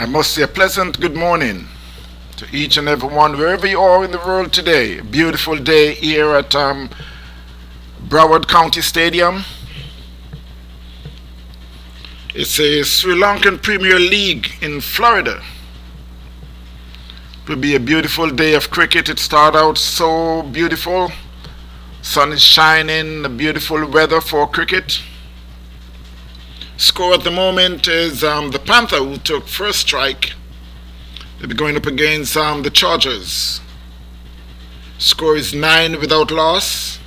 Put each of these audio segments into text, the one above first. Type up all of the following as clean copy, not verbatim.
I must say a pleasant good morning to each and every one, wherever you are in the world today. A beautiful day here at Broward County Stadium. It's a Sri Lankan Premier League in Florida. It will be a beautiful day of cricket. It started out so beautiful. Sun is shining, beautiful weather for cricket. Score at the moment is the Panther, who took first strike. They'll be going up against the Chargers. Score is 9 without loss.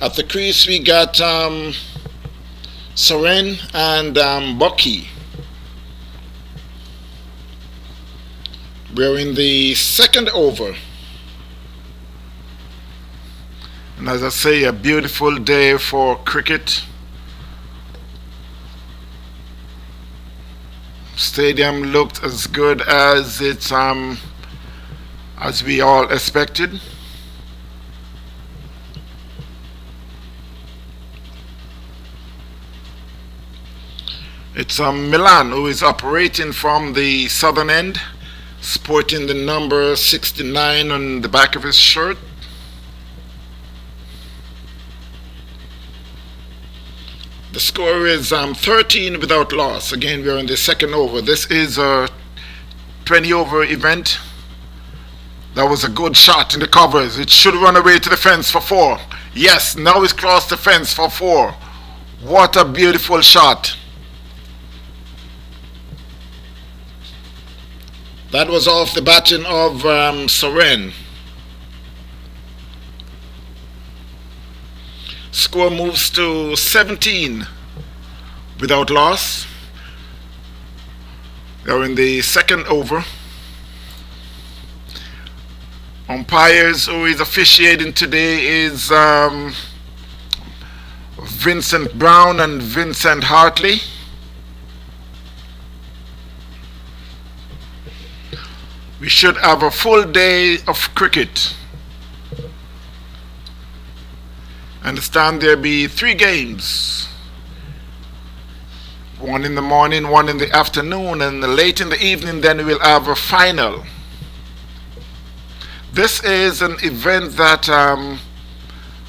At the crease we got Soren and Bucky. We're in the second over. And as I say, a beautiful day for cricket. Stadium looked as good as as we all expected. It's Milan who is operating from the southern end, sporting the number 69 on the back of his shirt. The score is 13 without loss. Again, we're in the second over. This is a 20-over event. That was a good shot in the covers. It should run away to the fence for 4. Yes, now it's crossed the fence for 4. What a beautiful shot. That was off the batting of Soren. Score moves to 17 without loss. They're in the second over. Umpires who is officiating today is Vincent Brown and Vincent Hartley. We should have a full day of cricket. I understand there'll be 3 games. One in the morning, one in the afternoon, and late in the evening then we'll have a final. This is an event that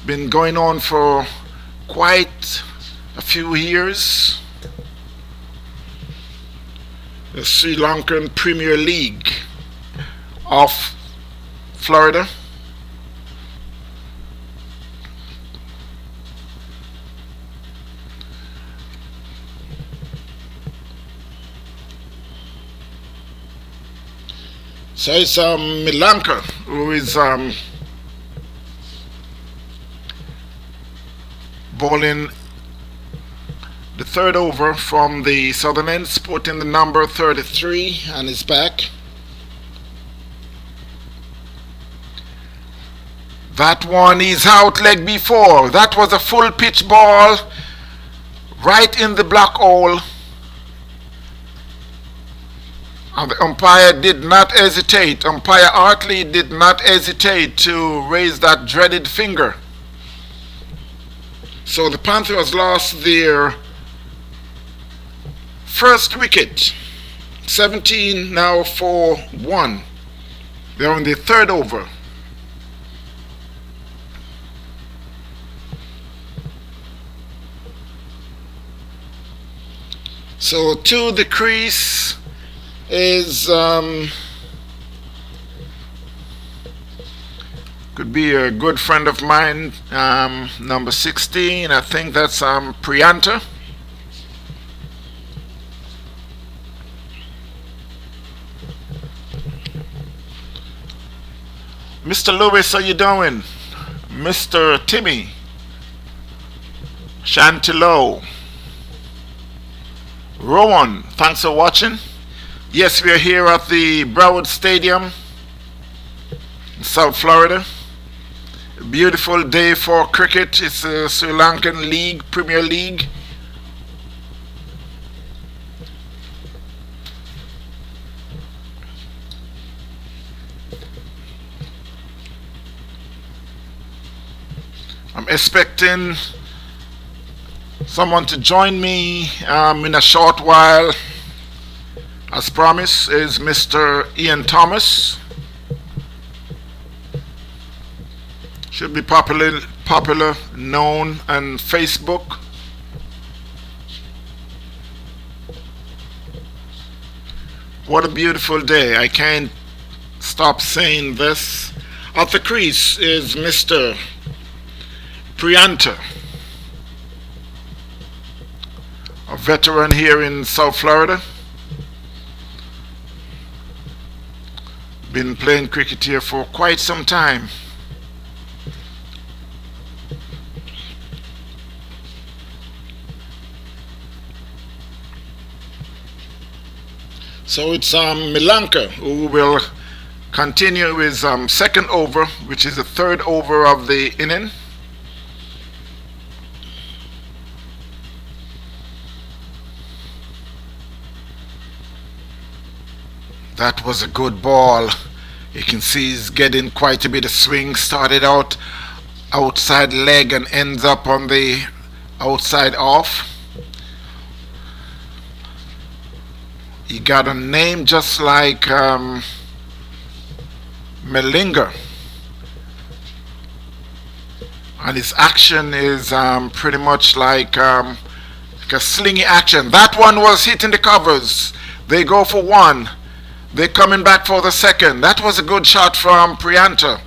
been going on for quite a few years. The Sri Lankan Premier League of Florida. So it's Milanka who is bowling the third over from the southern end, sporting the number 33 and is back. That one is out leg before. That was a full pitch ball right in the black hole. And the umpire did not hesitate. Umpire Hartley did not hesitate to raise that dreaded finger. So the Panthers lost their first wicket. 17 now for 1. They're on the third over. So to the crease is could be a good friend of mine, number 16. I think that's Prianta. Mr. Lewis, how you doing? Mr. Timmy Chantillo. Rowan, thanks for watching. Yes, we are here at the Broward Stadium in South Florida. A beautiful day for cricket. It's a Sri Lankan League, Premier League. I'm expecting Someone to join me in a short while, as promised, is Mr. Ian Thomas. Should be popular, known on Facebook. What a beautiful day. I can't stop saying this. At the crease is Mr. Prianta, a veteran here in South Florida. Been playing cricket here for quite some time. So it's Milanka who will continue his second over, which is the third over of the inning. That was a good ball. You can see he's getting quite a bit of swing. Started out outside leg and ends up on the outside off. He got a name just like Melinga. And his action is pretty much like a slingy action. That one was hitting the covers. They go for one. They're coming back for the second. That was a good shot from Prianta.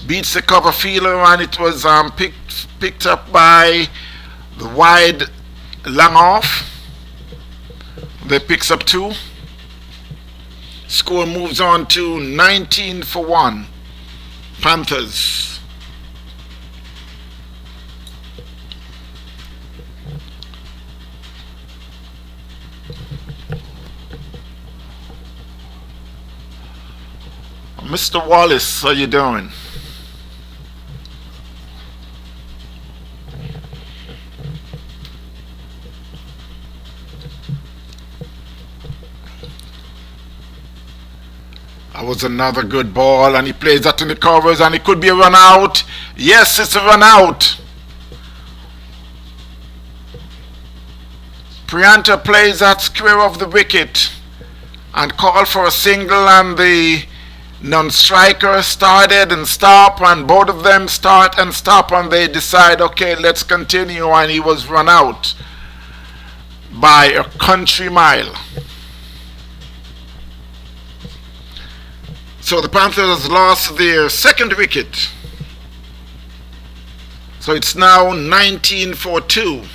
Beats the cover fielder, and it was picked up by the wide long off. They picks up two. Score moves on to 19-1. Panthers. Mr. Wallace, how you doing? That was another good ball, and he plays that in the covers, and it could be a run out. Yes, it's a run out. Prianta plays that square of the wicket and called for a single, and the non-striker started and stopped, and both of them start and stop, and they decide, okay, let's continue, and he was run out by a country mile. So the Panthers lost their second wicket. So it's now 19-2.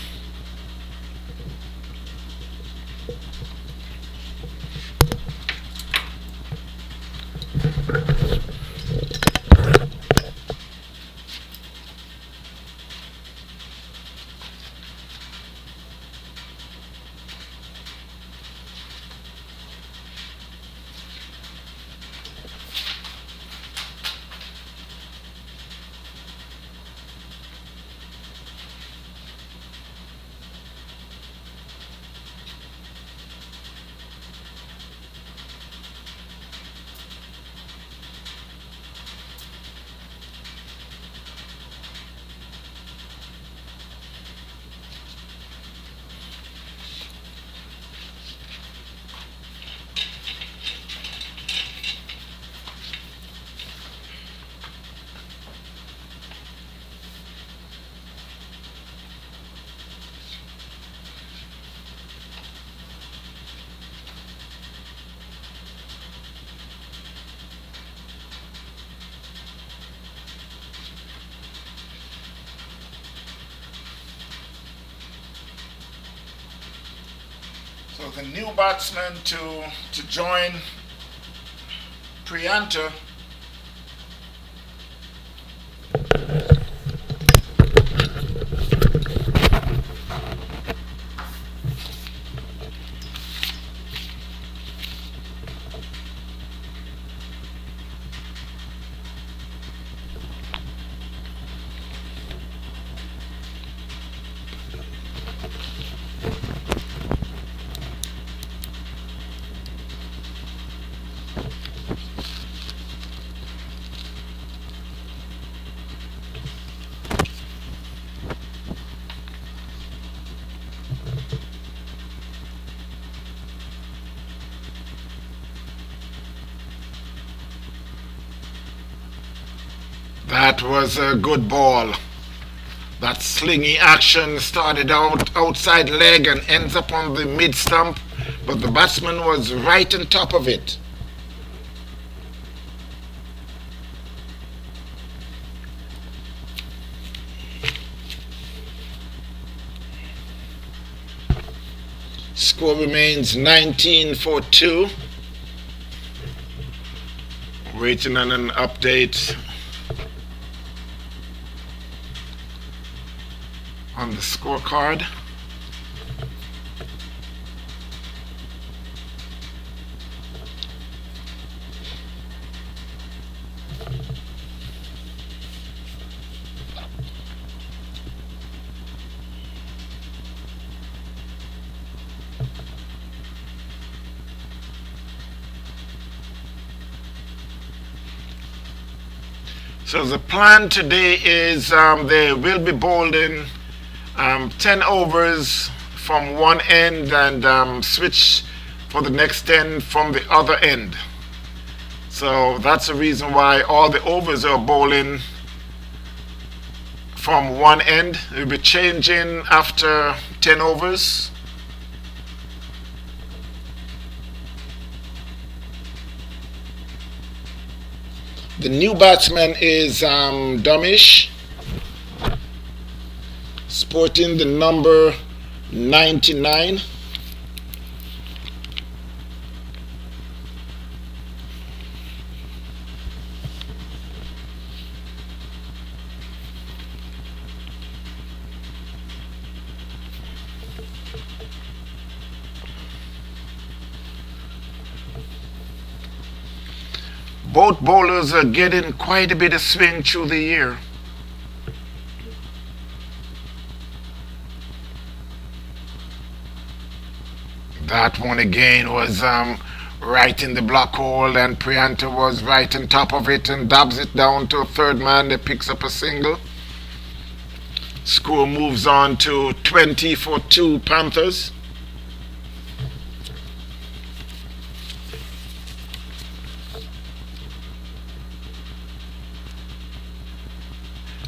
So the new batsman to join Prianta That was a good ball. That slingy action started out outside leg and ends up on the mid stump, but the batsman was right on top of it. Score remains 19-2. Waiting on an update on the scorecard. So the plan today is they will be bowling 10 overs from one end and switch for the next 10 from the other end. So that's the reason why all the overs are bowling from one end. We'll be changing after 10 overs. The new batsman is Dumish, sporting the number 99. Both bowlers are getting quite a bit of swing through the year. That one again was right in the black hole, and Prianta was right on top of it and dabs it down to a third man that picks up a single. Score moves on to 20-2 Panthers.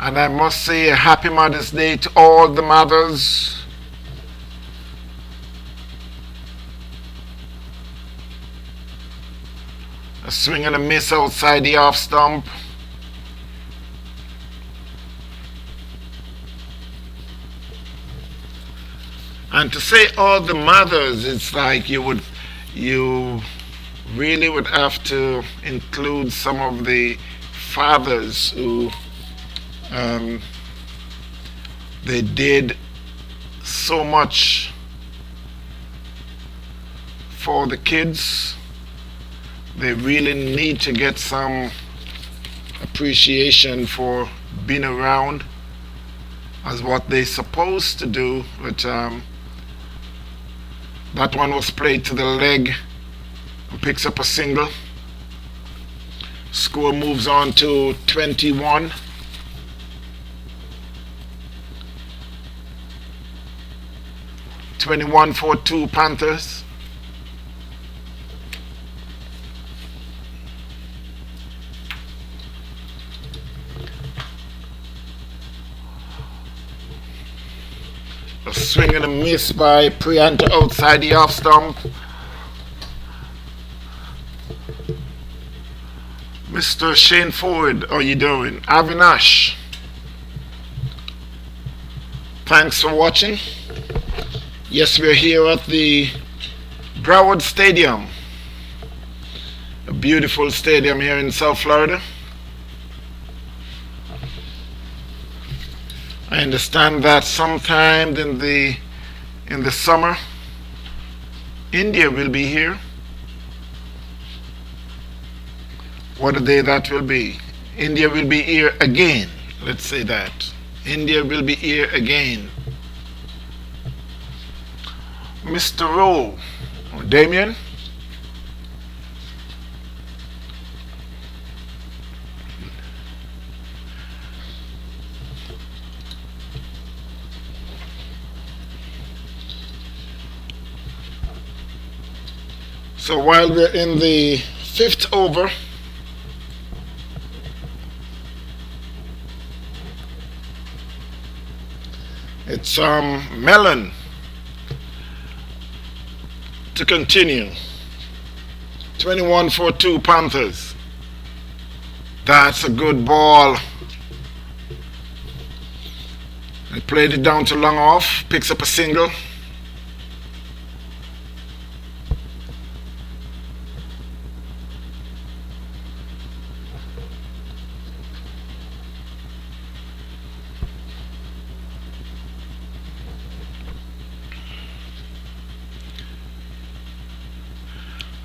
And I must say a happy Mother's Day to all the mothers. A swing and a miss outside the off stump. And to say all the mothers, it's like you really would have to include some of the fathers who they did so much for the kids. They really need to get some appreciation for being around as what they're supposed to do. But that one was played to the leg and picks up a single. Score moves on to 21. For 2 Panthers. A swing and a miss by Prianta outside the off stump. Mr. Shane Ford, how you doing? Avinash, thanks for watching. Yes, we're here at the Broward Stadium, a beautiful stadium here in South Florida. I understand that sometime in the summer, India will be here. What a day that will be. India will be here again. Let's say that. India will be here again. Mr. Rowe, Damien. So while we're in the 5th over, some melon to continue. 21 for 2 Panthers. That's a good ball. He played it down to long off, picks up a single.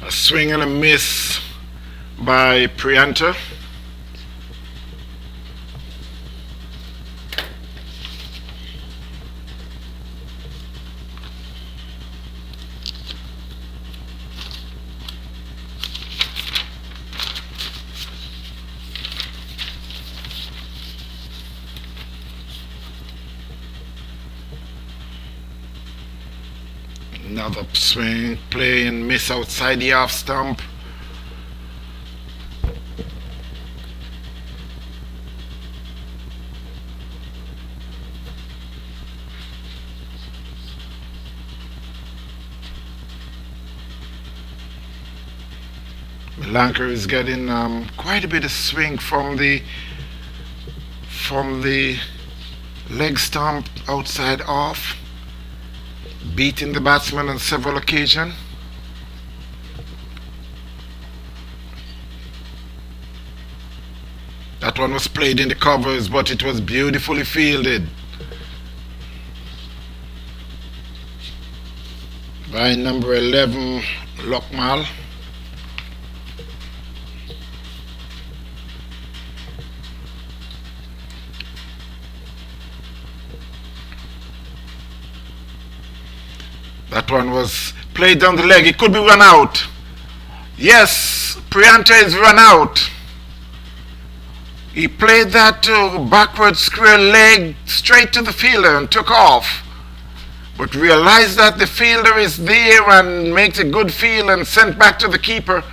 A swing and a miss by Prianta. Another swing, play and miss outside the off stump. Melanker is getting quite a bit of swing from the leg stump outside off, beating the batsman on several occasions. That one was played in the covers, but it was beautifully fielded by number 11, Lokmal. That one was played down the leg. It could be run out. Yes, Prianta is run out. He played that backward square leg straight to the fielder and took off. But realized that the fielder is there and makes a good field and sent back to the keeper,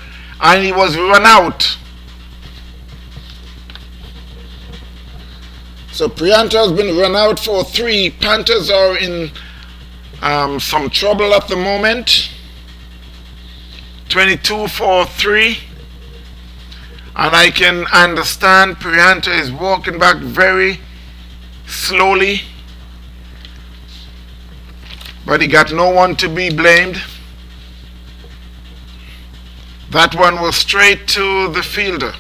and he was run out. So Prianta has been run out for 3. Panthers are in some trouble at the moment. 22 for 3. And I can understand Prianta is walking back very slowly. But he got no one to be blamed. That one was straight to the fielder.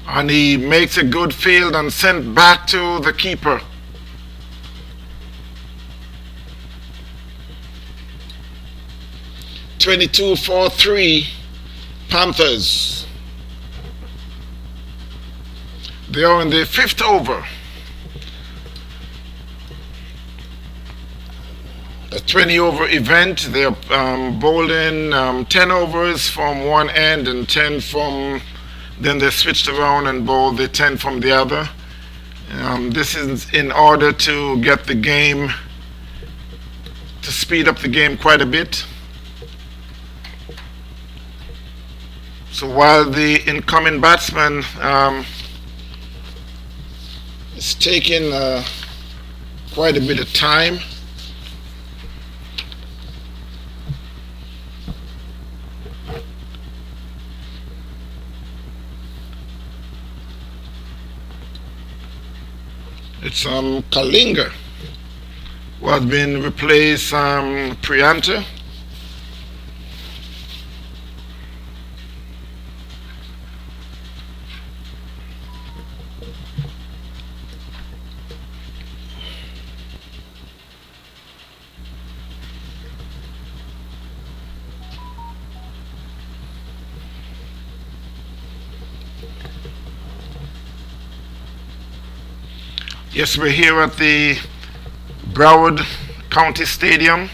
And he makes a good field and sent back to the keeper. "22 for 3 Panthers." They are in the 5th over. A 20 over event. They are bowling 10 overs from one end and 10 from, then they switched around and bowled the 10 from the other. This is in order to get the game, to speed up the game quite a bit. So while the incoming batsman is taking quite a bit of time, it's Kalinga who has been replaced Prianta. Yes, we're here at the Broward County Stadium.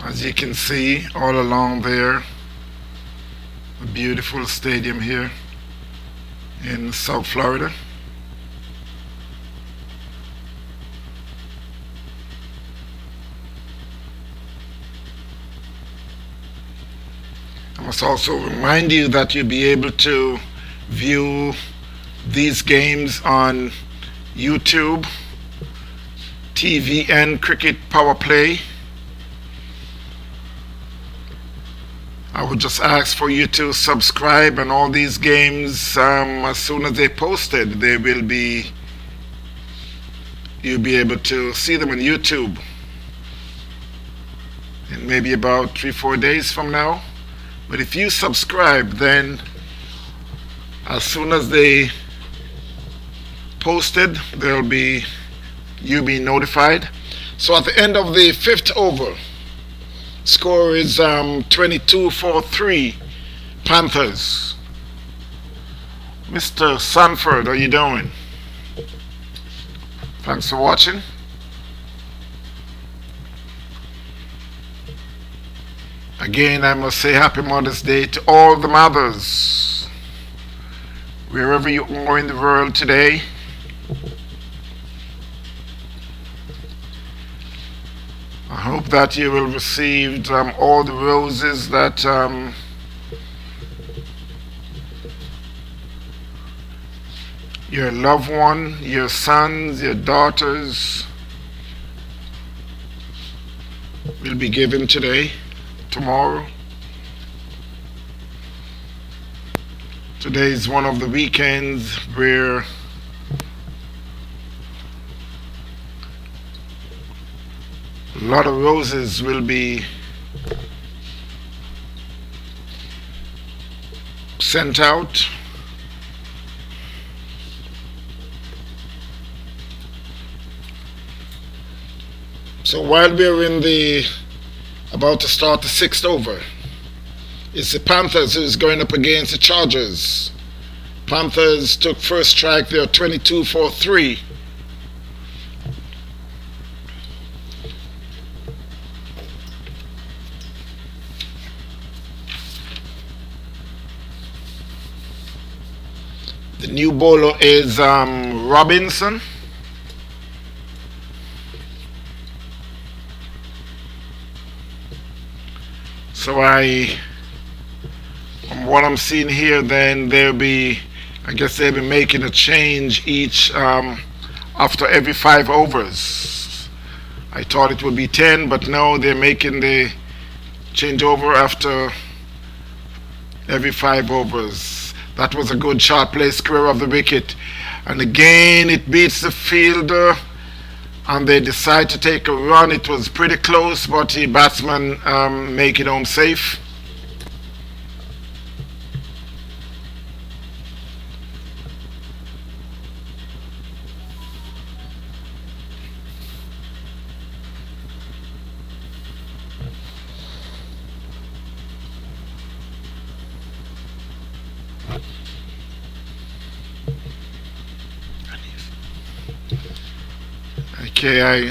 As you can see all along there, a beautiful stadium here in South Florida. must also remind you that you'll be able to view these games on YouTube, TVN Cricket Power Play. I would just ask for you to subscribe, and all these games, as soon as they're posted, you'll be able to see them on YouTube. In maybe about 3-4 days from now. But if you subscribe, then as soon as they posted, you'll be notified. So at the end of the 5th over, score is 22-3 Panthers. Mr. Sanford, how you doing? Thanks for watching. Again, I must say Happy Mother's Day to all the mothers, wherever you are in the world today. I hope that you will receive all the roses that your loved one, your sons, your daughters will be given today, tomorrow. Today is one of the weekends where a lot of roses will be sent out. So while we're about to start the 6th over, it's the Panthers who's going up against the Chargers. Panthers took first strike there, 22-3. The new bowler is Robinson. So from what I'm seeing here, then I guess they'll be making a change each after every 5 overs. I thought it would be 10, but no, they're making the changeover after every 5 overs. That was a good shot play, square of the wicket. And again, it beats the fielder, and they decide to take a run. It was pretty close, but the batsman make it home safe. Okay,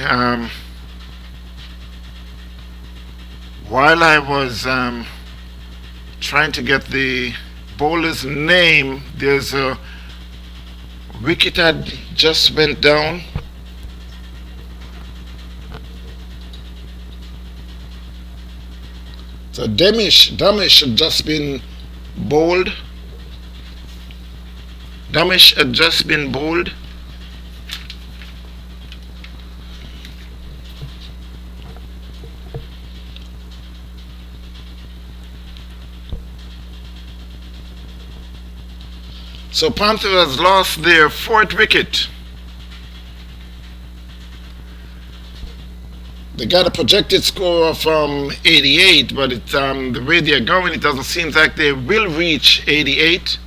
while I was trying to get the bowler's name, there's a wicket had just went down. So Damish had just been bowled. Damish had just been bowled. So Panthers has lost their 4th wicket. They got a projected score from 88, but it's the way they're going, it doesn't seem like they will reach 88.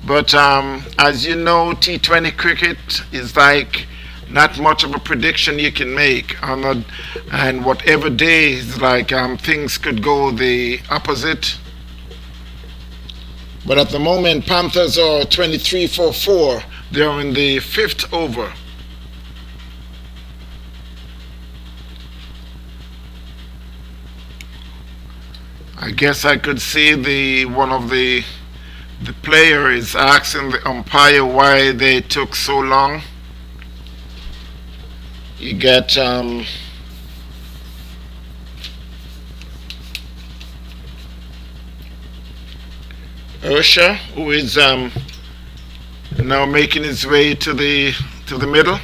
But as you know, T20 cricket is like not much of a prediction you can make. And whatever day is like, things could go the opposite. But at the moment, Panthers are 23-4. They're in the 5th over. I guess I could see one of the player is asking the umpire why they took so long. You get Ursha, who is now making his way to the middle,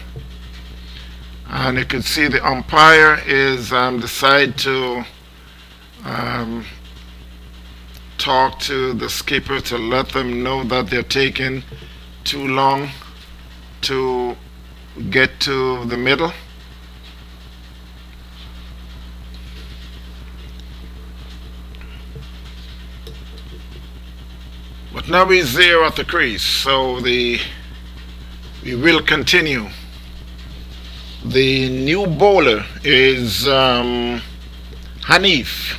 and you can see the umpire is decide to talk to the skipper to let them know that they're taking too long to get to the middle. But now he's there at the crease, so we will continue. The new bowler is Hanif.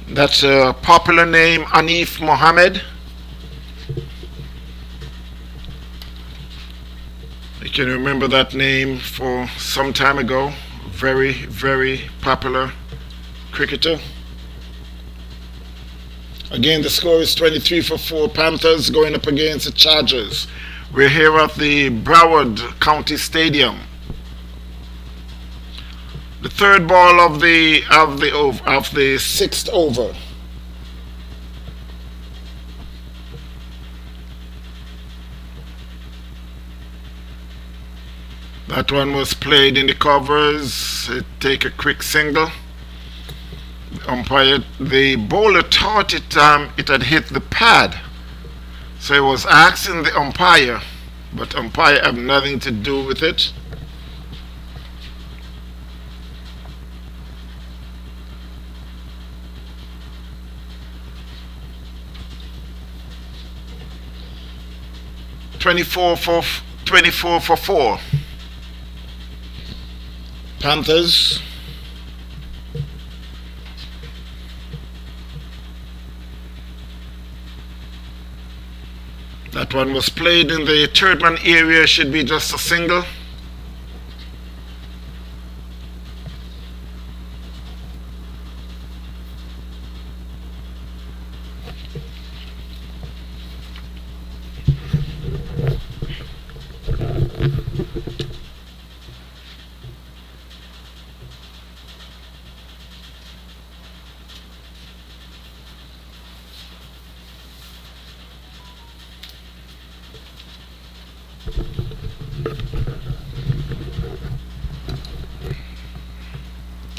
That's a popular name, Hanif Mohammed. You can remember that name for some time ago. Very, very popular cricketer. Again, the score is 23 for 4. Panthers going up against the Chargers. We're here at the Broward County Stadium. The third ball of the sixth over. That one was played in the covers. It take a quick single. The bowler thought it had hit the pad, so he was asking the umpire, but umpire had nothing to do with it. Twenty-four for 4. Panthers. That one was played in the third man area, should be just a single.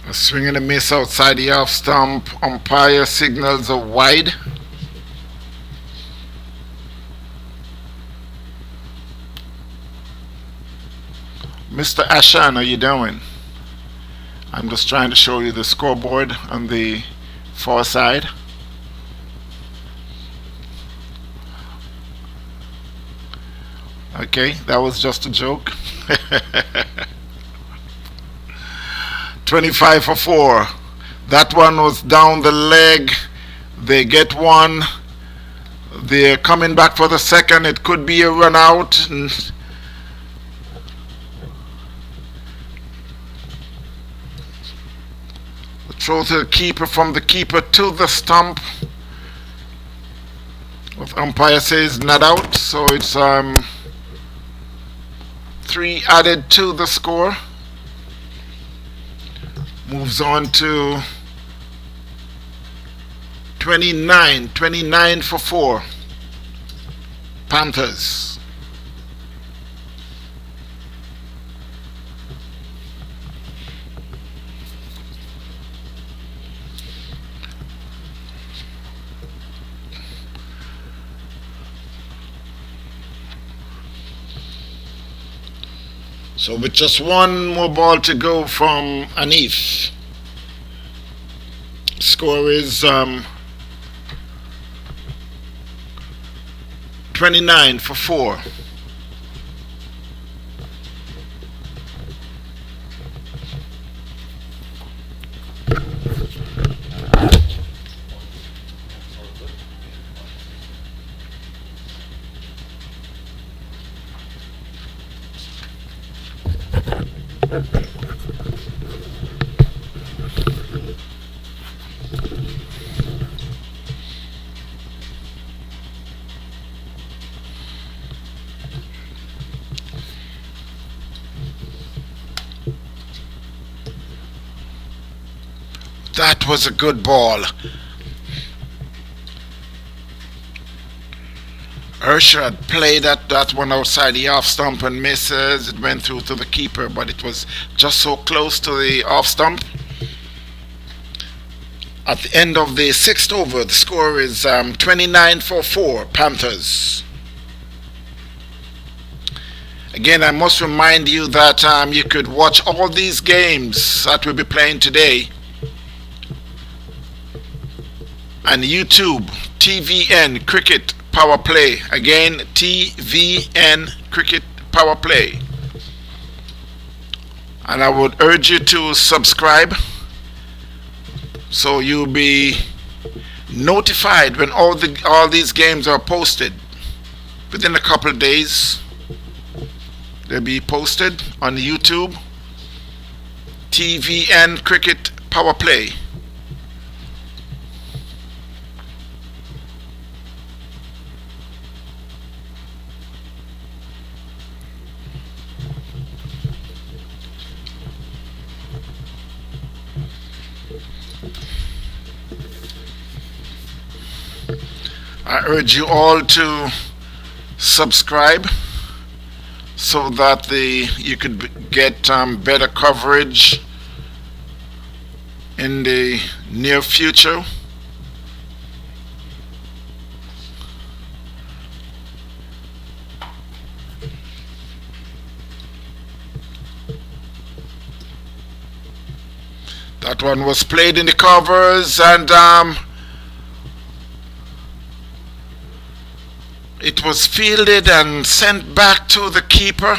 A swing and a miss outside the off stump. Umpire signals a wide. Mr. Ashan, how you doing? I'm just trying to show you the scoreboard on the far side. Okay, that was just a joke. 25 for 4. That one was down the leg. They get one. They're coming back for the second. It could be a run out. The throw to the keeper, from the keeper to the stump. The umpire says not out, so it's 3 added to the score. Moves on to 29 for 4. Panthers. So with just one more ball to go from Anif, score is 29 for 4. That was a good ball. Ursher had played that one outside the off stump and misses. It went through to the keeper, but it was just so close to the off stump. At the end of the sixth over, the score is 29 for 4 Panthers. Again, I must remind you that you could watch all these games that we'll be playing today on YouTube, TVN Cricket Power Play. Again, TVN Cricket Power Play. And I would urge you to subscribe so you'll be notified when all these games are posted. Within a couple of days, they'll be posted on YouTube, TVN Cricket Power Play. I urge you all to subscribe so that you could get better coverage in the near future. That one was played in the covers, and it was fielded and sent back to the keeper.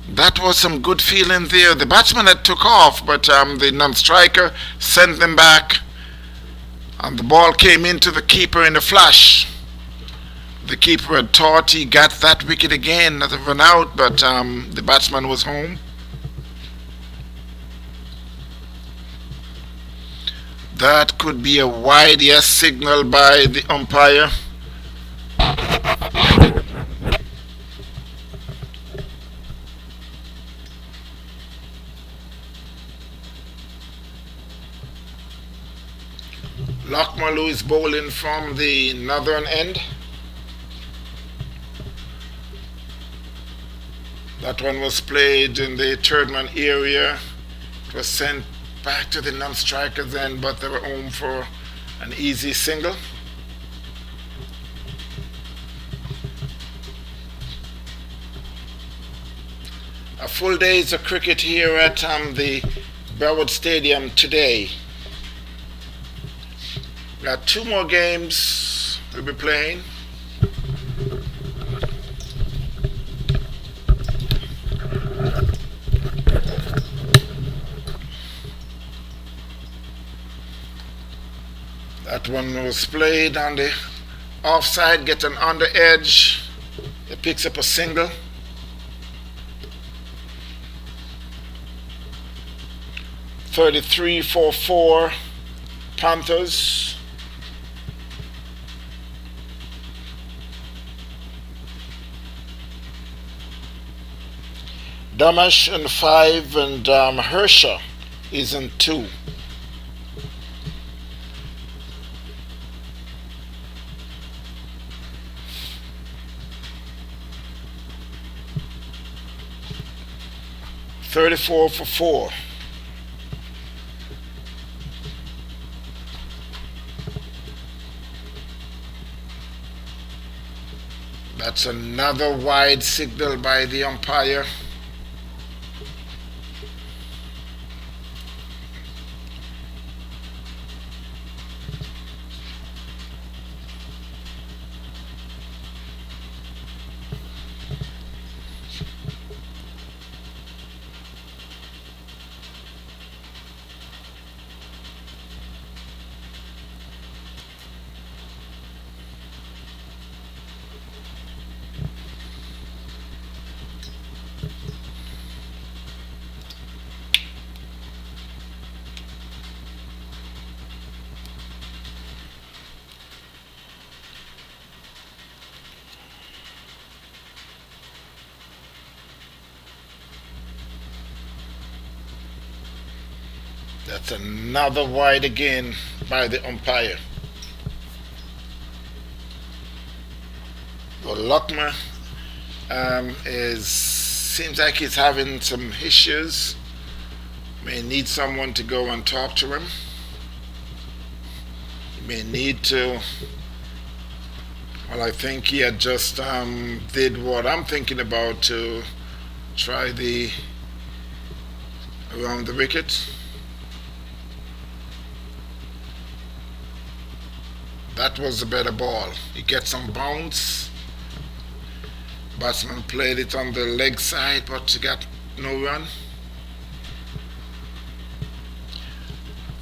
That was some good feeling there. The batsman had took off, but the non-striker sent them back, and the ball came into the keeper in a flash. The keeper had thought he got that wicket again, not run out, but the batsman was home. That could be a wide yes signal by the umpire. Lockmalu is bowling from the northern end. That one was played in the third man area. It was sent back to the non-strikers end, but they were home for an easy single. A full days of cricket here at the Broward Stadium today. Got 2 more games we'll be playing. That one was played on the offside, getting on the edge. It picks up a single. .33 for 4 Panthers. Damash in 5 and Hersha is in 2. .34 for 4. That's another wide signal by the umpire. That's another wide again by the umpire. Well, Luckman is seems like he's having some issues. May need someone to go and talk to him. He may need to. Well, I think he had just did what I'm thinking about to try the around the wicket. That was a better ball. He gets some bounce. Batsman played it on the leg side, but he got no run.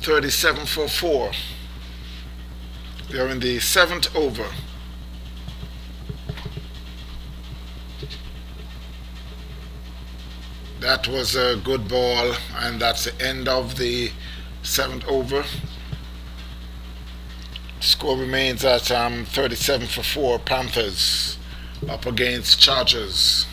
37 for 4. We are in the 7th over. That was a good ball, and that's the end of the 7th over. Score remains at 37 for 4. Panthers up against Chargers.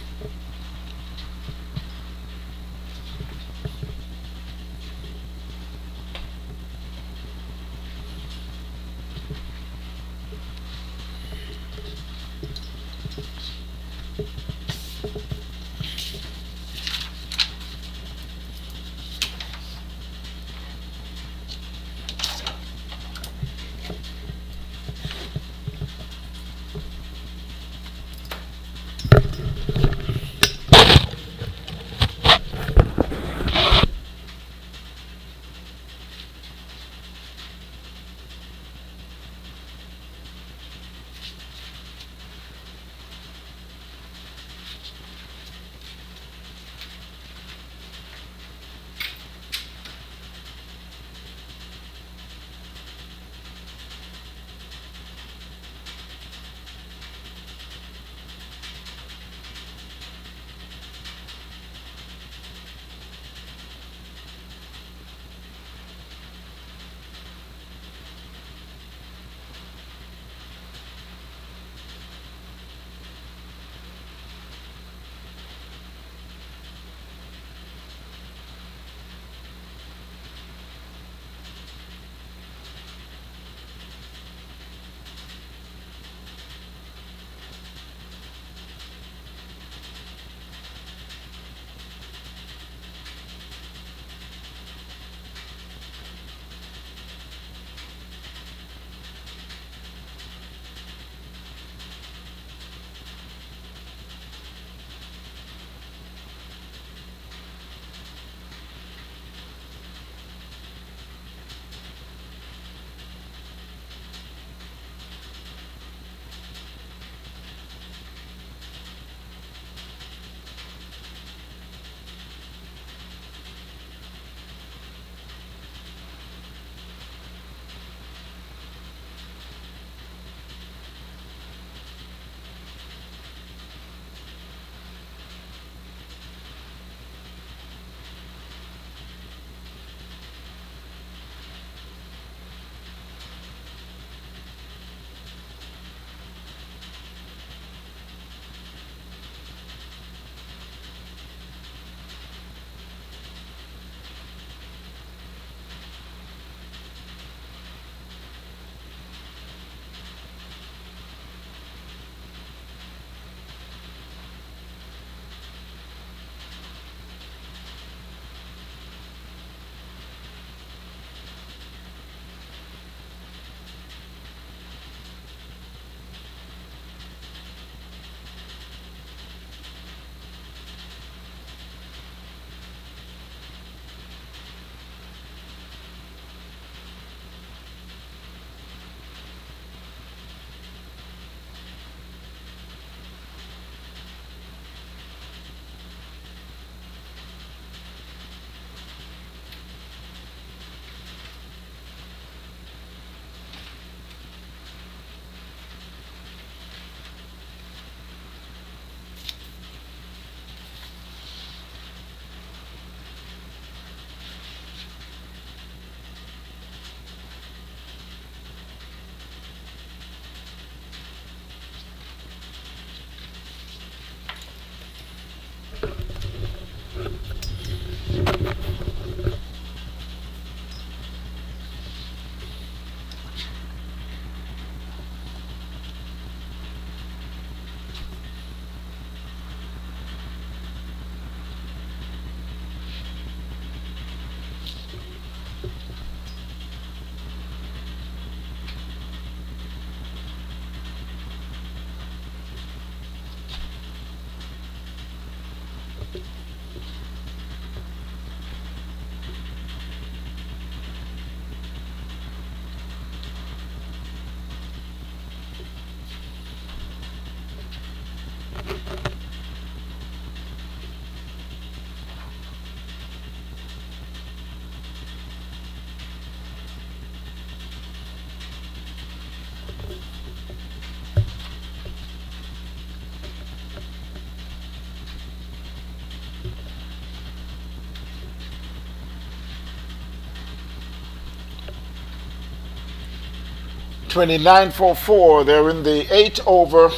29 for 4. They're in the 8th over.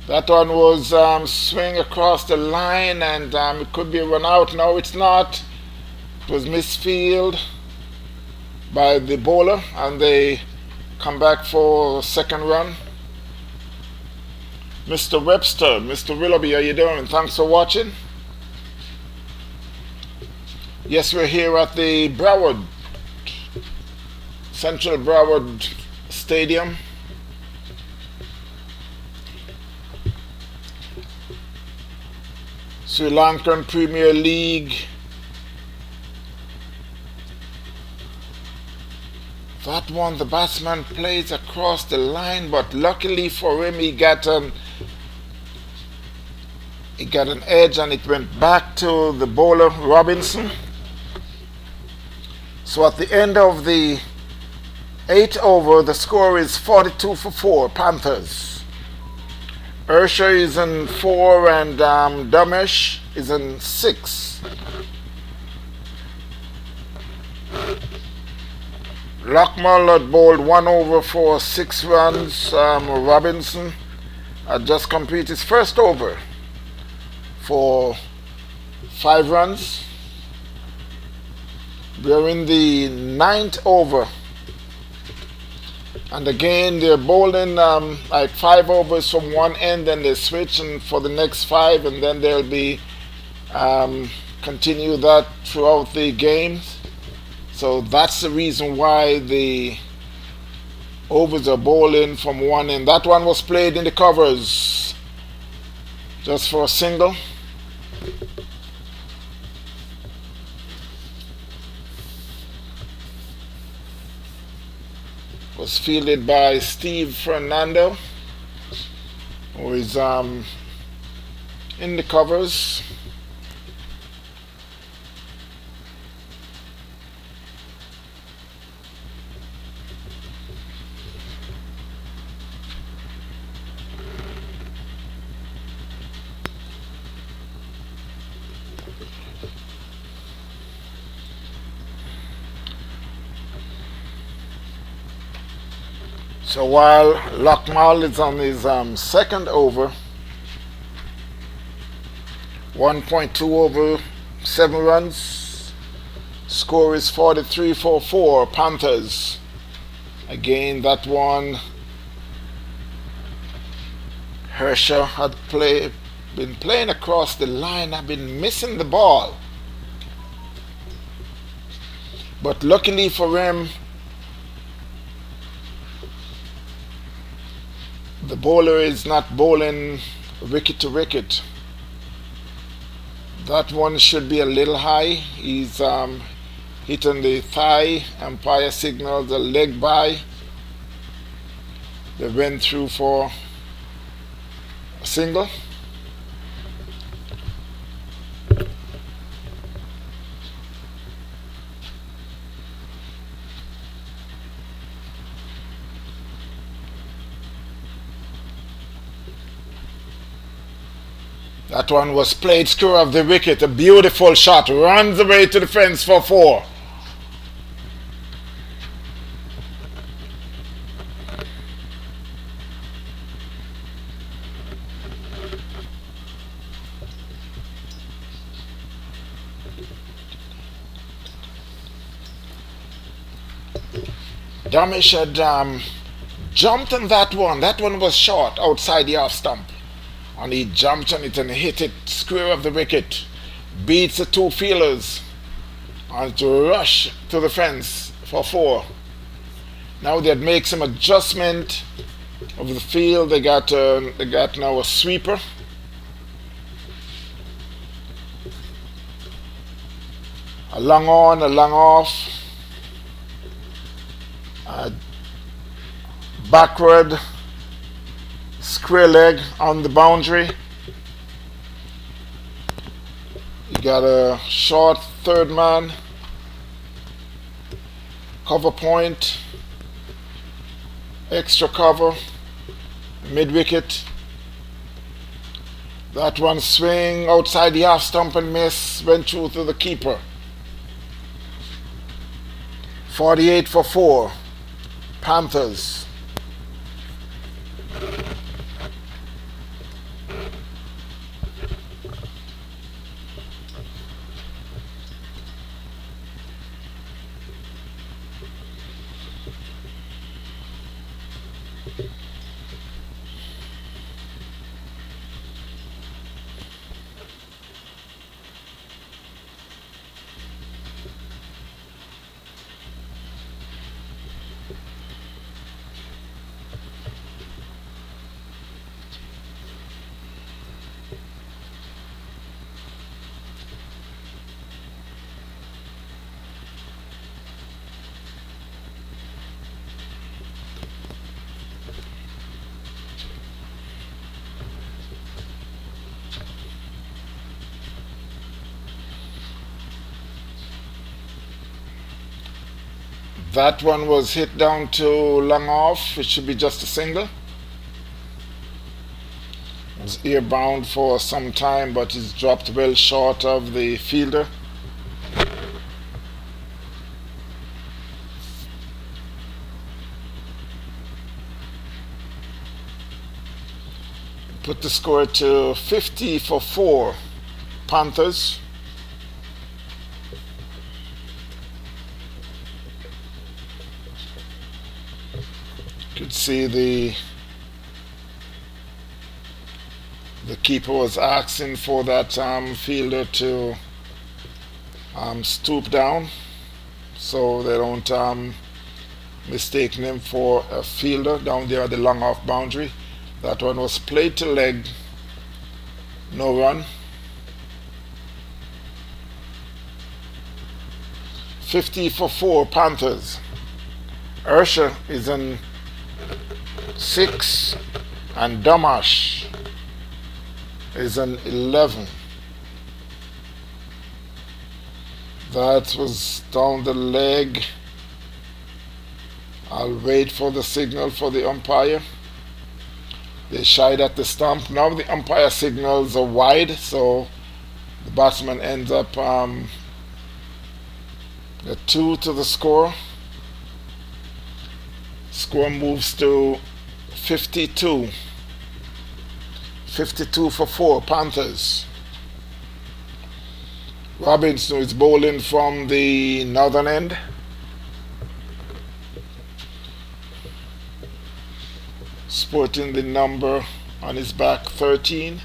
That one was swing across the line, and it could be a run out. No, it's not. It was misfield by the bowler, and they come back for a second run. Mr. Webster, Mr. Willoughby, how you doing? Thanks for watching. Yes, we're here at the Broward, Central Broward Stadium. Sri Lankan Premier League. That one, the batsman plays across the line, but luckily for him, he got an edge, and it went back to the bowler Robinson. So at the end of the 8th over, the score is 42 for 4, Panthers. Ursha is in 4, and Damesh is in 6. Lockmull had bowled 1 over for 6 runs. Robinson had just completed his first over for 5 runs. We're in the 9th over. And again, they're bowling like 5 overs from one end, and they're switching for the next 5, and then they'll be continue that throughout the games. So that's the reason why the overs are bowling from one end. That one was played in the covers just for a single. Was fielded by Steve Fernando, who is in the covers. So while Lockmull is on his second over, 1.2 over, 7 runs, score is 43 for 4, Panthers. Again, that one, Hersha had been playing across the line, had been missing the ball. But luckily for him, the bowler is not bowling wicket to wicket. That one should be a little high. He's hitting the thigh. Umpire signals a leg by. They went through for a single. That one was played square of the wicket. A beautiful shot. Runs away to the fence for 4. Damish had jumped on that one. That one was short outside the off stump. And he jumped on it and hit it square of the wicket. Beats the 2 fielders. And to rush to the fence for 4. Now they'd make some adjustment of the field. They got now a sweeper. A long on, a long off. Backward. Square leg on the boundary. You got a short third man. Cover point. Extra cover. Mid wicket. That one swing outside the half stump and miss. Went through to the keeper. 48 for 4. Panthers. That one was hit down to long off. It should be just a single. It was airbound for some time, but it's dropped well short of the fielder. Put the score to 50 for 4. Panthers. Could see the keeper was asking for that fielder to stoop down so they don't mistake him for a fielder down there at the long off boundary. That one was played to leg, no run. 50 for 4 Panthers. Ursha is in 6 and Damash is an 11. That was down the leg. I'll wait for the signal for the umpire. They shied at the stump. Now the umpire signals are wide, so the batsman ends up a 2 to the score. Score moves to 52. 52 for 4 Panthers. Robinson is bowling from the northern end. Sporting the number on his back, 13.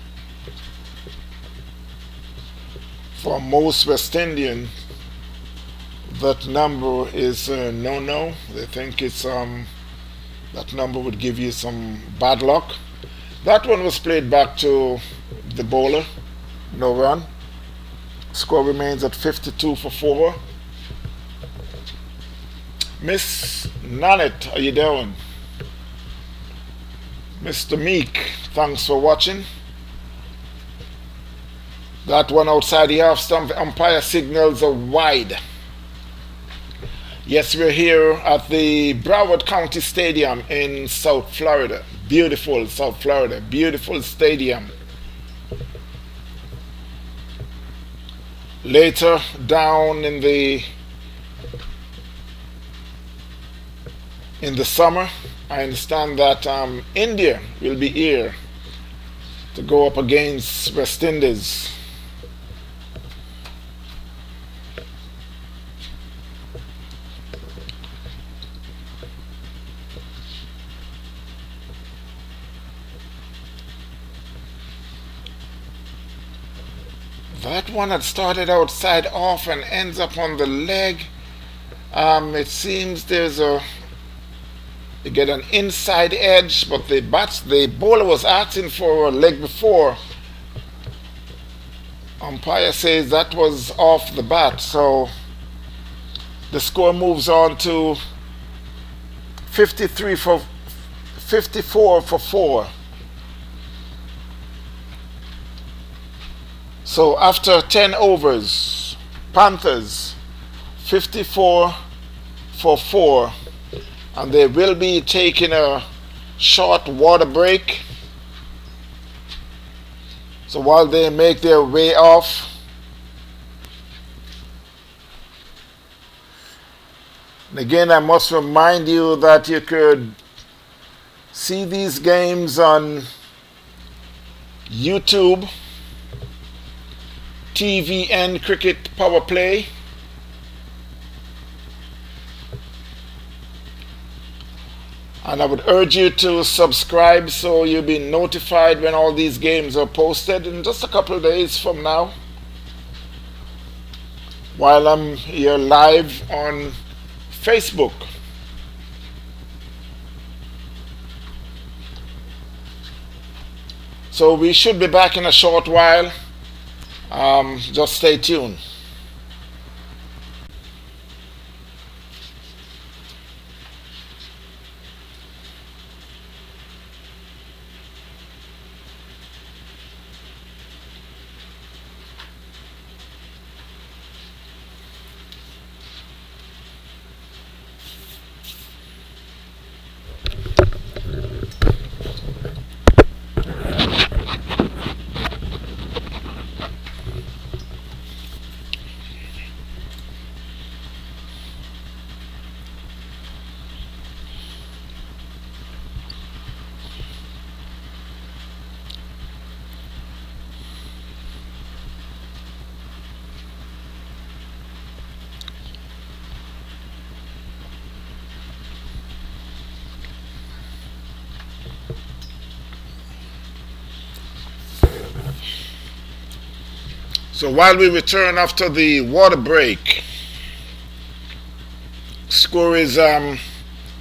For most West Indians, that number is no. They think it's that number would give you some bad luck. That one was played back to the bowler, no run. Score remains at 52 for 4. Miss Nanette, how you doing? Mr. Meek, thanks for watching. That one outside the half stump, the umpire signals are wide. Yes, we're here at the Broward County Stadium in South Florida. Beautiful South Florida, beautiful stadium. Later down in the summer, I understand that India will be here to go up against West Indies. That one had started outside off and ends up on the leg. It seems you get an inside edge, but the bowler was asking for a leg before. Umpire says that was off the bat, so the score moves on to 54 for 4. So after 10 overs, Panthers 54 for 4, and they will be taking a short water break. So while they make their way off, Again, I must remind you that you could see these games on YouTube, TVN Cricket Power Play, and I would urge you to subscribe so you'll be notified when all these games are posted in just a couple of days from now, while I'm here live on Facebook. So we should be back in a short while. Just stay tuned. So while we return after the water break, score is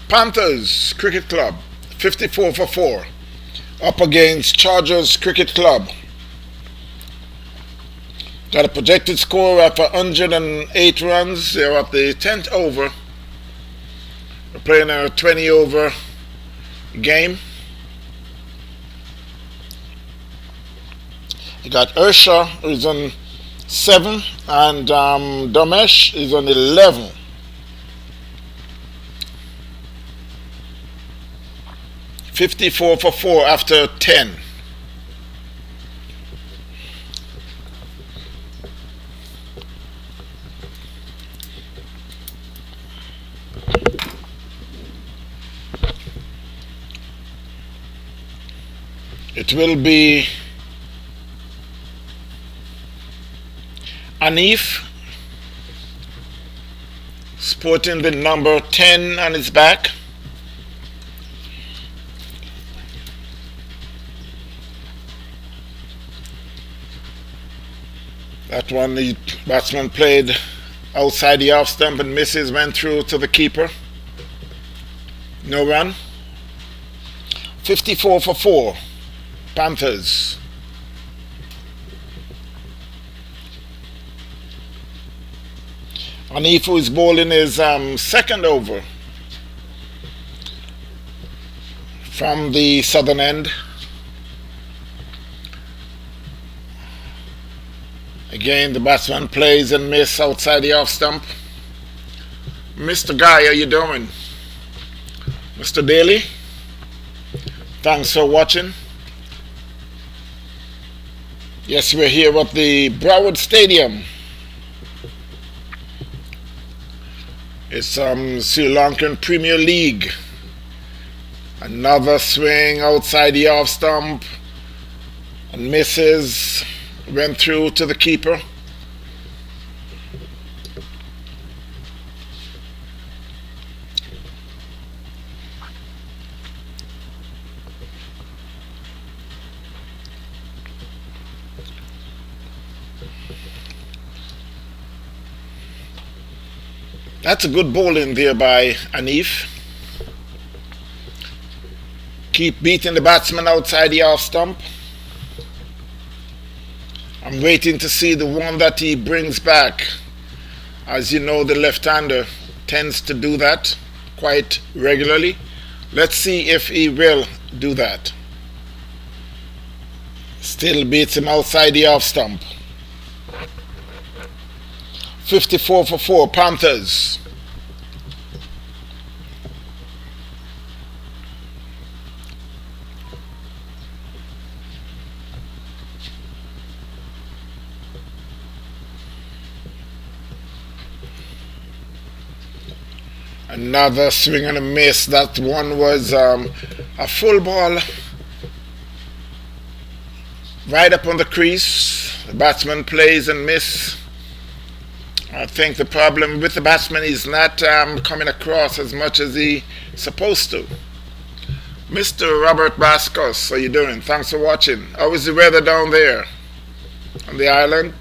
Panthers Cricket Club 54 for 4 up against Chargers Cricket Club. Got a projected score of 108 runs. They're at the 10th over. We're playing a 20 over game. You got Ursha, who's on 7, and Domesh is on 11. $54 for 4 after 10. It will be Anif, sporting the number 10 on his back. That one, the batsman played outside the off stump and misses, went through to the keeper. No run. 54 for 4, Panthers. Anifu is bowling his second over from the southern end. Again, the batsman plays and misses outside the off stump. Mr. Guy, how you doing? Mr. Daly, thanks for watching. Yes, we're here at the Broward Stadium. It's Sri Lankan Premier League. Another swing outside the off stump and misses, went through to the keeper. That's a good bowling there by Anif. Keep beating the batsman outside the off stump. I'm waiting to see the one that he brings back. As you know, the left-hander tends to do that quite regularly. Let's see if he will do that. Still beats him outside the off stump. 54 for 4, Panthers. Another swing and a miss. That one was a full ball right up on the crease. The batsman plays and miss. I think the problem with the batsman is not coming across as much as he's supposed to. Mr. Robert Bascos, how you doing? Thanks for watching. How is the weather down there on the island?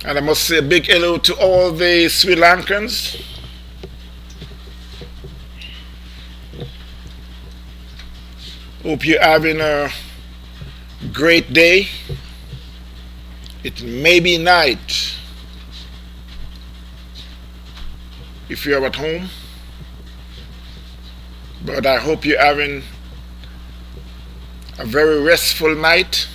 And I must say a big hello to all the Sri Lankans. Hope you're having a great day. It may be night if you're at home, but I hope you're having a very restful night.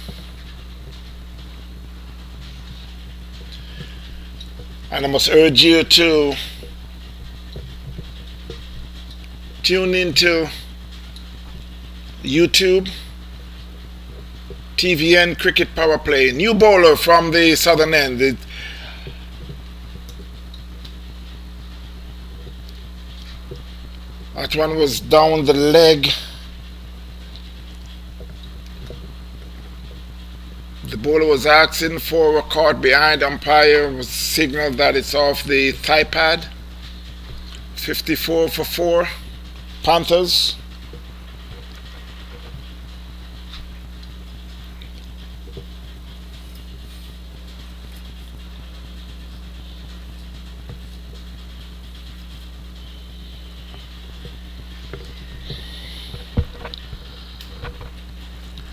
And I must urge you to tune into YouTube, TVN Cricket Power Play. New bowler from the southern end. That one was down the leg. The bowler was asking for a caught behind. Umpire was signaled that it's off the thigh pad. 54 for 4. Panthers.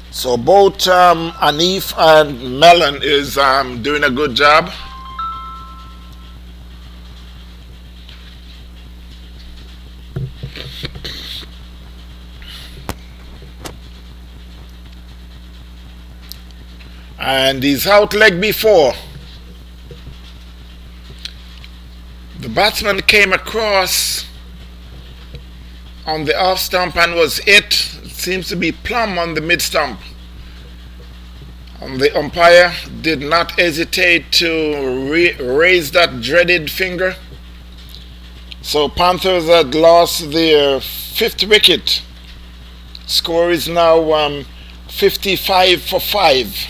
So both Anif and Melon is doing a good job. And he's out leg before. The batsman came across on the off stump and was hit. It seems to be plumb on the mid stump. And the umpire did not hesitate to raise that dreaded finger. So Panthers had lost their 5th wicket. Score is now 55 for 5.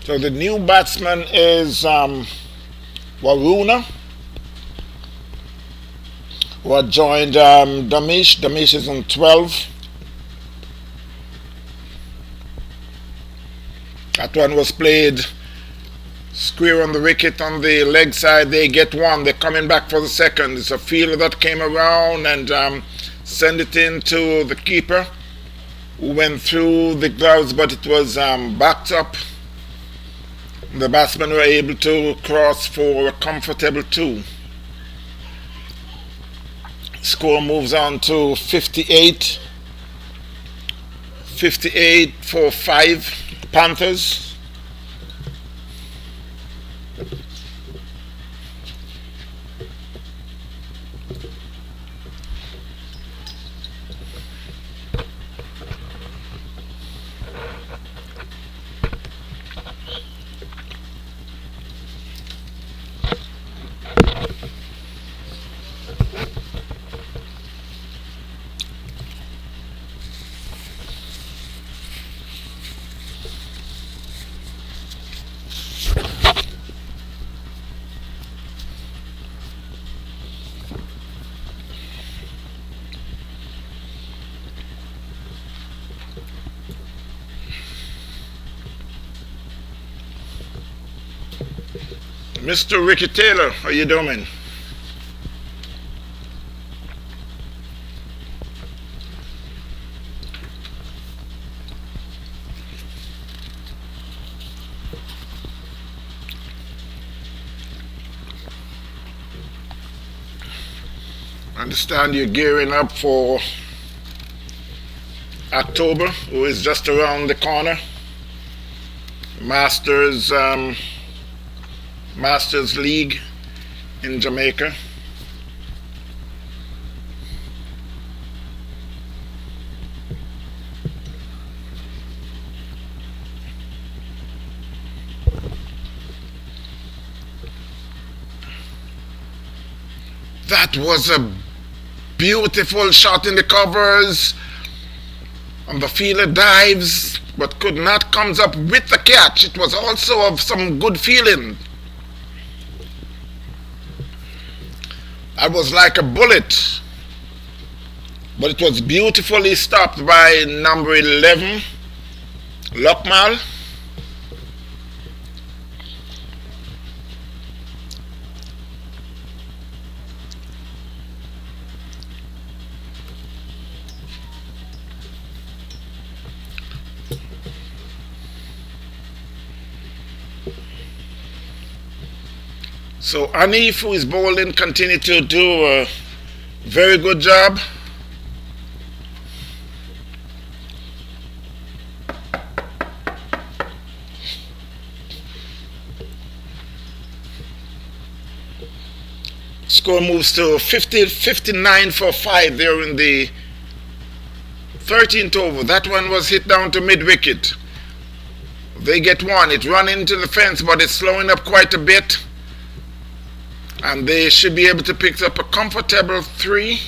So the new batsman is Waruna, who had joined Damish. Damish is on 12. That one was played square on the wicket on the leg side. They get one. They're coming back for the second. It's a fielder that came around and sent it in to the keeper, who went through the gloves, but it was backed up. The batsmen were able to cross for a comfortable 2. Score moves on to 58 for 5 Panthers. Mr. Ricky Taylor, how you doing? I understand you're gearing up for October, who is just around the corner. Masters Masters League in Jamaica. That was a beautiful shot in the covers, and the fielder dives but could not comes up with the catch. It was also of some good feeling. That was like a bullet, but it was beautifully stopped by number 11, Lokmal. So Anif, who is bowling, continued to do a very good job. Score moves to 59 for 5 there in the 13th over. That one was hit down to mid-wicket. They get one. It run into the fence, but it's slowing up quite a bit. And they should be able to pick up a comfortable 3.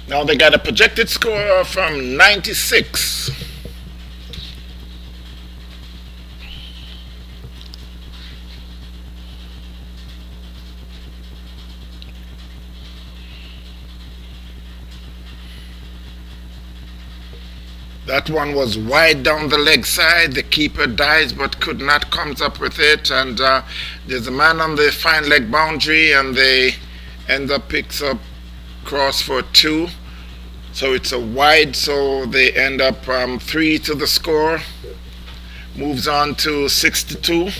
Now they got a projected score from 96. That one was wide down the leg side. The keeper dives but could not come up with it. And there's a man on the fine leg boundary, and they end up picks up cross for 2. So it's a wide, so they end up 3 to the score. Moves on to 62.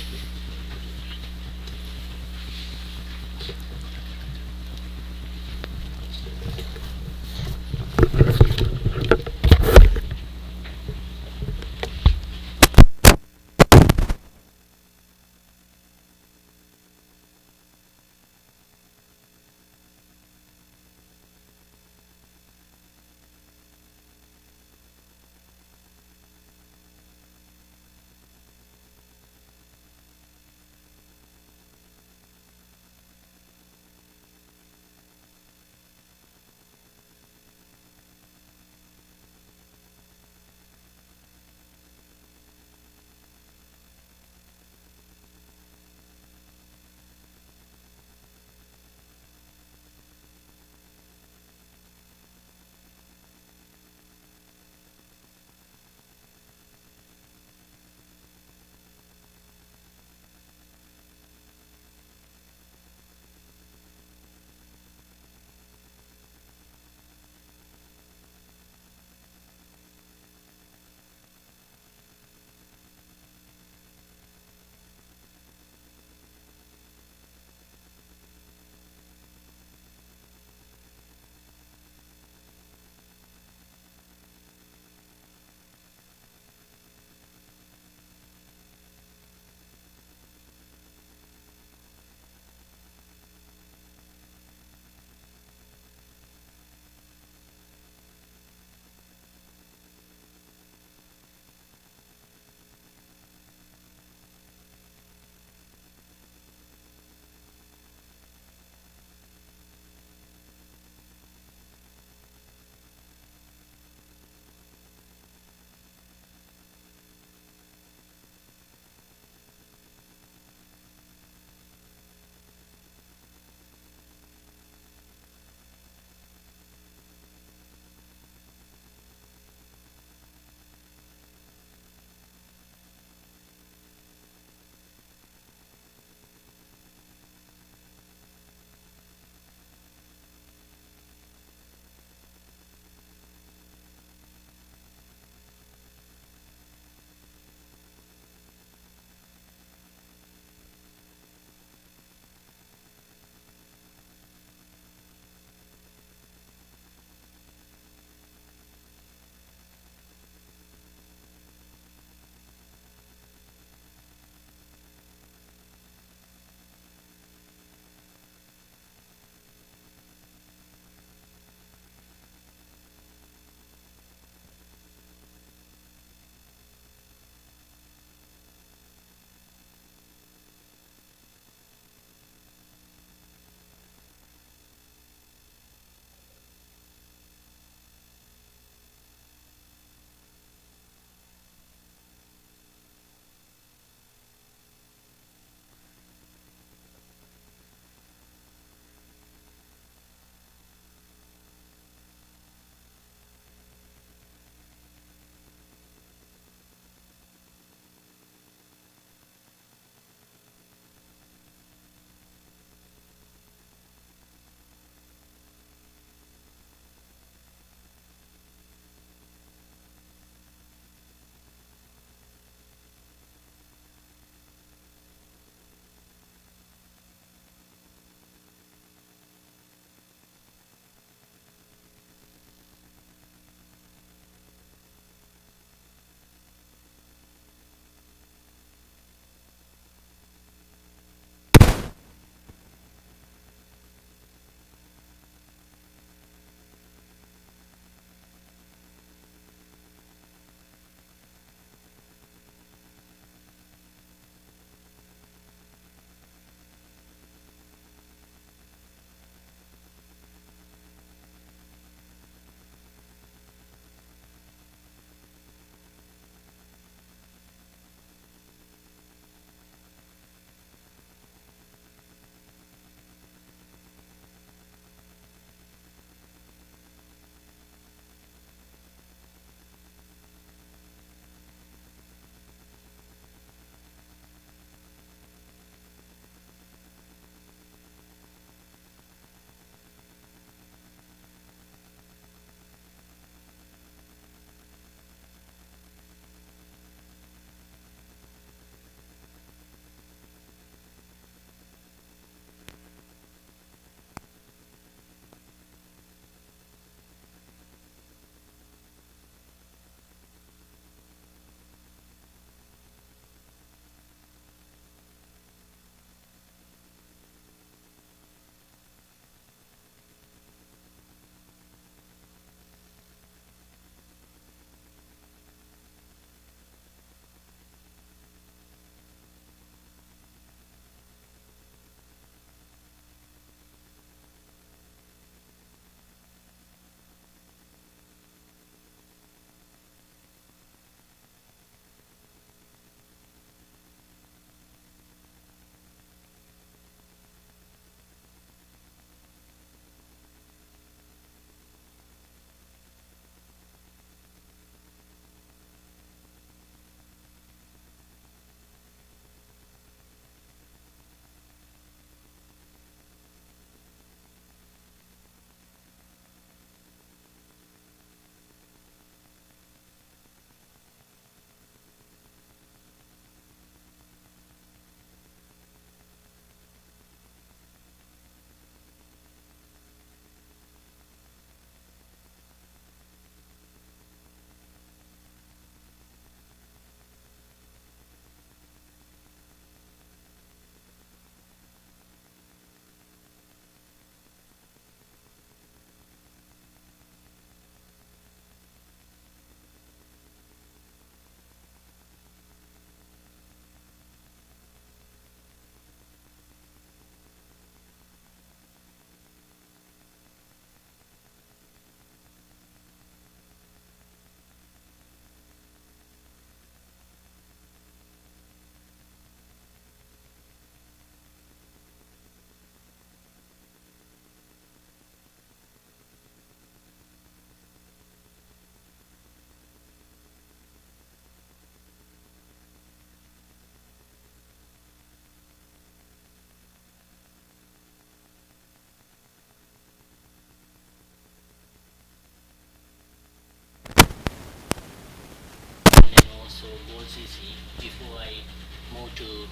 CC before I moved to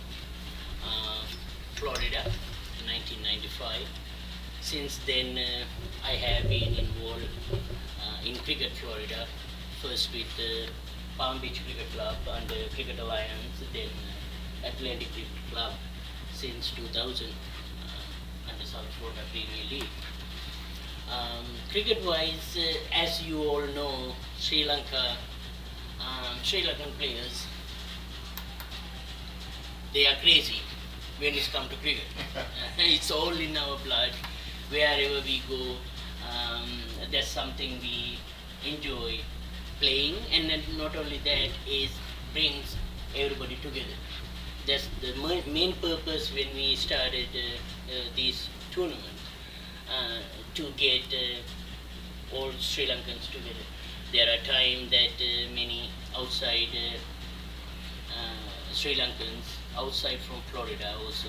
Florida in 1995. Since then, I have been involved in cricket Florida, first with the Palm Beach Cricket Club under Cricket Alliance, then Atlantic Cricket Club since 2000 under South Florida Premier League. Cricket-wise, as you all know, Sri Lankan players, they are crazy when it comes to cricket. It's all in our blood. Wherever we go, that's something we enjoy playing, and then not only that, it brings everybody together. That's the main purpose when we started this tournament, to get all Sri Lankans together. There are times that many outside Sri Lankans, outside from Florida, also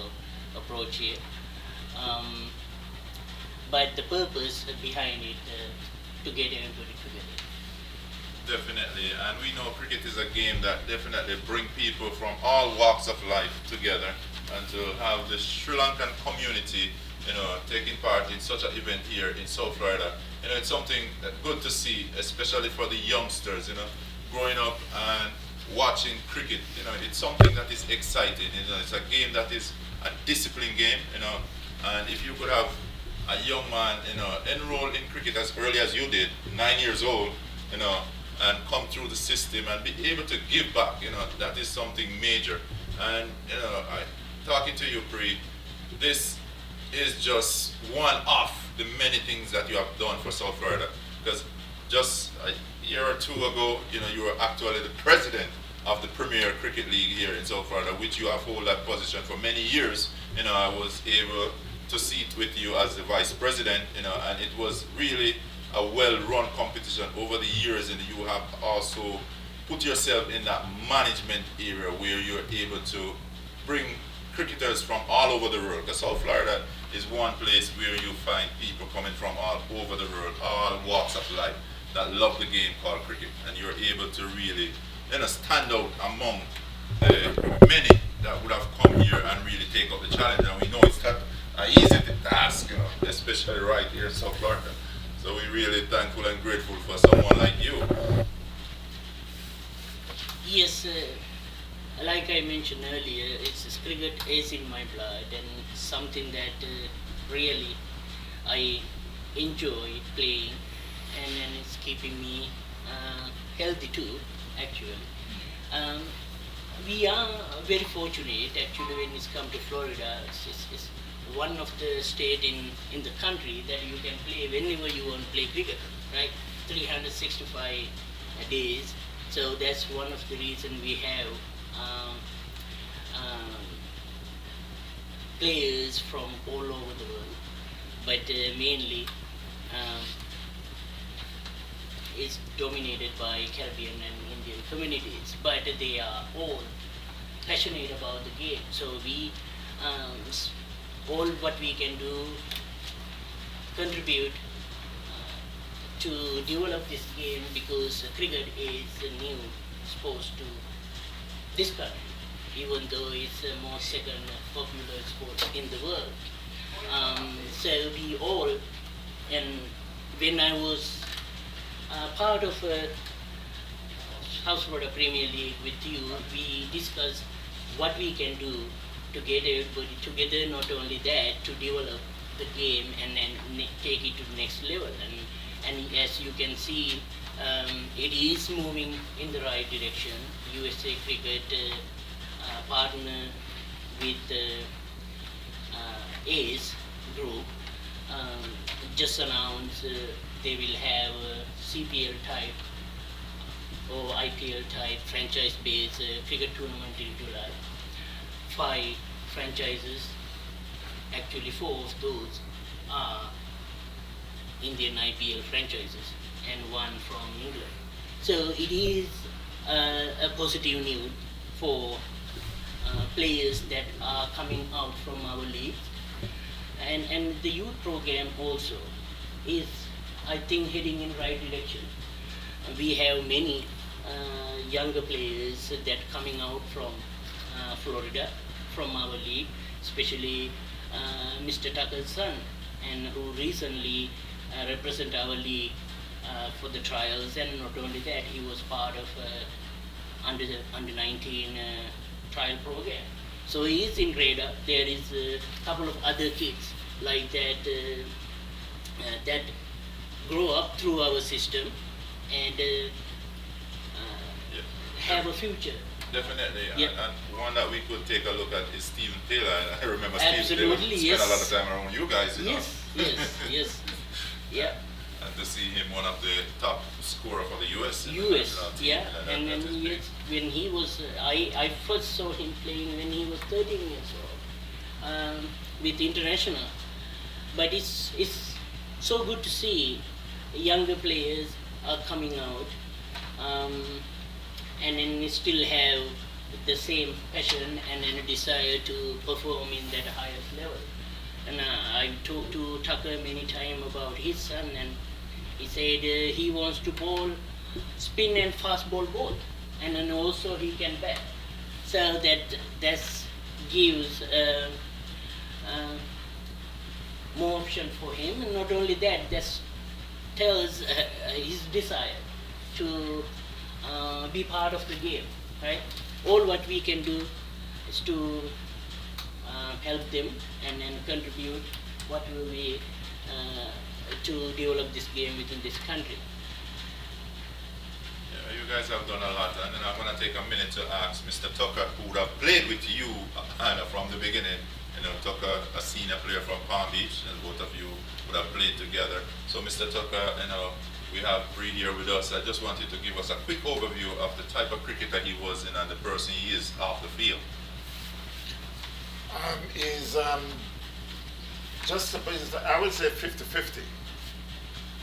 approach here. But the purpose behind it, to get everybody together. Definitely, and we know cricket is a game that definitely bring people from all walks of life together, and to have the Sri Lankan community, taking part in such an event here in South Florida, it's something that good to see, especially for the youngsters, growing up and watching cricket. It's something that is exciting. It's a game that is a disciplined game, and if you could have a young man, enroll in cricket as early as you did, 9 years old, and come through the system and be able to give back, that is something major. And, talking to you, Pri, this is just one of the many things that you have done for South Florida. Because just a year or two ago, you were actually the president of the Premier Cricket League here in South Florida, which you have held that position for many years. I was able to sit with you as the vice president, and it was really a well-run competition over the years, and you have also put yourself in that management area where you're able to bring cricketers from all over the world. Because South Florida is one place where you find people coming from all over the world, all walks of life, that love the game called cricket, and you're able to really stand out among many that would have come here and really take up the challenge. And we know it's not an easy task, especially right here in South Florida. So we're really thankful and grateful for someone like you. Yes, like I mentioned earlier, cricket is in my blood, and something that really I enjoy playing, and it's keeping me healthy too, actually. We are very fortunate, actually, when it's come to Florida. It's one of the state in the country that you can play whenever you want to play cricket, right? 365 days. So that's one of the reasons we have players from all over the world, but mainly it's dominated by Caribbean and Indian communities, but they are all passionate about the game. So we all what we can do contribute to develop this game, because cricket is a new sport to this country, even though it's the most second popular sport in the world. So we all, and when I was part of South Florida Premier League with you, we discussed what we can do to get everybody together. Not only that, to develop the game and then take it to the next level. And as you can see, it is moving in the right direction. USA Cricket partner with ACE Group just announced they will have CPL type or IPL type franchise-based cricket tournament in July. 5 franchises, actually 4 of those are Indian IPL franchises and 1 from England. So it is a positive news for players that are coming out from our league, and the youth program also is, I think, heading in right direction. We have many younger players that coming out from Florida, from our league, especially Mr. Tucker's son, and who recently represent our league for the trials. And not only that, he was part of under 19 trial program. So he is in radar. There is a couple of other kids like that that grow up through our system and Yeah. have a future. Definitely, Yeah. and one that we could take a look at is Stephen Taylor. And I remember Absolutely, Stephen Taylor yes. spent a lot of time around you guys, you know. Yes, yes, yes. Yeah. And to see him one of the top scorer for the US. in the US, national team, yeah, that and is then big. when he was, I first saw him playing when he was 13 years old with international. But it's so good to see younger players are coming out and then still have the same passion and then a desire to perform in that highest level. And I've talked to Tucker many times about his son, and he said he wants to bowl spin and fast ball both, and then also he can bat. So that gives more option for him, and not only that, that tells his desire to be part of the game, right? All what we can do is to help them and then contribute what will be to develop this game within this country. Yeah, you guys have done a lot, and then I'm going to take a minute to ask Mr. Tucker, who would have played with you from the beginning. You know, Tucker, a senior player from Palm Beach, and both of you would have played together. So, Mr. Tucker, you know, we have Bree here with us. I just wanted to give us a quick overview of the type of cricketer he was in and the person he is off the field. Is just I would say 50-50.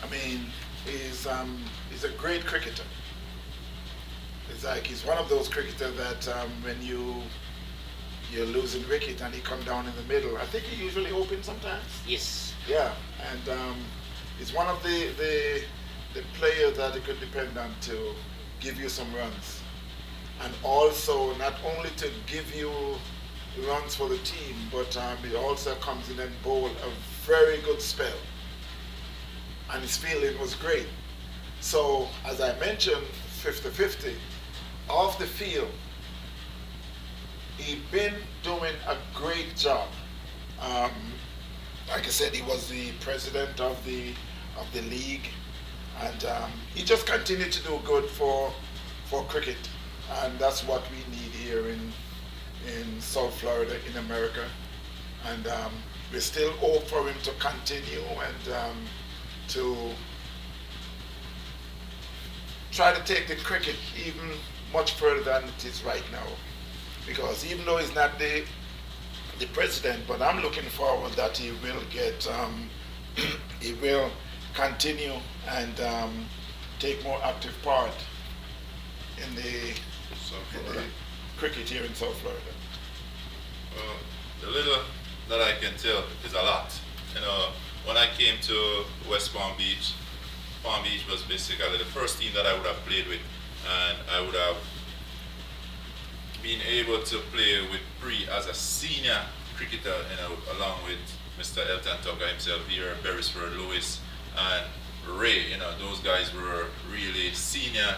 I mean, he's a great cricketer. It's like he's one of those cricketers that when you're losing wicket and he come down in the middle, I think he usually open sometimes. Yes. Yeah, and he's one of the players that you could depend on to give you some runs, and also not only to give you runs for the team, but he also comes in and bowl a very good spell, and his fielding was great. So as I mentioned, 50-50 off the field, he been doing a great job. Like I said, he was the president of the league, and he just continued to do good for cricket, and that's what we need here in South Florida, in America. And we still hope for him to continue and to try to take the cricket even much further than it is right now. Because even though he's not the president, but I'm looking forward that he will get, he will continue and take more active part in the cricket here in South Florida. Well, the little that I can tell is a lot. You know, when I came to West Palm Beach was basically the first team that I would have played with, and I would have been able to play with Bree as a senior cricketer, you know, along with Mr. Elton Tucker himself here, Beresford Lewis, and Ray. You know, those guys were really senior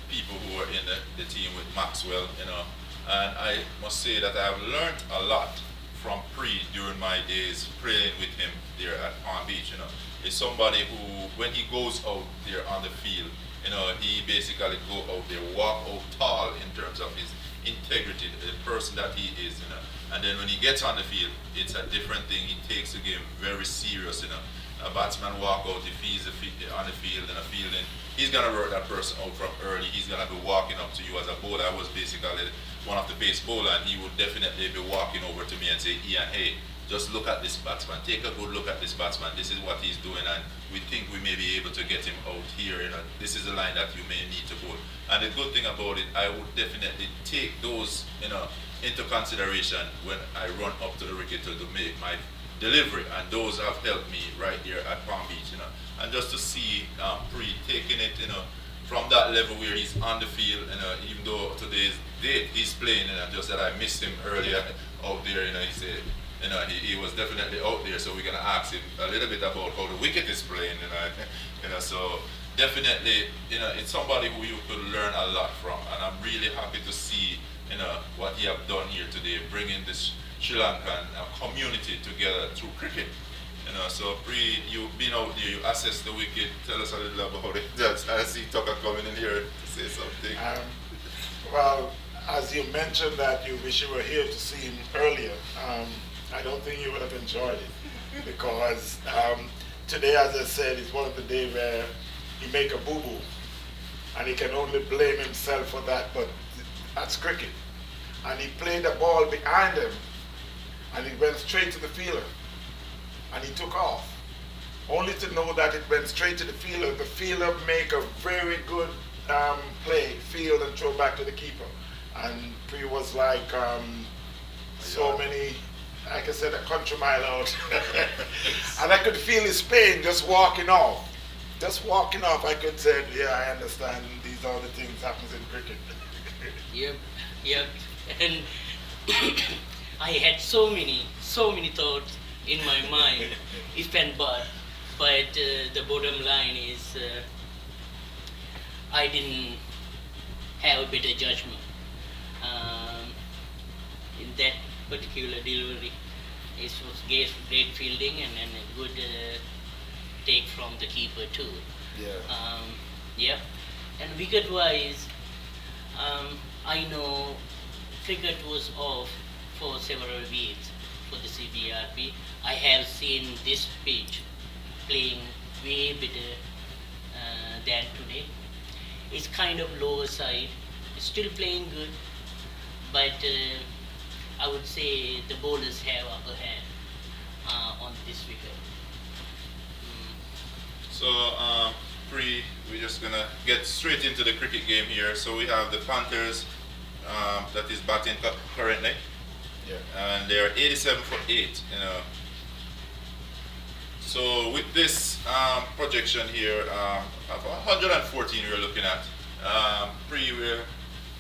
people who were in the team with Maxwell, you know. And I must say that I have learned a lot from Bree during my days playing with him there at Palm Beach, you know. He's somebody who, when he goes out there on the field, you know, he basically go out there, walk out tall in terms of his integrity, the person that he is, you know. And then when he gets on the field, it's a different thing. He takes the game very serious, you know. A batsman walk out, if he's on the field and a fielding, he's gonna work that person out from early. He's gonna be walking up to you as a bowler. I was basically one of the base bowler, and he would definitely be walking over to me and say, Ian, hey, just look at this batsman. Take a good look at this batsman. This is what he's doing, and we think we may be able to get him out here. You know, this is the line that you may need to bowl. And the good thing about it, I would definitely take those, you know, into consideration when I run up to the wicket to make my delivery, and those have helped me right here at Palm Beach, you know. And just to see Bree taking it, you know, from that level where he's on the field, even though today's date he's playing, just that I missed him earlier out there, he said, he was definitely out there, so we're gonna ask him a little bit about how the wicket is playing, so definitely, it's somebody who you could learn a lot from, and I'm really happy to see, what he have done here today, bringing this Sri Lankan community together through cricket. So you've been out there, you assess the wicket. Tell us a little about it. I see Tucker coming in here to say something. Well, as you mentioned that you wish you were here to see him earlier, I don't think you would have enjoyed it because today, as I said, is one of the days where he make a boo-boo and he can only blame himself for that, but that's cricket. And he played the ball behind him and it went straight to the fielder. And he took off, only to know that it went straight to the fielder. The fielder make a very good play, field and throw back to the keeper. And Pri was like so many, like I said, a country mile out. And I could feel his pain just walking off. Just walking off, I could say, yeah, I understand these are the things happens in cricket. Yep. And I had so many thoughts in my mind, if and but the bottom line is I didn't have a better judgment in that particular delivery. It was great fielding and a good take from the keeper too. Yeah. And wicket wise, I know cricket was off for several weeks for the CBRP. I have seen this pitch playing way better than today. It's kind of lower side, it's still playing good, but I would say the bowlers have upper hand on this wicket. So, we're just gonna get straight into the cricket game here. So we have the Panthers that is batting currently. Yeah. And they're 87 for 8, So with this projection here of 114 we're looking at, we're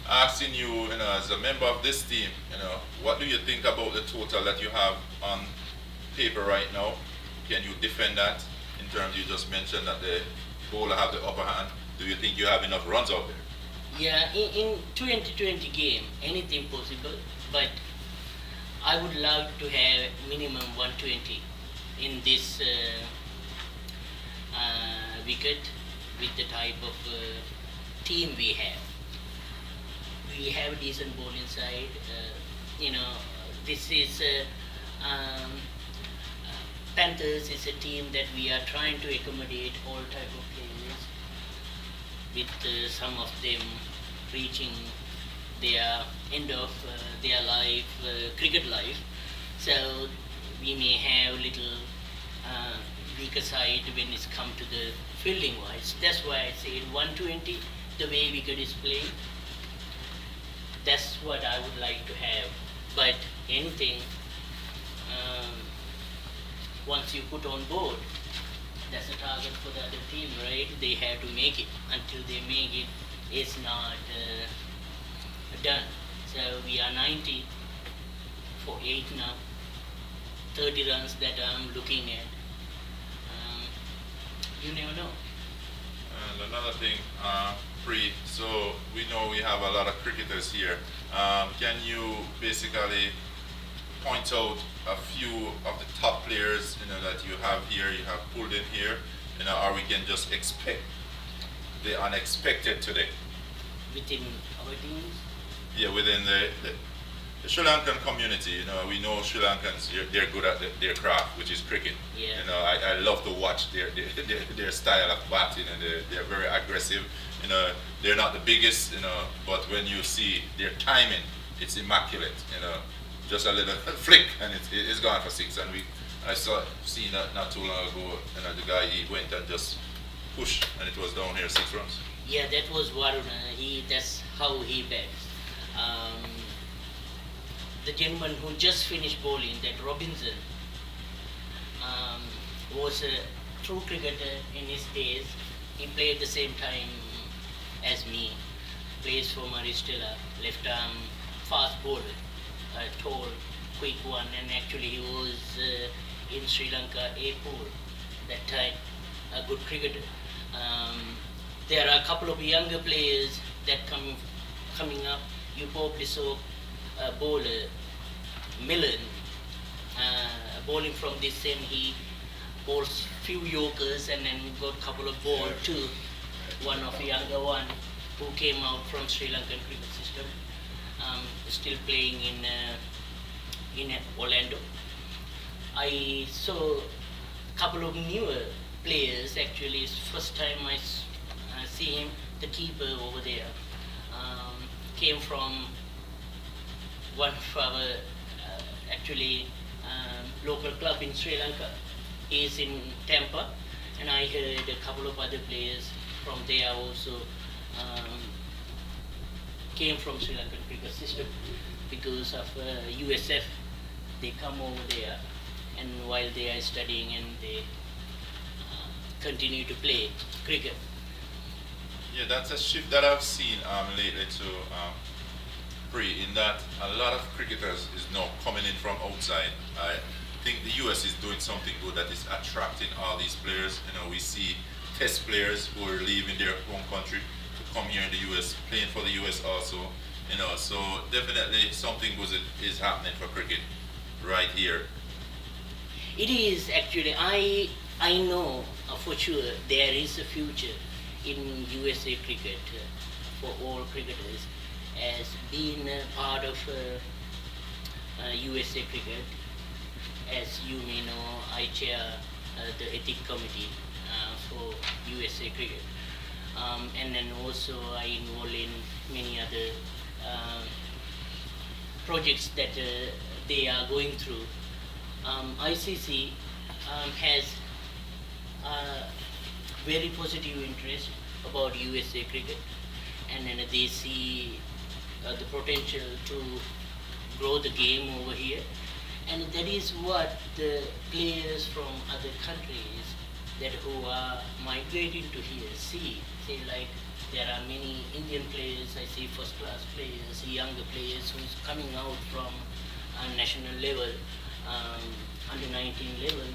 asking you, as a member of this team, what do you think about the total that you have on paper right now? Can you defend that in terms you just mentioned that the bowler have the upper hand? Do you think you have enough runs out there? Yeah, in 2020 game, anything possible, but I would love to have minimum 120 in this wicket with the type of team we have. We have a decent bowling side. This is Panthers is a team that we are trying to accommodate all type of players, with some of them reaching their end of their life, cricket life. So we may have little weaker side when it's come to the fielding wise. That's why I said 120, the way wicket is playing. That's what I would like to have. But anything, once you put on board, that's a target for the other team, right? They have to make it. Until they make it, it's not done. So we are 90 for 8 now. 30 runs that I'm looking at. You never know. And another thing, so we know we have a lot of cricketers here. Can you basically point out a few of the top players that you have here, you have pulled in here, or we can just expect the unexpected today? Within our teams? Yeah, within the Sri Lankan community, we know Sri Lankans, they're good at their craft, which is cricket. Yeah. I love to watch their style of batting, and they're very aggressive. They're not the biggest, but when you see their timing, it's immaculate. Just a little flick and it's gone for 6. And I seen that not too long ago. The guy, he went and just pushed, and it was down here 6 runs. Yeah, that was Varuna. That's how he bats. The gentleman who just finished bowling, that Robinson, was a true cricketer in his days. He played the same time plays for Maristella, left arm fast bowler, tall, quick one, and actually he was in Sri Lanka A4 that time, a good cricketer. Um, there are a couple of younger players that coming up. You probably saw a bowler, Millen, bowling from this end. He bowls few Yorkers and then got couple of ball too. One of the younger one who came out from Sri Lankan cricket system, still playing in Orlando. I saw a couple of newer players. Actually, it's first time I see him. The keeper over there came from one of our actually local club in Sri Lanka. He's in Tampa, and I heard a couple of other players from there also came from Sri Lankan cricket system because of USF. They come over there, and while they are studying, and they continue to play cricket. Yeah, that's a shift that I've seen lately to Pre, in that a lot of cricketers is now coming in from outside. I think the US is doing something good that is attracting all these players. You know, we see test players who are leaving their home country to come here in the US, playing for the US also. You know, so definitely something good is happening for cricket right here. It is actually. I know for sure there is a future in USA cricket for all cricketers, as being part of USA cricket. As you may know, I chair the ethics committee for USA cricket, and then also I involve in many other projects that they are going through. ICC has very positive interest about USA cricket, and then they see the potential to grow the game over here, and that is what the players from other countries that who are migrating to here see. Say like there are many Indian players, I see first class players, younger players who's coming out from national level, under 19 level.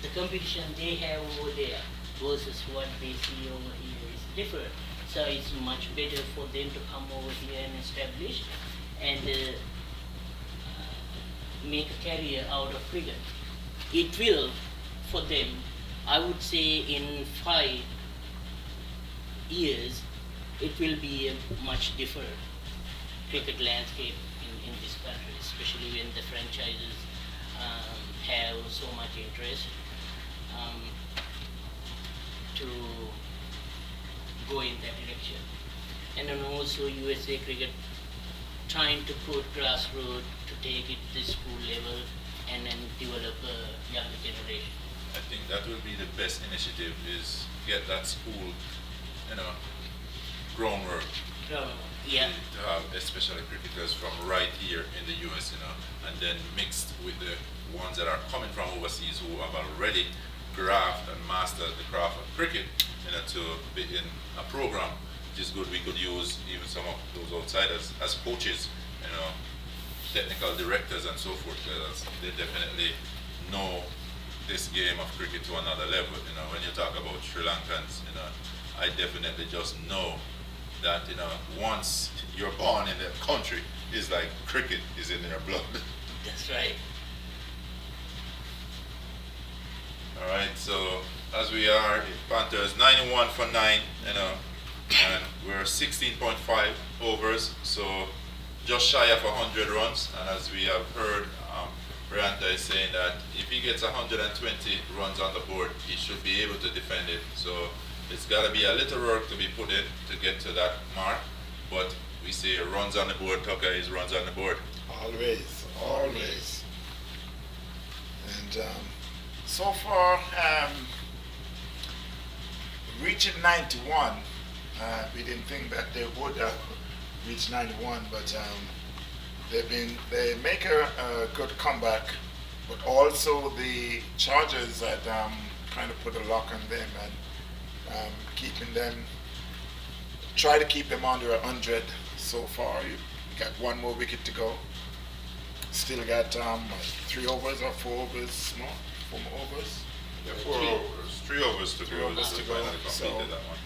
The competition they have over there versus what they see over here is different. So it's much better for them to come over here and establish and make a career out of cricket. It will, for them, I would say in 5 years, it will be a much different cricket landscape in this country, especially when the franchises have so much interest to go in that direction. And then also USA cricket trying to put grassroots to take it to school level and then develop a younger generation. I think that will be the best initiative, is get that school, you know, groundwork Yeah. to have especially cricketers from right here in the US, you know, and then mixed with the ones that are coming from overseas who have already grasped and mastered the craft of cricket, you know, to be in a program which is good. We could use even some of those outsiders as coaches, you know, technical directors and so forth, because they definitely know this game of cricket to another level. You know, when you talk about Sri Lankans, you know, I definitely just know that, you know, once you're born in that country, it's like cricket is in their blood. That's right. All right, so as we are, Panthers 91 for 9, you know, and we're 16.5 overs, so just shy of 100 runs. And as we have heard, Brianta is saying that if he gets 120 runs on the board, he should be able to defend it. So it's got to be a little work to be put in to get to that mark. But we say runs on the board, Tucker is runs on the board. Always. And so far, reaching 91, we didn't think that they would reach 91, but they make a good comeback. But also the Chargers had kind of put a lock on them and keeping them try to keep them under 100 so far. You got one more wicket to go. Still got 3 overs or 4 overs more? 4 more overs? Yeah, 4 overs, 3 overs to go. Just to finally So, completed that one.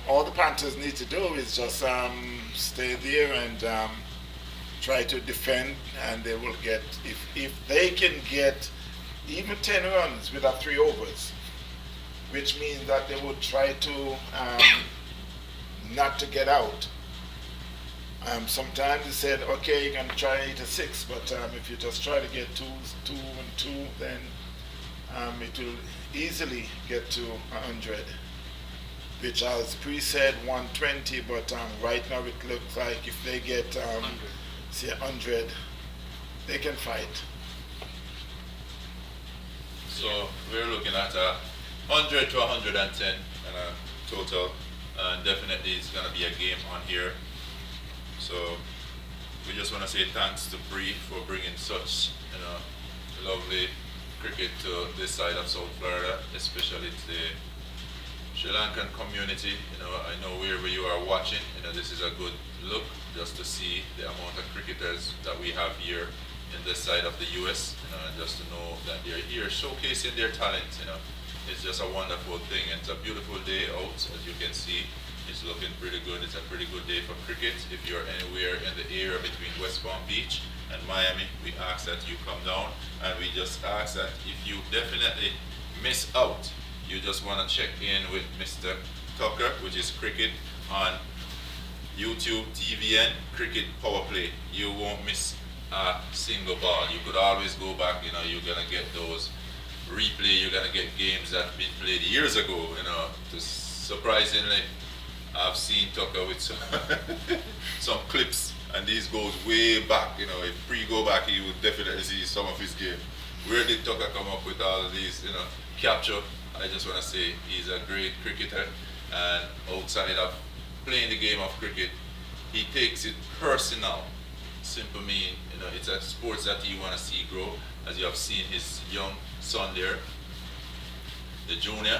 all the Panthers need to do is just stay there and try to defend, and they will get, if they can get even 10 runs without 3 overs, which means that they would try to not to get out. Sometimes they said, okay, you can try 8 or 6, but if you just try to get 2 and 2, then it will easily get to 100, which as Pre said 120, but right now it looks like if they get say 100, they can fight. So we're looking at 100 to 110 and a total, and definitely it's going to be a game on here. So we just want to say thanks to Bree for bringing such lovely cricket to this side of South Florida, especially to the Sri Lankan community. I know wherever you are watching, this is a good look just to see the amount of cricketers that we have here in this side of the US, and just to know that they're here showcasing their talent. It's just a wonderful thing. It's a beautiful day out, as you can see. It's looking pretty good. It's a pretty good day for cricket. If you're anywhere in the area between West Palm Beach and Miami, we ask that you come down, and we just ask that if you definitely miss out, you just want to check in with Mr. Tucker, which is cricket on YouTube, TVN, Cricket Power Play. You won't miss a single ball. You could always go back, you're gonna get those replay, you're gonna get games that have been played years ago, surprisingly, I've seen Tucker with some, some clips, and these goes way back, if Pre go back, he would definitely see some of his game. Where did Tucker come up with all of these, capture? I just want to say he's a great cricketer, and outside of playing the game of cricket, he takes it personal. Simple mean, it's a sport that you want to see grow, as you have seen his young son there. The junior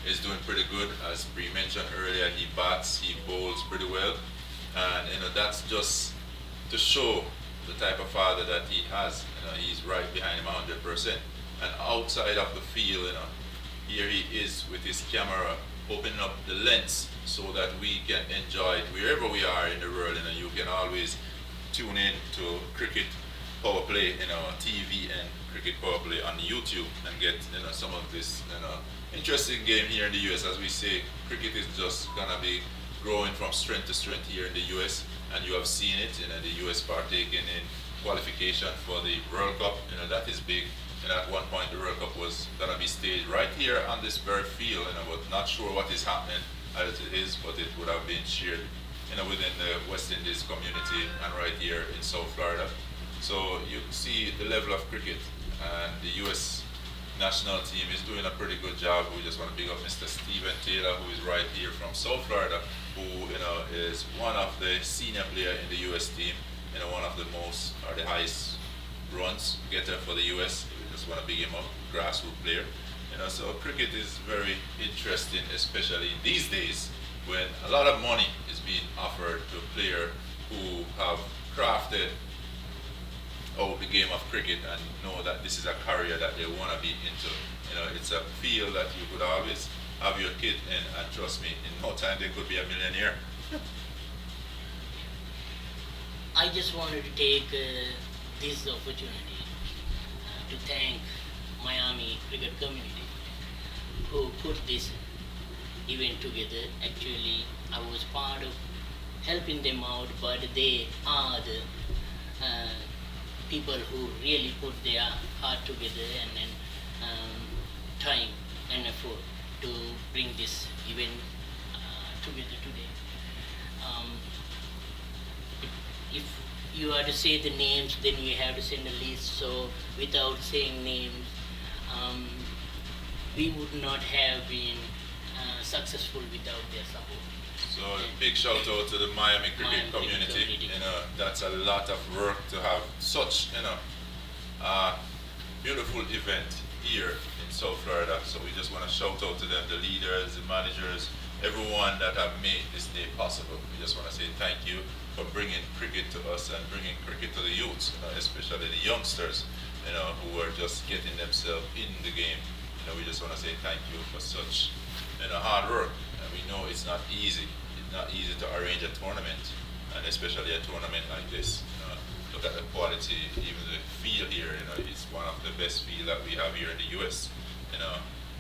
is doing pretty good, as Bree mentioned earlier. He bats, he bowls pretty well, and that's just to show the type of father that he has. He's right behind him 100%. And outside of the field, here he is with his camera, opening up the lens so that we can enjoy it wherever we are in the world. You can always tune in to Cricket Power Play, TV and Cricket Power Play on YouTube, and get some of this interesting game here in the US. As we say, cricket is just gonna be growing from strength to strength here in the US, and you have seen it. The US partaking in qualification for the World Cup. That is big. And at one point, the World Cup was gonna be staged right here on this very field. But not sure what is happening as it is, but it would have been shared, within the West Indies community and right here in South Florida. So you see the level of cricket, and the US national team is doing a pretty good job. We just want to big up Mr. Steven Taylor, who is right here from South Florida, who is one of the senior player in the US team, one of the most or the highest runs getter for the US. We just want to big him up, grassroots player. So cricket is very interesting, especially in these days when a lot of money is being offered to players who have crafted out the game of cricket and know that this is a career that they want to be into. It's a field that you could always have your kid in, and trust me, in no time they could be a millionaire. I just wanted to take this opportunity to thank Miami cricket community who put this event together. Actually, I was part of helping them out, but they are the people who really put their heart together and time and effort to bring this event together today. If you are to say the names, then you have to send a list. So without saying names, we would not have been successful without their support. So a big shout out to the Miami cricket community. That's a lot of work to have such beautiful event here in South Florida. So we just want to shout out to them, the leaders, the managers, everyone that have made this day possible. We just want to say thank you for bringing cricket to us and bringing cricket to the youths, especially the youngsters, who are just getting themselves in the game. We just want to say thank you for such, hard work. And we know it's not easy. It's not easy to arrange a tournament, and especially a tournament like this. Look at the quality, even the field here. It's one of the best field that we have here in the U.S.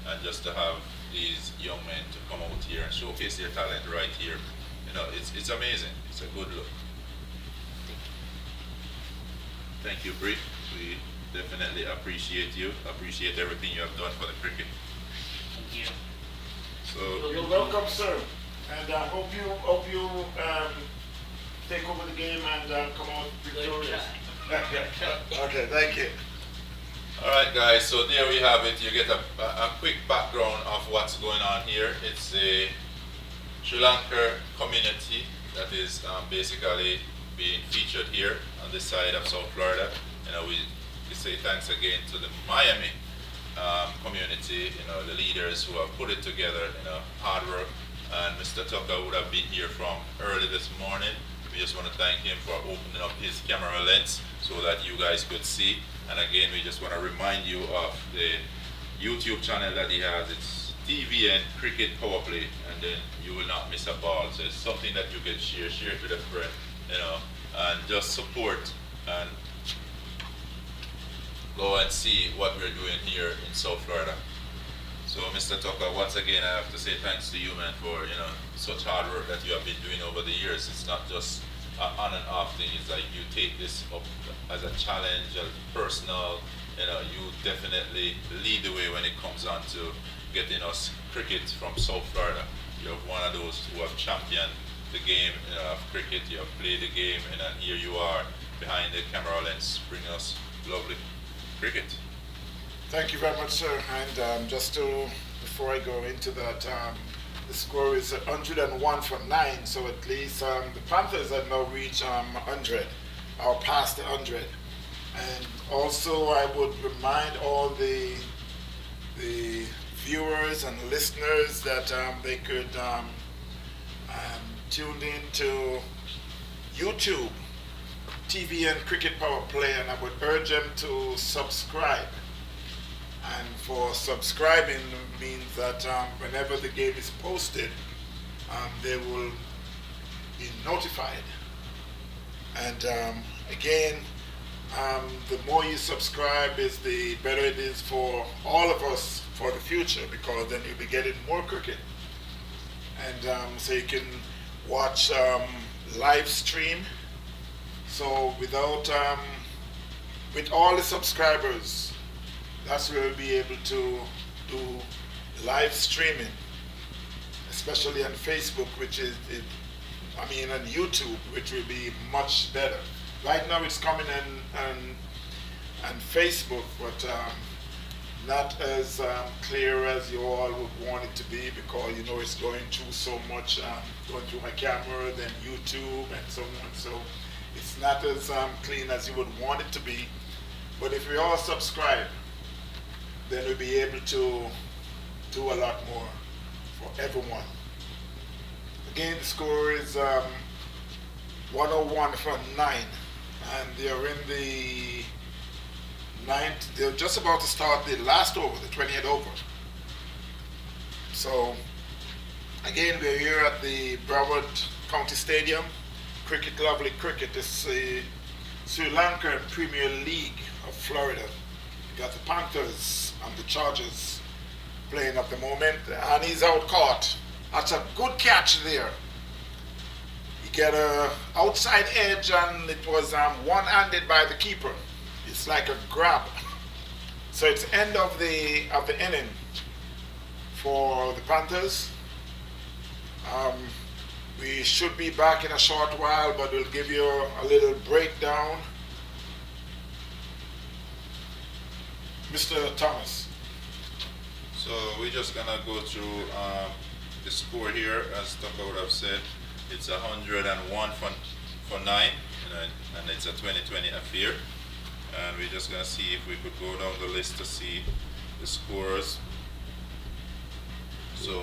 And just to have these young men to come out here and showcase their talent right here, it's amazing. It's a good look. Thank you, Bree. We definitely appreciate you. Appreciate everything you have done for the cricket. Thank you. So You're welcome, sir. And I hope you take over the game and come out victorious. Okay, thank you. all right, guys. So there we have it. You get a quick background of what's going on here. It's a Sri Lanka community that is basically being featured here on this side of South Florida. We say thanks again to the Miami community, the leaders who have put it together, hard work. And Mr. Tucker would have been here from early this morning. We just want to thank him for opening up his camera lens so that you guys could see. And again, we just want to remind you of the YouTube channel that he has. It's TV and Cricket Power Play, and then you will not miss a ball. So it's something that you can share it with a friend, and just support and go and see what we're doing here in South Florida. So, Mr. Tucker, once again, I have to say thanks to you, man, for such hard work that you have been doing over the years. It's not just an on and off thing. It's like you take this up as a challenge, as personal. You definitely lead the way when it comes on to getting us cricket from South Florida. You're one of those who have championed the game of cricket. You have played the game, and then here you are behind the camera lens, bringing us lovely cricket. Thank you very much, sir. And before I go into that, the score is 101 for 9. So at least the Panthers have now reached 100, or past the 100. And also, I would remind all the viewers and listeners that they could tune in to YouTube, TV and Cricket Power Play, and I would urge them to subscribe. And for subscribing means that whenever the game is posted, they will be notified. And again, the more you subscribe is the better it is for all of us for the future, because then you'll be getting more cricket. And so you can watch live stream. So with all the subscribers, that's where we'll be able to do live streaming, especially on Facebook, on YouTube, which will be much better. Right now it's coming on Facebook, but not as clear as you all would want it to be, because it's going through so much, going through my camera, then YouTube, and so on. So it's not as clean as you would want it to be. But if we all subscribe, then we'll be able to do a lot more for everyone. Again, the score is 101 for 9, and they're in the 9th. They're just about to start the last over, the 20th over. So, again, we're here at the Broward County Stadium. Cricket, lovely cricket. It's the Sri Lanka Premier League of Florida. You got the Panthers and the Chargers playing at the moment, and he's out caught. That's a good catch there. He got a outside edge, and it was one-handed by the keeper. It's like a grab. So it's end of the inning for the Panthers. We should be back in a short while, but we'll give you a little breakdown. Mr. Thomas. So we're just gonna go through the score here, as Tucker would have said. It's 101 for 9, and it's a 2020 affair. And we're just gonna see if we could go down the list to see the scores. So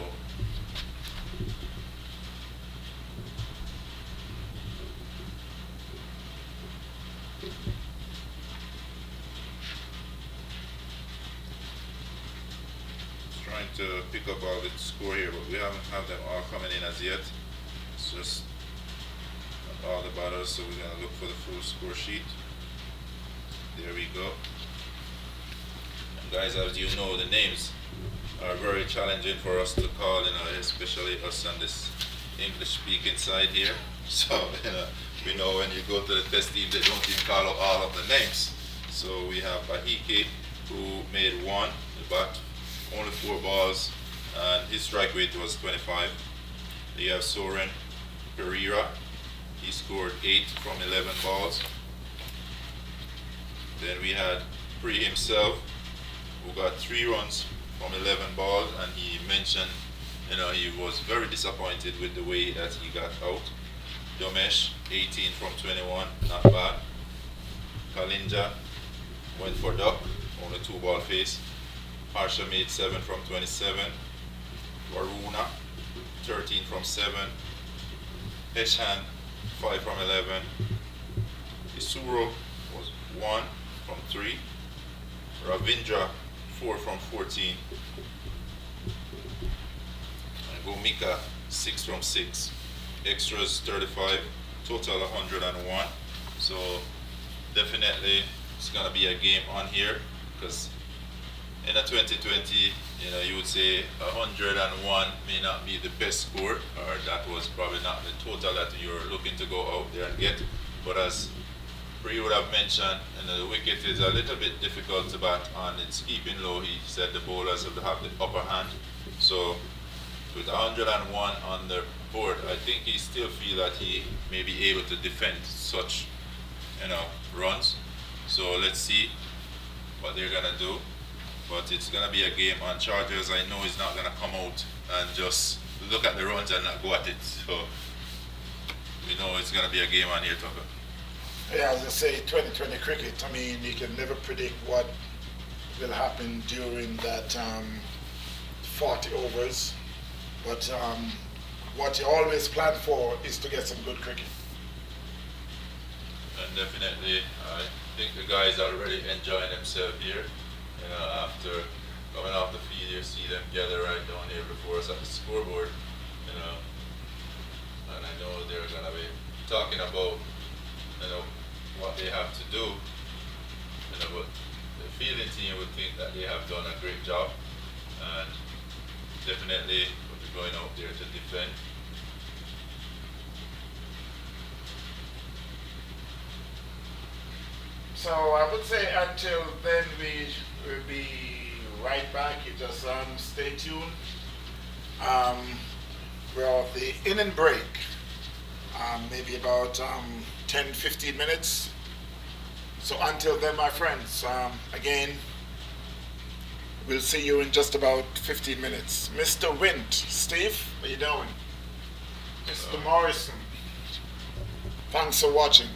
to pick up all the score here, but we haven't have them all coming in as yet. It's just not all the batters, so we're gonna look for the full score sheet. There we go. And guys, as you know, the names are very challenging for us to call, especially us on this English-speaking side here. So, we know when you go to the test team, they don't even call out all of the names. So we have Bahike, who made one, the bat, only 4 balls, and his strike rate was 25. You have Soren Pereira, he scored 8 from 11 balls. Then we had Pri himself, who got 3 runs from 11 balls, and he mentioned, he was very disappointed with the way that he got out. Domesh, 18 from 21, not bad. Kalinja went for duck, only 2 ball face. Harsha made 7 from 27. Varuna, 13 from 7. Eshan, 5 from 11. Isuro was 1 from 3. Ravindra, 4 from 14. And Gomika, 6 from 6. Extras 35, total 101. So definitely it's gonna be a game on here, because in a 2020, you would say 101 may not be the best score, or that was probably not the total that you're looking to go out there and get. But as Bree would have mentioned, the wicket is a little bit difficult to bat on. It's keeping low. He said the bowlers have to have the upper hand. So with 101 on the board, I think he still feel that he may be able to defend such, runs. So let's see what they're gonna do. But it's gonna be a game on Chargers. I know he's not gonna come out and just look at the runs and not go at it. So we know it's gonna be a game on here, Tucker. Yeah, as I say, 2020 cricket, you can never predict what will happen during that 40 overs. But what you always plan for is to get some good cricket. And definitely, I think the guys are really enjoying themselves here. After coming off the field, you see them gather right down here before us at the scoreboard. And I know they're gonna be talking about, what they have to do. But the fielding team would think that they have done a great job, and definitely will be going out there to defend. So I would say until then we will be right back. You just stay tuned. We're off the inning break. Maybe about 10-15 minutes. So until then, my friends, again, we'll see you in just about 15 minutes. Mr. Wint, Steve, how you doing? Mr. Morrison, thanks for watching.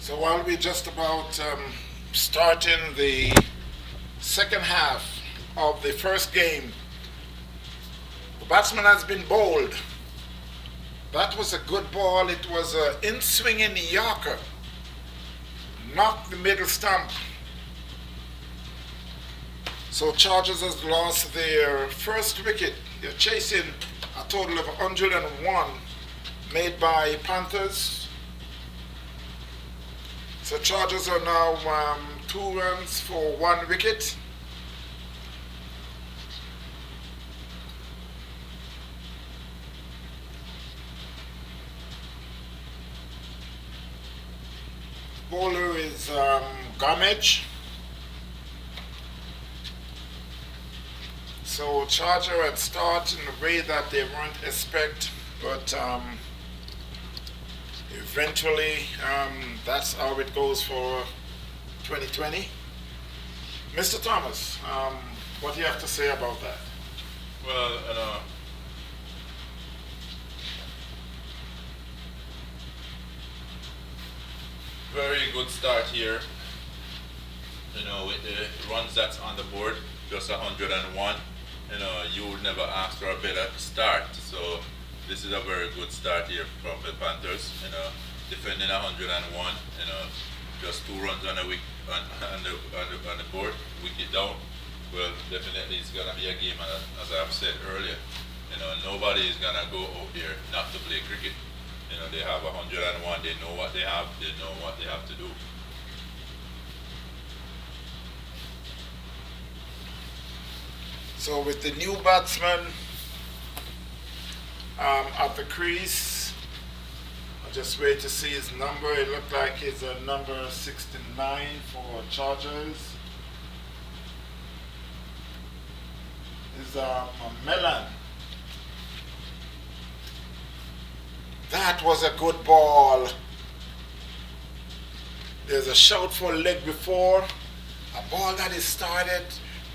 So while we're just about starting the second half of the first game, the batsman has been bowled That was a good ball. It was an in-swinging Yorker. Knocked the middle stump. So Chargers has lost their first wicket. They're chasing a total of 101 made by Panthers. So Chargers are now 2 runs for 1 wicket. Bowler is Gomage. So Charger had started in a way that they weren't expect, but eventually that's how it goes for 2020. Mr. Thomas, what do you have to say about that? Well, very good start here. With the runs that's on the board, just 101. You would never ask for a better start. So this is a very good start here from the Panthers. Defending 101. Just 2 runs on the board, wicket down. Well, definitely it's gonna be a game, as I've said earlier. Nobody is gonna go out there not to play cricket. They have 101. They know what they have. They know what they have to do. So with the new batsman at the crease, I'll just wait to see his number. It looked like it's a number 69 for Chargers. Is Melon. That was a good ball. There's a shout for leg before. A ball that is started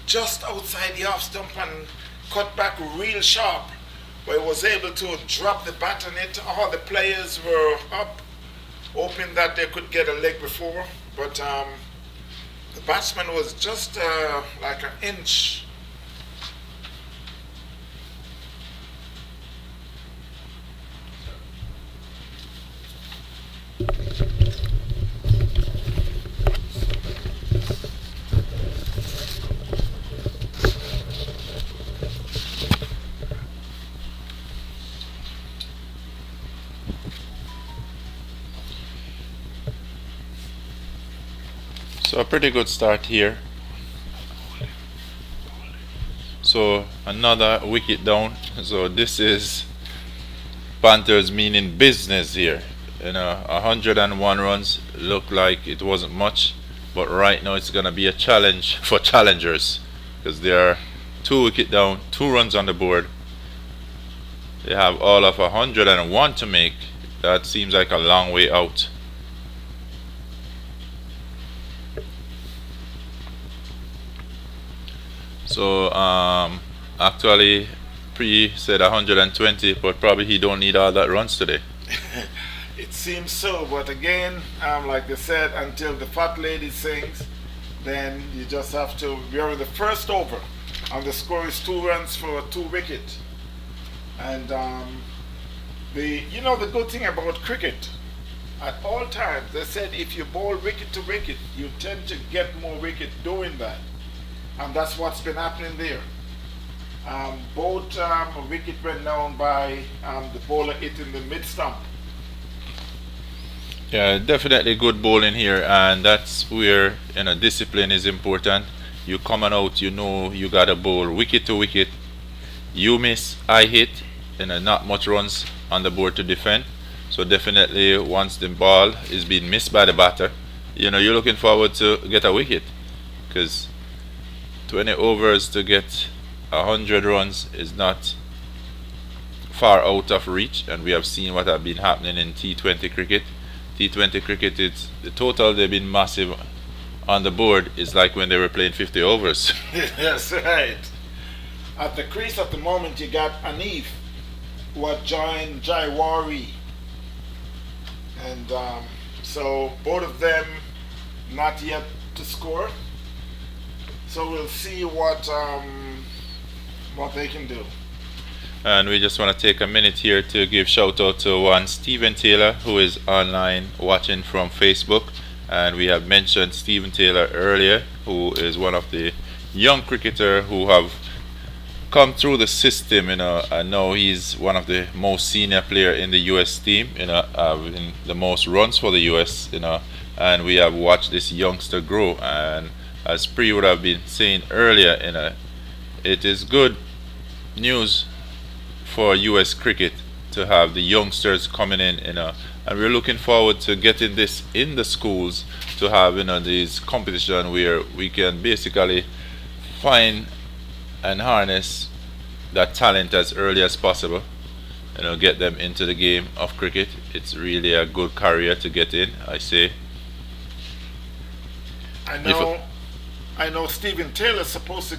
just outside the off stump and cut back real sharp, where he was able to drop the bat on it. All the players were up, hoping that they could get a leg before, but the batsman was just like an inch. So a pretty good start here. So another wicket down. So this is Panthers meaning business here. 101 runs look like it wasn't much, but right now it's gonna be a challenge for challengers because they are 2 wicket down, 2 runs on the board. They have all of 101 to make. That seems like a long way out. So actually Pre said 120, but probably he don't need all that runs today. It seems so, but again, like they said, until the fat lady sings, then you just have to. We are in the first over, and the score is 2 runs for 2 wicket. And the good thing about cricket, at all times, they said if you bowl wicket to wicket, you tend to get more wicket doing that. And that's what's been happening there. Both wicket went down by the bowler hitting the mid stump. Yeah, definitely good bowling here, and that's where discipline is important. You coming out, you gotta bowl wicket to wicket. You miss, I hit, not much runs on the board to defend. So definitely, once the ball is being missed by the batter, you're looking forward to get a wicket, because 20 overs to get 100 runs is not far out of reach, and we have seen what have been happening in T20 cricket. T20 cricket, it's the total they've been massive on the board is like when they were playing 50 overs. That's right. At the crease at the moment, you got Anif, who had joined Jaiwari, and so both of them not yet to score. So we'll see what they can do. And we just want to take a minute here to give shout out to one Stephen Taylor, who is online watching from Facebook. And we have mentioned Stephen Taylor earlier, who is one of the young cricketer who have come through the system, and now he's one of the most senior player in the US team, in the most runs for the US, and we have watched this youngster grow. And as Pri would have been saying earlier, it is good news for US cricket to have the youngsters coming in, and we're looking forward to getting this in the schools to have, these competition where we can basically find and harness that talent as early as possible, get them into the game of cricket. It's really a good career to get in, I say. I know Stephen Taylor's supposed to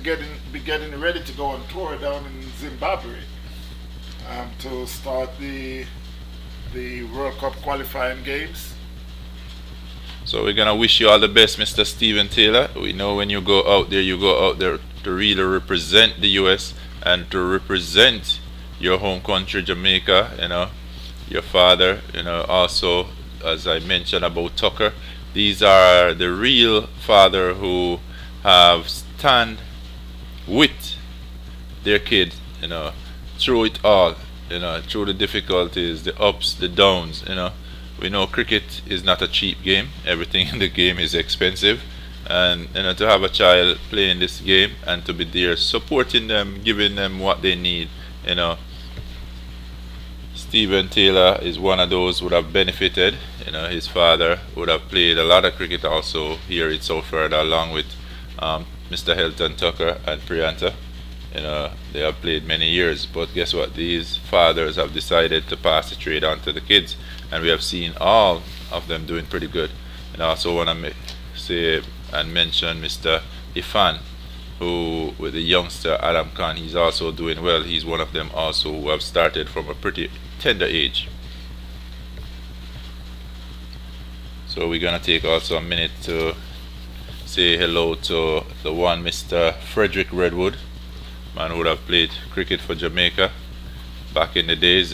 be getting ready to go on tour down in Zimbabwe, to start the World Cup qualifying games. So we're gonna wish you all the best, Mr. Stephen Taylor. We know when you go out there to really represent the US and to represent your home country, Jamaica. Your father, also, as I mentioned about Tucker, these are the real father who have stand with their kids, through it all, through the difficulties, the ups, the downs. We know cricket is not a cheap game. Everything in the game is expensive, and to have a child playing this game and to be there supporting them, giving them what they need. Stephen Taylor is one of those who would have benefited. His father would have played a lot of cricket also here in South Florida, along with Mr. Helton Tucker and Prianta. They have played many years, but guess what? These fathers have decided to pass the trade on to the kids, and we have seen all of them doing pretty good. And I also want to say and mention Mr. Ifan, who, with the youngster Adam Khan, he's also doing well. He's one of them also who have started from a pretty tender age. So we're gonna take also a minute to say hello to the one Mr. Frederick Redwood, man who would have played cricket for Jamaica back in the days.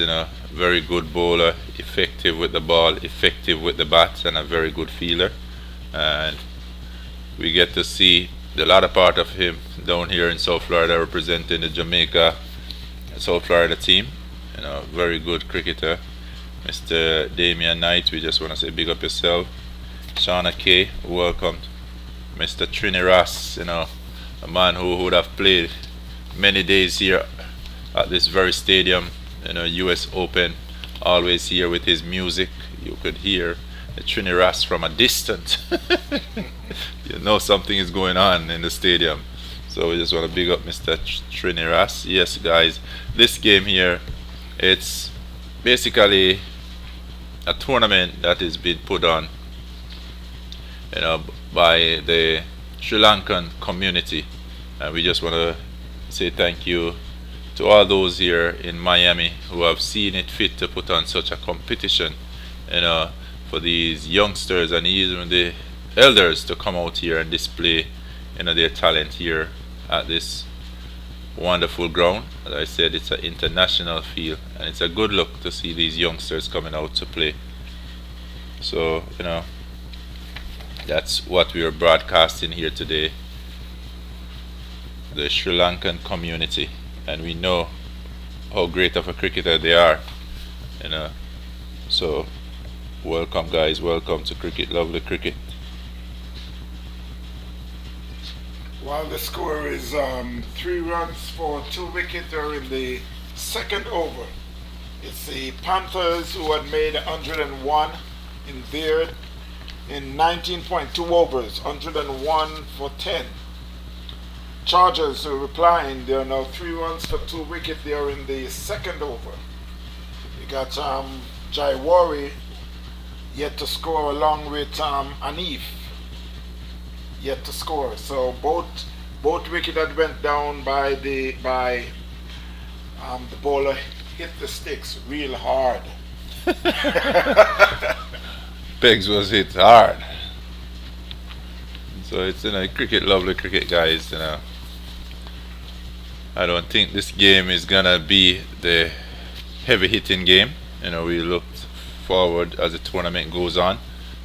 Very good bowler, effective with the ball, effective with the bat, and a very good fielder. And we get to see the latter part of him down here in South Florida representing the Jamaica South Florida team. Very good cricketer. Mr. Damian Knight, we just want to say big up yourself. Shauna Kay, welcome. Mr. Trini Ross, a man who would have played many days here at this very stadium, US Open, always here with his music. You could hear the Trini Ross from a distance. Something is going on in the stadium. So we just want to big up Mr. Trini Ross. Yes, guys, this game here, it's basically a tournament that is being put on, by the Sri Lankan community, and we just want to say thank you to all those here in Miami who have seen it fit to put on such a competition, for these youngsters and even the elders to come out here and display, their talent here at this wonderful ground. As I said, it's an international field, and it's a good look to see these youngsters coming out to play. So, that's what we are broadcasting here today, the Sri Lankan community, and we know how great of a cricketer they are, so welcome, guys, welcome to Cricket Lovely Cricket. While the score is 3 runs for 2 wickets, they're in the second over. It's the Panthers who had made 101 in 19.2 overs, 101 for 10. Chargers are replying. They are now 3 runs for 2 wickets. They are in the second over. You got Jaiwari yet to score, along with Anif yet to score. So both wickets that went down by the bowler hit the sticks real hard. Pegs was hit hard. So it's cricket, lovely cricket, guys. I don't think this game is gonna be the heavy hitting game. We look forward as the tournament goes on.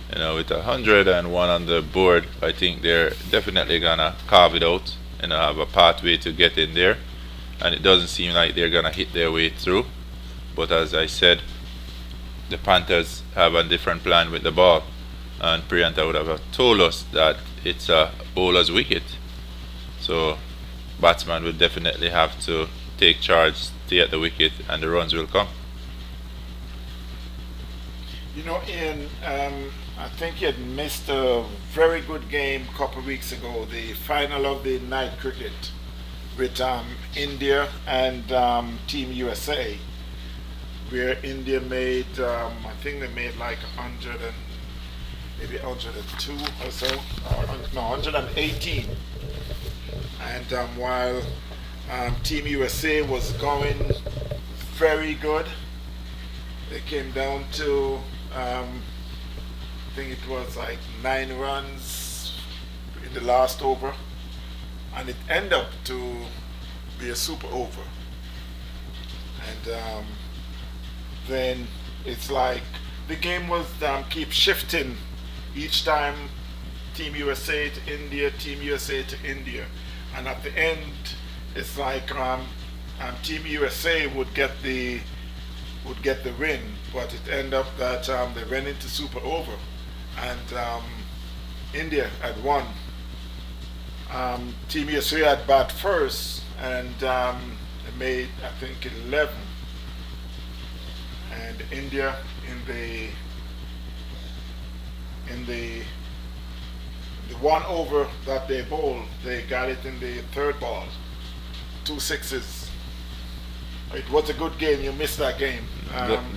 With 101 on the board, I think they're definitely gonna carve it out and have a pathway to get in there. And it doesn't seem like they're gonna hit their way through. But as I said, the Panthers have a different plan with the ball. And Prianta would have told us that it's a bowler's wicket. So batsman will definitely have to take charge, stay at the wicket, and the runs will come. Ian, I think you had missed a very good game a couple of weeks ago, the final of the night cricket with India and Team USA, where India made, I think they made like 100 and maybe 102 or so, no, 118. And while Team USA was going very good, it came down to, I think it was like 9 runs in the last over, and it ended up to be a super over. And then it's like the game was keep shifting each time. Team USA to India, Team USA to India, and at the end, it's like Team USA would get the win, but it ended up that they went into super over, and India had won. Team USA had bat first, and they made I think 11, and India in the one over that they bowled, they got it in the third ball, 2 sixes. It was a good game. You missed that game.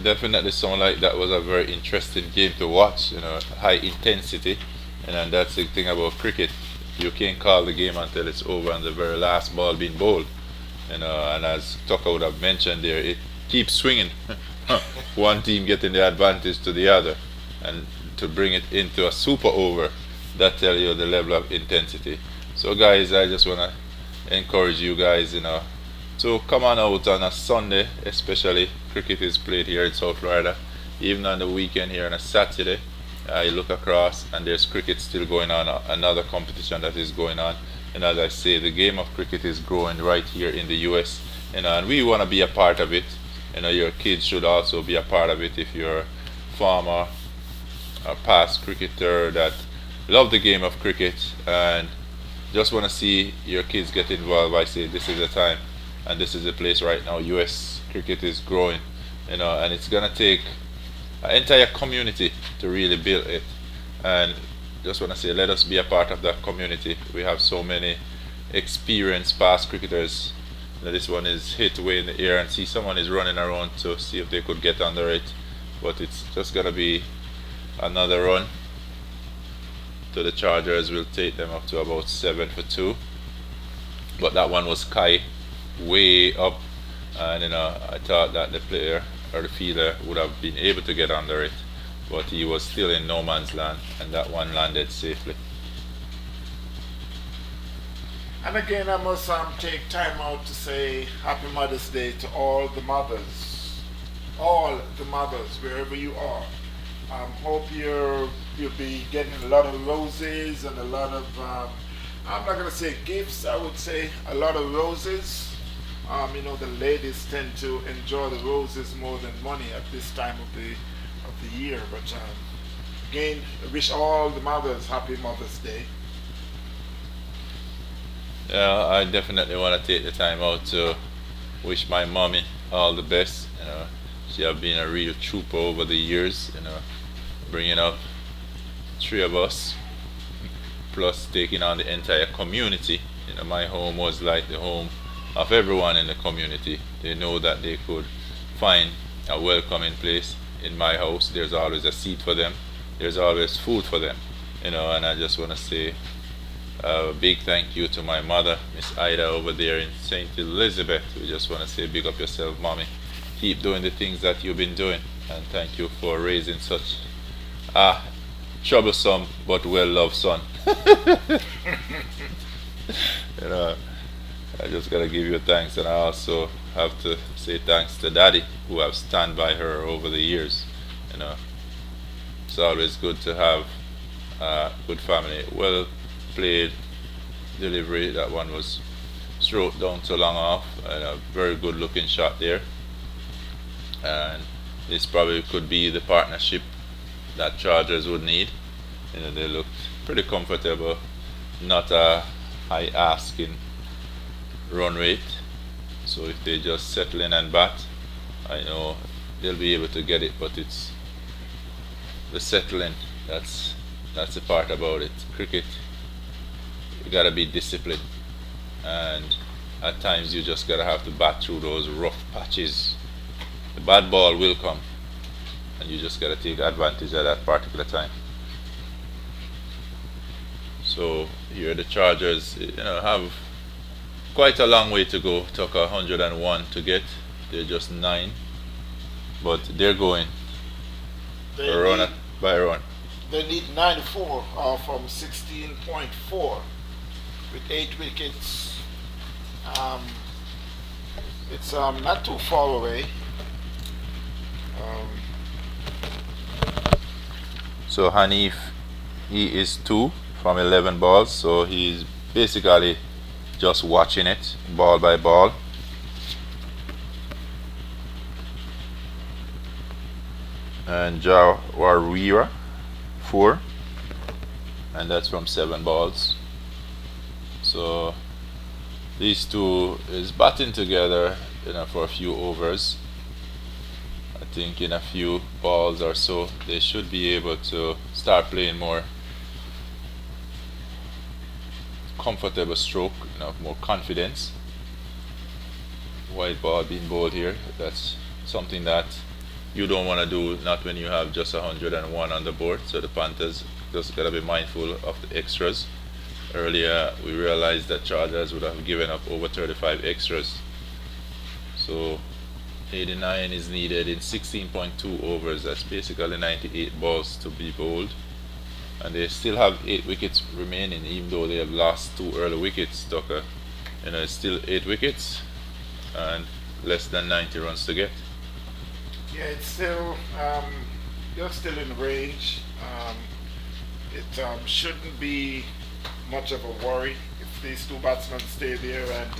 Definitely sound like that was a very interesting game to watch. High intensity, and that's the thing about cricket. You can't call the game until it's over and the very last ball being bowled. And as Tucker would have mentioned there, it keeps swinging. One team getting the advantage to the other, and to bring it into a super over, that tell you the level of intensity. So guys, I just wanna encourage you guys, to come on out on a Sunday, especially cricket is played here in South Florida. Even on the weekend here on a Saturday, I look across and there's cricket still going on, another competition that is going on. And as I say, the game of cricket is growing right here in the US, and we want to be a part of it. Your kids should also be a part of it. If you're a farmer, a past cricketer that love the game of cricket and just want to see your kids get involved, I say this is the time and this is the place right now. US cricket is growing, and it's gonna take an entire community to really build it. And just want to say, let us be a part of that community. We have so many experienced past cricketers. This one is hit way in the air, and see someone is running around to see if they could get under it, but it's just gonna be another run to the Chargers. Will take them up to about 7 for 2, but that one was Kai way up, and I thought that the player or the fielder would have been able to get under it, but he was still in no man's land, and that one landed safely. And again, I must take time out to say Happy Mother's Day to all the mothers, wherever you are. Hope you'll be getting a lot of roses and a lot of, I'm not gonna say gifts, I would say a lot of roses. The ladies tend to enjoy the roses more than money at this time of the year. But again, I wish all the mothers Happy Mother's Day. Yeah, I definitely want to take the time out to wish my mommy all the best. She have been a real trooper over the years. Bringing up 3 of us, plus taking on the entire community. My home was like the home of everyone in the community. They know that they could find a welcoming place in my house. There's always a seat for them. There's always food for them. And I just want to say a big thank you to my mother, Miss Ida, over there in St. Elizabeth. We just want to say big up yourself, mommy. Keep doing the things that you've been doing, and thank you for raising such a troublesome but well-loved son. I just gotta give you thanks, and I also have to say thanks to Daddy, who have stand by her over the years. You know, it's always good to have a good family. Well played delivery. That one was stroked down to long off, and a very good looking shot there. And this probably could be the partnership that Chargers would need. You know, they looked pretty comfortable, not a high asking run rate. So if they just settle in and bat, I know they'll be able to get it. But it's the settling that's the part about it. Cricket, you gotta be disciplined, and at times you just gotta have to bat through those rough patches. The bad ball will come, and you just gotta take advantage of that particular time. So here the Chargers, have quite a long way to go. Took 101 to get. They're just 9, but they're going They a run need, by run. they need 94 from 16.4 with 8 wickets. It's not too far away. Um, So Hanif, he is 2 from 11 balls, so he's basically just watching it ball by ball. And Jawarira, 4, and that's from 7 balls. So these two is batting together, for a few overs. I think in a few balls or so they should be able to start playing more comfortable stroke, more confidence. White ball being bowled here, that's something that you don't want to do, not when you have just 101 on the board. So the Panthers just gotta be mindful of the extras. Earlier we realized that Chargers would have given up over 35 extras. So 89 is needed in 16.2 overs. That's basically 98 balls to be bowled, and they still have 8 wickets remaining, even though they have lost 2 early wickets. Tucker, it's still 8 wickets and less than 90 runs to get. yeah, it's still you're still in range. It shouldn't be much of a worry if these two batsmen stay there and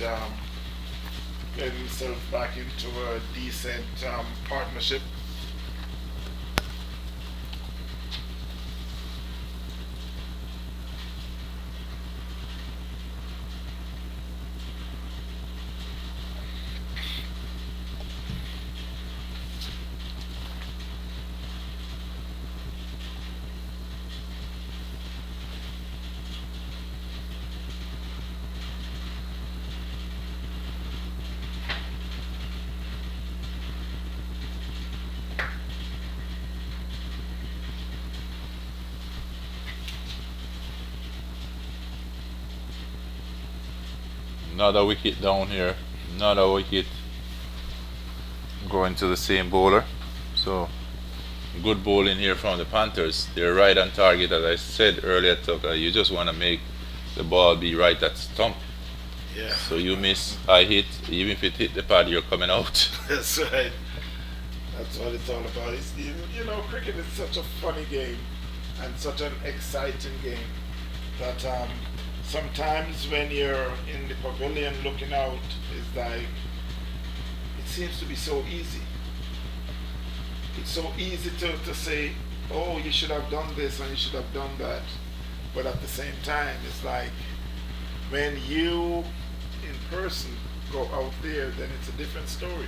get themselves back into a decent partnership. Another wicket down here, another wicket going to the same bowler. So good bowling here from the Panthers. They're right on target, as I said earlier, Tucker. You just want to make the ball be right at stump. Yeah. So you miss, I hit, even if it hit the pad, you're coming out. That's right. That's what it's all about. Cricket is such a funny game and such an exciting game that sometimes when you're in the pavilion looking out, it's like it seems to be so easy. It's so easy to say, oh, you should have done this and you should have done that. But at the same time, it's like when you in person go out there, then it's a different story.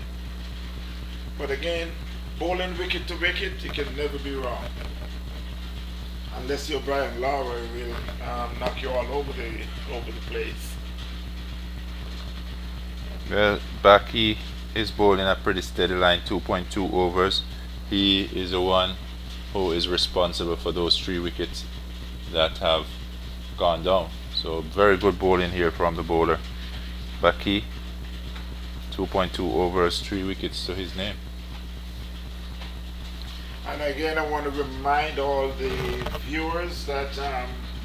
But again, bowling wicket to wicket, you can never be wrong. Unless you're Brian Lauer, will knock you all over the place. Well, Baki is bowling a pretty steady line, 2.2 overs. He is the one who is responsible for those 3 wickets that have gone down. So very good bowling here from the bowler. Baki, 2.2 overs, 3 wickets to his name. And again, I want to remind all the viewers that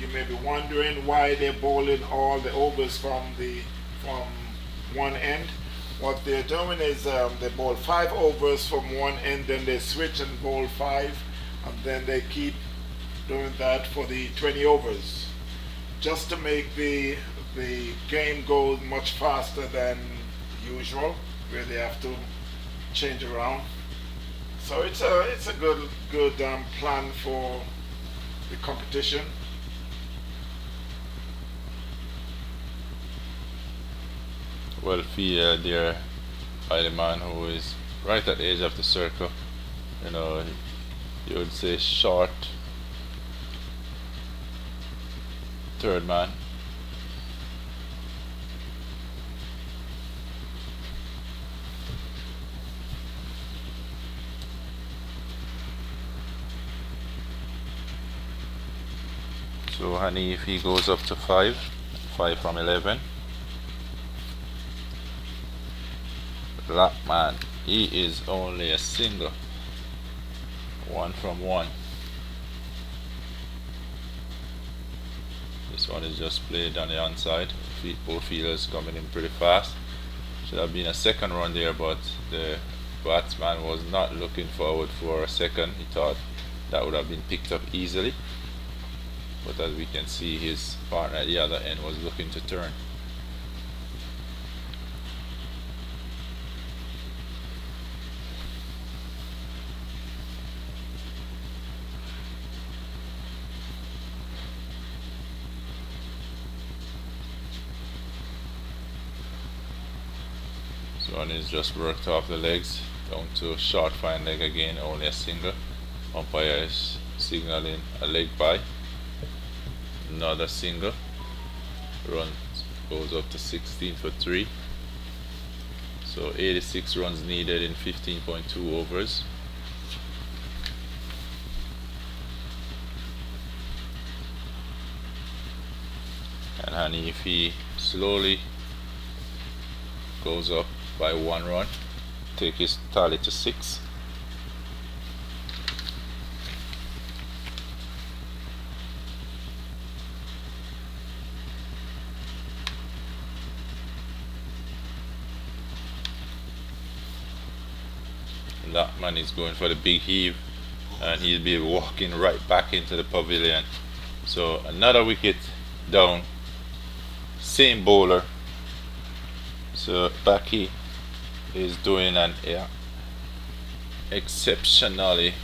you may be wondering why they're bowling all the overs from one end. What they're doing is they bowl 5 overs from one end, then they switch and bowl 5, and then they keep doing that for the 20 overs, just to make the game go much faster than usual, where they have to change around. So it's a good plan for the competition. Well fielded there by the man who is right at the edge of the circle. You know, you would say short third man. So Hanif, he goes up to 5 from 11. That man, he is only a single. 1 from 1. This one is just played on the onside. Both fielders coming in pretty fast. Should have been a second run there, but the batsman was not looking forward for a second. He thought that would have been picked up easily. But as we can see, his partner at the other end was looking to turn. This one is just worked off the legs, down to short fine leg again, only a single. Umpire is signaling a leg by. Another single. Run goes up to 16 for 3. So 86 runs needed in 15.2 overs. And Hanifi slowly goes up by 1 run, take his tally to 6. That man is going for the big heave, and he'll be walking right back into the pavilion. So another wicket down, same bowler. So Baki is doing an exceptionally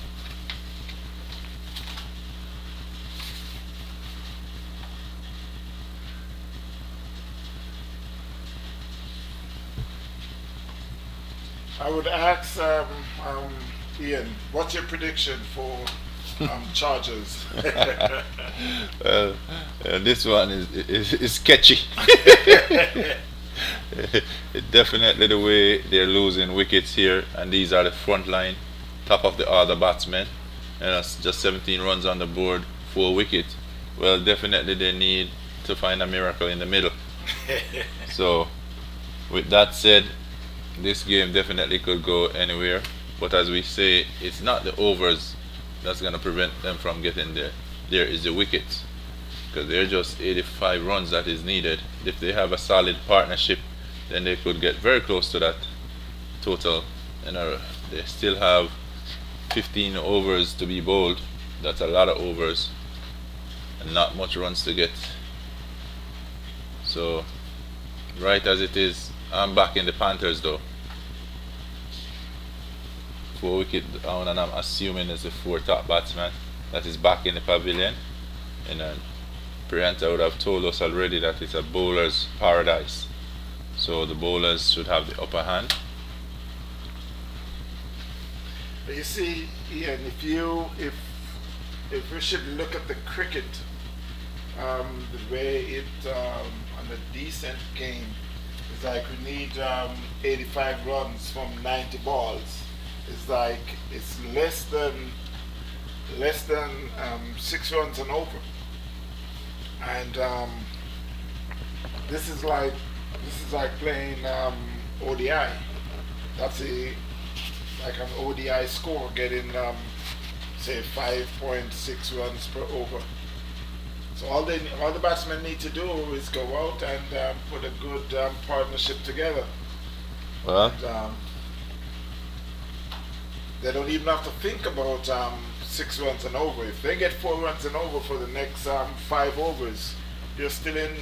I would ask Ian, what's your prediction for Chargers? This one is sketchy. Definitely the way they're losing wickets here, and these are the front line, top of the order batsmen, and that's just 17 runs on the board, 4 wickets. Well, definitely they need to find a miracle in the middle. So, with that said, this game definitely could go anywhere, but as we say, it's not the overs that's going to prevent them from getting there. There is the wickets, because they're just 85 runs that is needed. If they have a solid partnership, then they could get very close to that total. They still have 15 overs to be bowled. That's a lot of overs and not much runs to get. So right as it is, I'm back in the Panthers though. 4 wicket down, and I'm assuming it's the 4 top batsman that is back in the pavilion. And Prianta would have told us already that it's a bowler's paradise. So the bowlers should have the upper hand. You see, Ian, if we should look at the cricket, the way it on a decent game, it's like we need 85 runs from 90 balls. It's like it's less than 6 runs and over, and this is like playing ODI. That's like an ODI score, getting say 5.6 runs per over. So all the batsmen need to do is go out and put a good partnership together. Well, And, they don't even have to think about 6 runs and over. If they get 4 runs and over for the next 5 overs, they're still in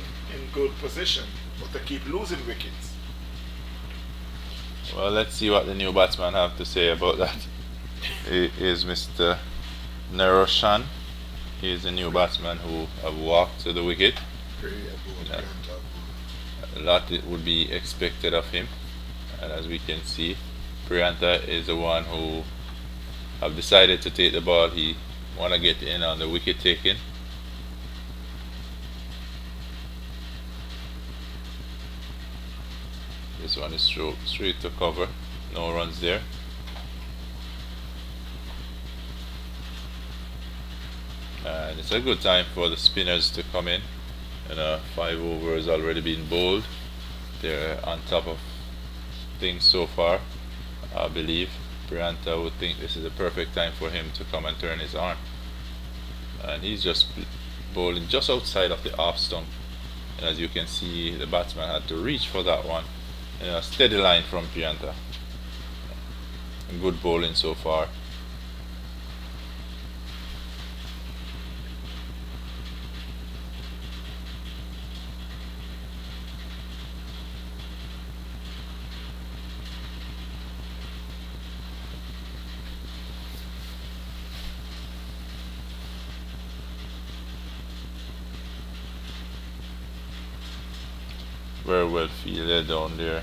good position. But they keep losing wickets. well, let's see what the new batsman have to say about that. He is Mr. Naroshan. He is the new batsman who have walked to the wicket. Yeah. A lot it would be expected of him, and as we can see, Priyanta is the one who have decided to take the ball. He want to get in on the wicket taking. This one is straight to cover. No runs there. And it's a good time for the spinners to come in. 5 overs already been bowled. They're on top of things so far. I believe Priyanta would think this is a perfect time for him to come and turn his arm. And he's just bowling just outside of the off stump. And as you can see, the batsman had to reach for that one. A steady line from Priyanta. Good bowling so far. Very well fielded down there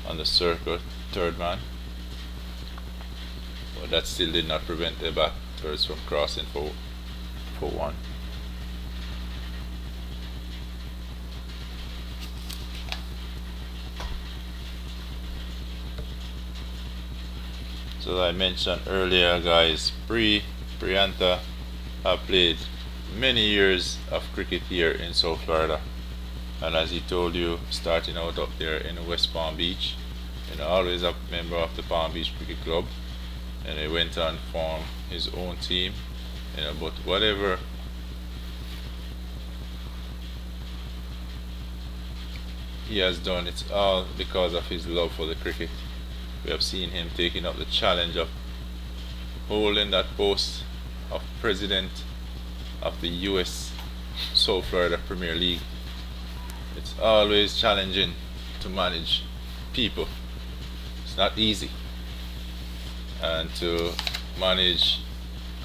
on the circle, third man. But that still did not prevent the batters from crossing for one. So I mentioned earlier, guys, Priyanta have played many years of cricket here in South Florida. And as he told you, starting out up there in West Palm Beach, always a member of the Palm Beach Cricket Club, and he went on to form his own team. But whatever he has done, it's all because of his love for the cricket. We have seen him taking up the challenge of holding that post of president of the US South Florida Premier League. It's always challenging to manage people. It's not easy. And to manage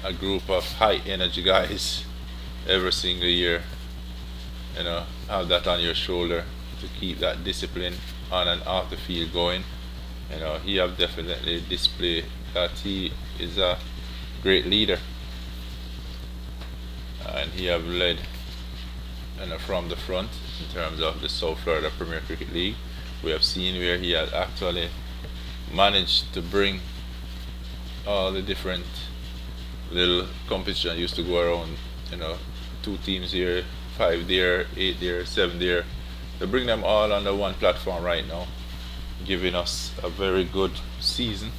a group of high energy guys every single year, have that on your shoulder to keep that discipline on and off the field going. He have definitely displayed that he is a great leader. And he have led from the front in terms of the South Florida Premier Cricket League. We have seen where he has actually managed to bring all the different little competition used to go around, 2 teams here, 5 there, 8 there, 7 there. To bring them all under one platform right now, giving us a very good season.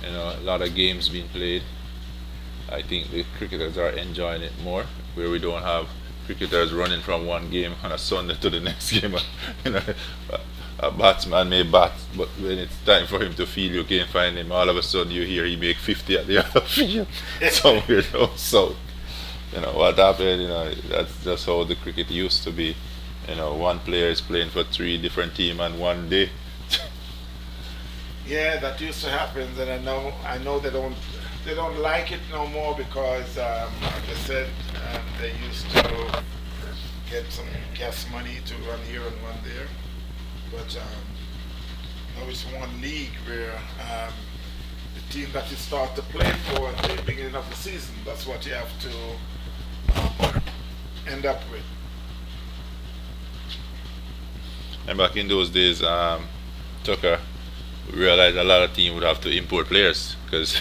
A lot of games being played. I think the cricketers are enjoying it more, where we don't have cricketers running from one game on a Sunday to the next game. A batsman may bat, but when it's time for him to field, you can't find him. All of a sudden, you hear he make 50 at the other field somewhere down south. What happened? That's just how the cricket used to be. One player is playing for 3 different teams on one day. Yeah, that used to happen, and I know they don't like it no more because, like I said, they used to get some gas money to run here and run there. But now it's one league where the team that you start to play for at the beginning of the season, that's what you have to end up with. And back in those days, Tucker realized a lot of teams would have to import players because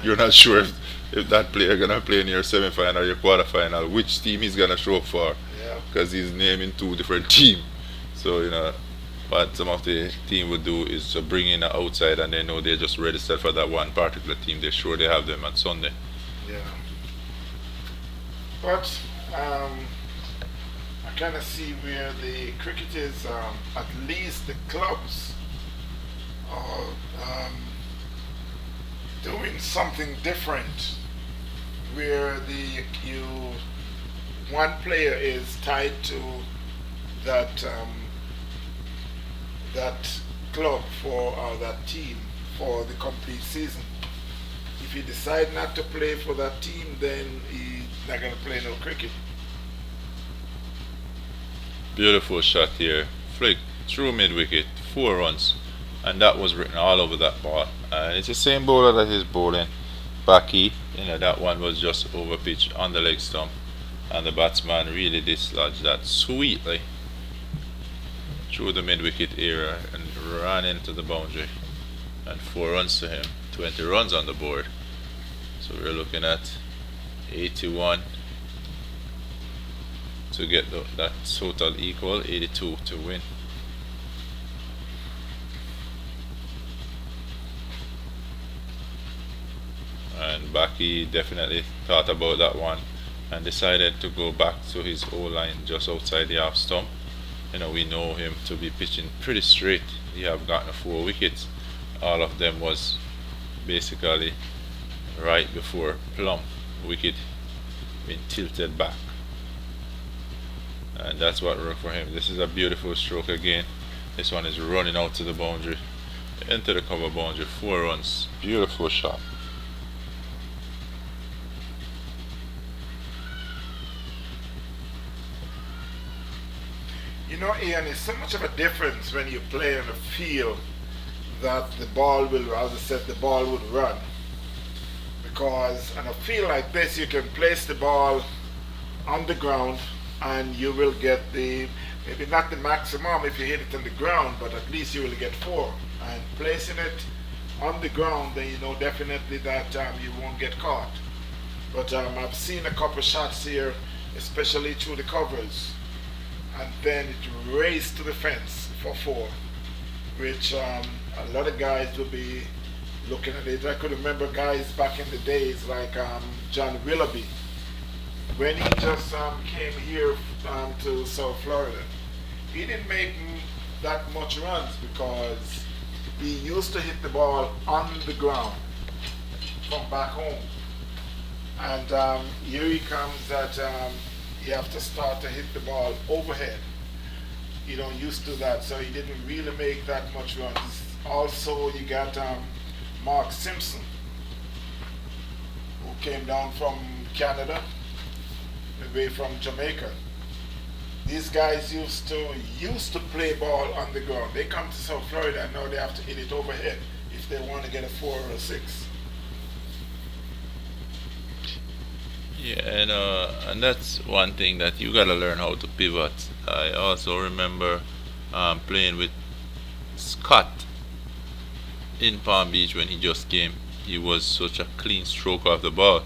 you're not sure if that player gonna play in your semi-final or your quarter-final, which team he's gonna show up for, because he's naming 2 different teams. So what some of the team would do is to bring in an outside, and they know they're just registered for that one particular team. They're sure they have them on Sunday. Yeah. But I kind of see where the cricketers, at least the clubs, are doing something different, where the you one player is tied to that that club for that team for the complete season. If he decide not to play for that team, then he's not gonna play no cricket. Beautiful shot here. Flick through mid wicket, 4 runs. And that was written all over that ball. And it's the same bowler that is bowling. Backy, that one was just over pitch on the leg stump. And the batsman really dislodged that sweetly through the mid wicket area and ran into the boundary. And 4 runs to him, 20 runs on the board. So we're looking at 81 to get that total equal, 82 to win. And Backy definitely thought about that one and decided to go back to his O-line just outside the half stump. We know him to be pitching pretty straight. He have gotten 4 wickets. All of them was basically right before plumb wicket being tilted back. And that's what worked for him. This is a beautiful stroke again. This one is running out to the boundary, into the cover boundary, 4 runs. Beautiful shot. Ian, it's so much of a difference when you play on a field that the ball will, as I said, the ball would run. Because on a field like this, you can place the ball on the ground and you will get maybe not the maximum if you hit it on the ground, but at least you will get 4. And placing it on the ground, then you know definitely that you won't get caught. But I've seen a couple shots here, especially through the covers, and then it raced to the fence for 4, which a lot of guys will be looking at it. I could remember guys back in the days like John Willoughby, when he just came here to South Florida. He didn't make that much runs because he used to hit the ball on the ground from back home. And here he comes that you have to start to hit the ball overhead. You don't used to that, so he didn't really make that much runs. Also, you got Mark Simpson, who came down from Canada, away from Jamaica. These guys used to play ball on the ground. They come to South Florida and now they have to hit it overhead if they want to get a 4 or a 6. Yeah, and that's one thing that you gotta learn how to pivot. I also remember playing with Scott in Palm Beach when he just came. He was such a clean stroke of the ball,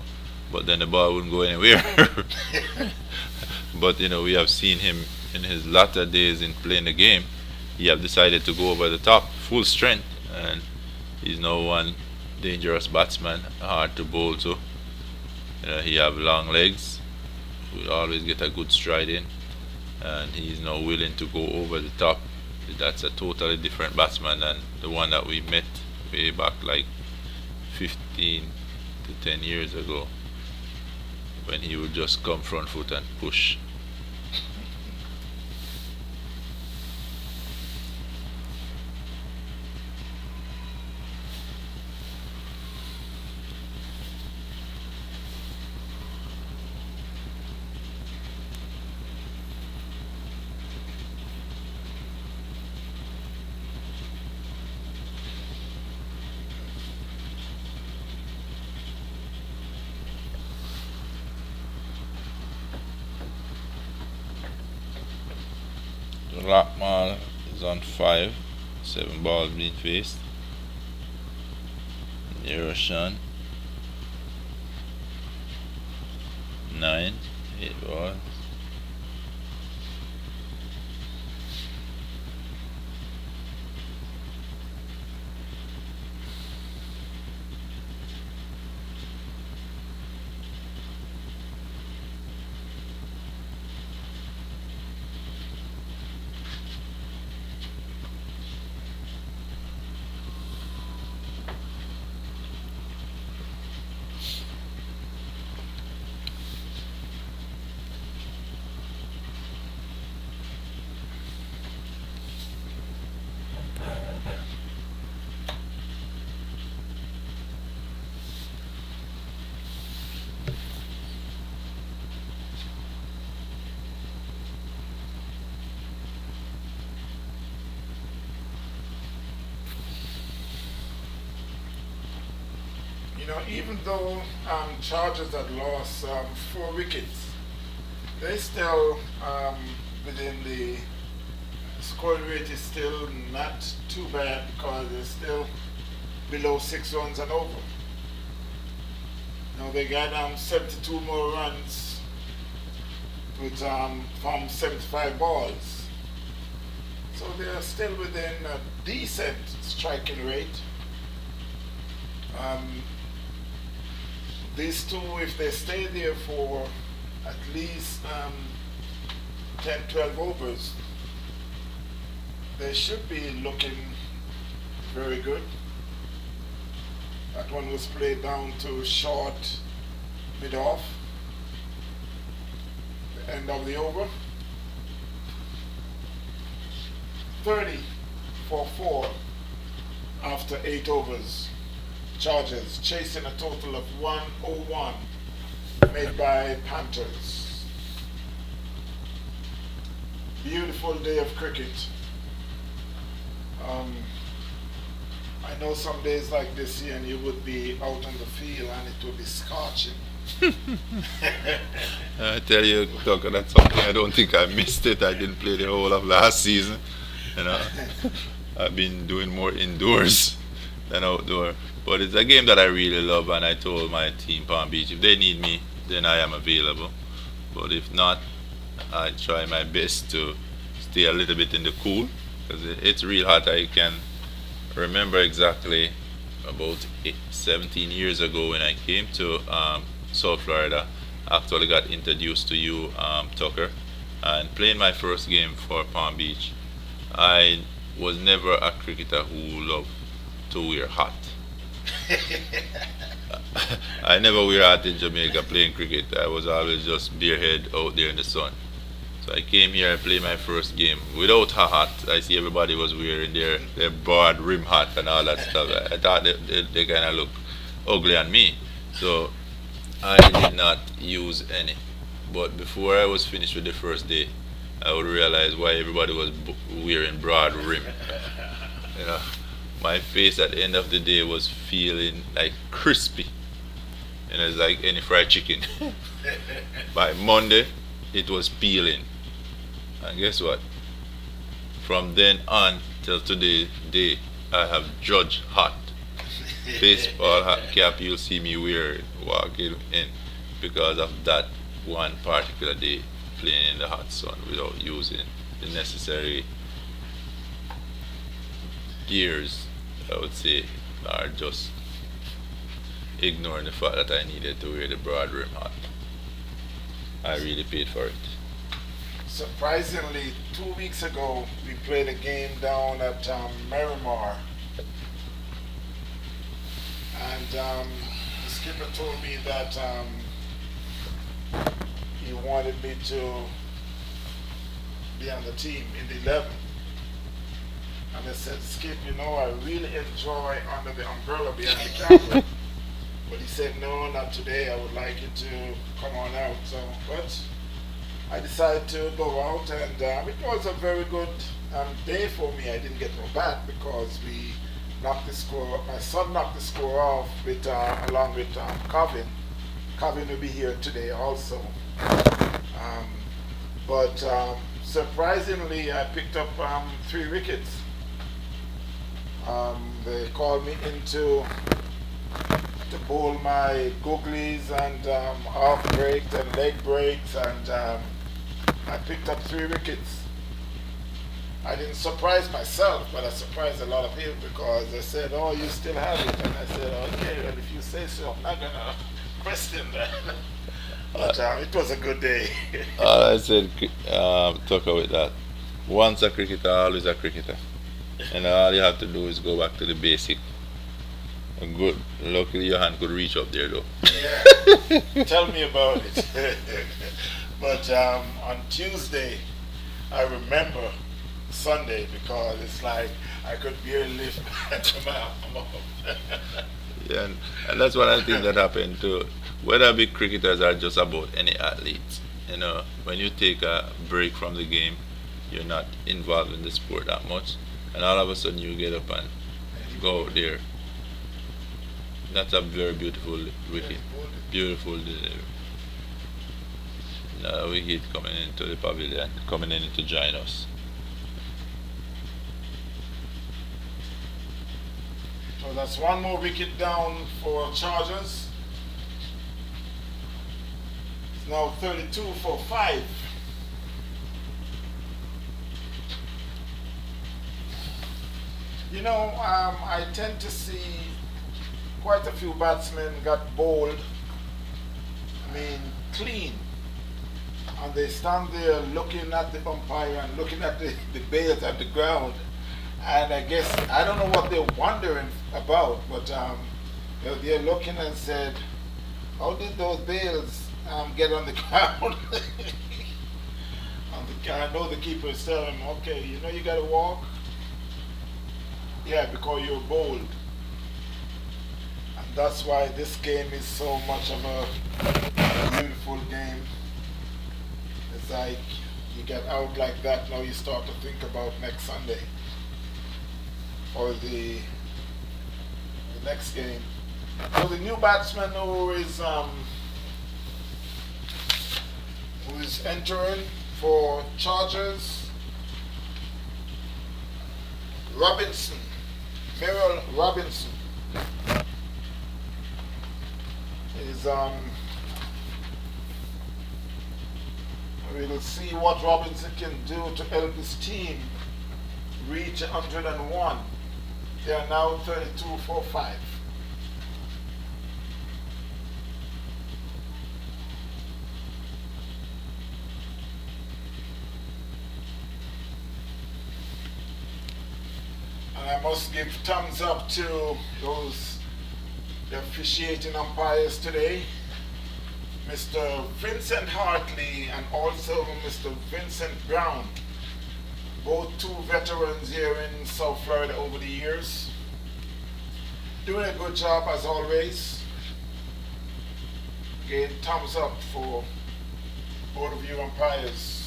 but then the ball wouldn't go anywhere. But we have seen him in his latter days in playing the game. He have decided to go over the top, full strength, and he's now one dangerous batsman, hard to bowl to. He have long legs, will always get a good stride in, and he's now willing to go over the top. That's a totally different batsman than the one that we met way back like 15 to 10 years ago, when he would just come front foot and push. Lockman is on 5, 7 balls being faced. Eroshan 9, 8 balls. even though Chargers had lost 4 wickets, they still within the scoring rate is still not too bad because they're still below 6 runs and over. They got 72 more runs with from 75 balls. So they are still within a decent striking rate. These two, if they stay there for at least 10, 12 overs, they should be looking very good. That one was played down to short, mid-off, the end of the over. 30 for 4 after 8 overs. Chargers chasing a total of 101 made by Panthers. Beautiful day of cricket. I know some days like this here and you would be out on the field and it would be scorching. I tell you, Tucker, that's something I don't think I missed it. I didn't play the whole of last season. I've been doing more indoors than outdoor. But it's a game that I really love, and I told my team, Palm Beach, if they need me, then I am available. But if not, I try my best to stay a little bit in the cool, because it's real hot. I can remember exactly about 17 years ago when I came to South Florida. Actually got introduced to you, Tucker, and playing my first game for Palm Beach. I was never a cricketer who loved to wear hat. I never wear hat in Jamaica playing cricket. I was always just barehead out there in the sun. So I came here and played my first game without a hat. I see everybody was wearing their broad rim hat and all that stuff. I thought they kind of look ugly on me. So I did not use any. But before I was finished with the first day, I would realize why everybody was wearing broad rim. My face at the end of the day was feeling like crispy. It's like any fried chicken. By Monday, it was peeling. And guess what? From then on till today's day, I have judged hot. Baseball hat cap you'll see me wearing walking in because of that one particular day playing in the hot sun without using the necessary gears, I would say, or just ignoring the fact that I needed to wear the broad rim hat. I really paid for it. Surprisingly, 2 weeks ago, we played a game down at Miramar. And the skipper told me that he wanted me to be on the team in the 11. And I said, Skip, I really enjoy under the umbrella behind the camera. But he said, no, not today. I would like you to come on out. So, but I decided to go out, and it was a very good day for me. I didn't get no bat because we knocked the score. My son knocked the score off with along with Calvin. Calvin will be here today also. But surprisingly, I picked up 3 wickets. They called me into to bowl my googlies and off breaks and leg breaks, and I picked up 3 wickets. I didn't surprise myself, but I surprised a lot of people because they said, "Oh, you still have it," and I said, "Okay, well, if you say so, I'm not gonna question that." But it was a good day. I said, talk about that. Once a cricketer, always a cricketer. And all you have to do is go back to the basic. Good. Luckily, your hand could reach up there, though. Yeah. Tell me about it. But on Tuesday, I remember Sunday because it's like I could barely lift my arm up. Yeah, and that's one of the things that happened too. Whether big cricketers are just about any athletes, when you take a break from the game, you're not involved in the sport that much, and all of a sudden you get up and go out there. That's a very beautiful wicket. Beautiful delivery. Now wicket coming into the pavilion, coming in to join us. So that's one more wicket down for Chargers. It's now 32 for 5. You know, I tend to see quite a few batsmen got bowled, I mean, clean. And they stand there looking at the umpire and looking at the bails at the ground. And I guess, I don't know what they're wondering about, but they're looking and said, how did those bails get on the ground? I know the keeper is telling him, okay, you know you got to walk. Yeah, because you're bold. And that's why this game is so much of a beautiful game. It's like you get out like that, now you start to think about next Sunday. Or the next game. So the new batsman who is entering for Chargers, Robinson, Merrill Robinson, is we'll see what Robinson can do to help his team reach 101. They are now 32 for 5. And I must give thumbs up to the officiating umpires today, Mr. Vincent Hartley and also Mr. Vincent Brown. Both two veterans here in South Florida over the years. Doing a good job as always. Again, thumbs up for both of you umpires.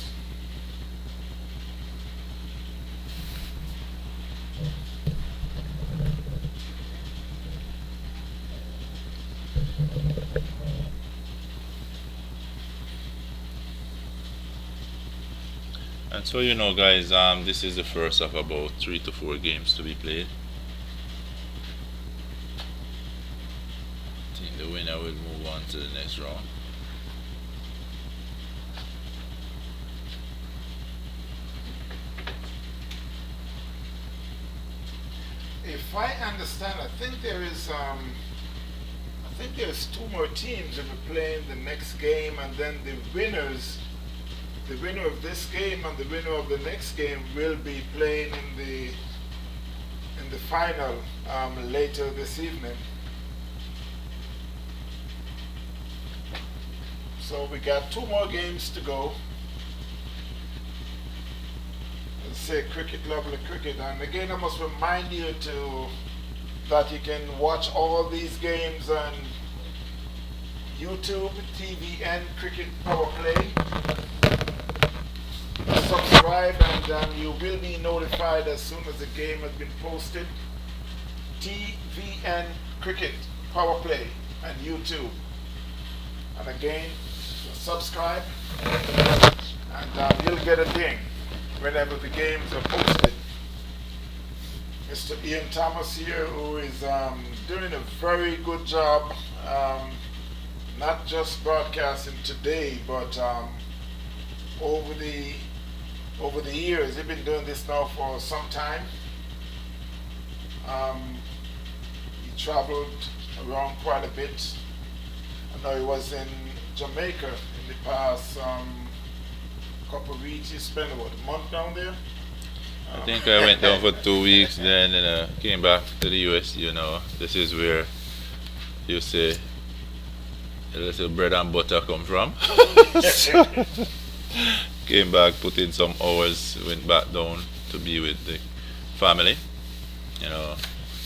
And so you know, guys, this is the first of about 3 to 4 games to be played. I think the winner will move on to the next round. If I understand, I think there's 2 more teams that are playing the next game, and then the winner of this game and the winner of the next game will be playing in the final later this evening. So we got 2 more games to go. Let's say cricket, lovely cricket. And again, I must remind you that you can watch all these games on YouTube, TVN Cricket Power Play. Subscribe and you will be notified as soon as the game has been posted. TVN Cricket Power Play and YouTube. And again, subscribe and you'll get a ding whenever the games are posted. Mr. Ian Thomas here, who is doing a very good job, not just broadcasting today, but over the years. He's been doing this now for some time. He traveled around quite a bit. I know he was in Jamaica in the past couple of weeks. He spent about a month down there. I think I went down for 2 weeks, then came back to the US. You know, this is where you say a little bread and butter come from. Came back, put in some hours, went back down to be with the family, you know.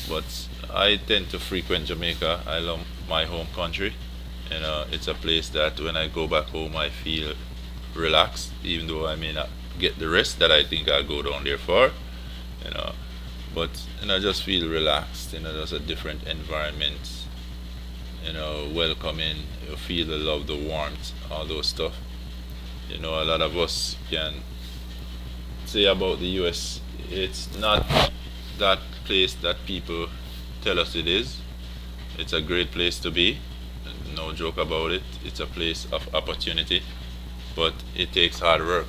But I tend to frequent Jamaica. I love my home country. You know, it's a place that when I go back home, I feel relaxed, even though I may not get the rest that I think I'll go down there for, you know. But, you know, I just feel relaxed, you know, there's a different environment, welcoming, you feel the love, the warmth, all those stuff. A lot of us can say about the US, it's not that place that people tell us it is. It's a great place to be, no joke about it. It's a place of opportunity, but it takes hard work.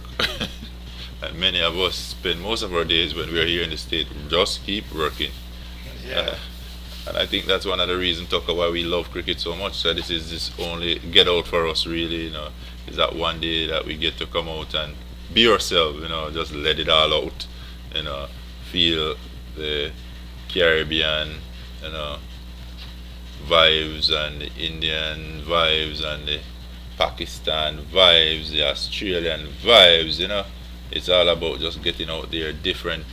And many of us spend most of our days when we're here in the state just keep working. Yeah. And I think that's one of the reasons, Tucker, why we love cricket so much. So this is this only get out for us, really. Is that one day that we get to come out and be ourselves. Just let it all out. Feel the Caribbean, vibes and the Indian vibes and the Pakistan vibes, the Australian vibes. It's all about just getting out there, different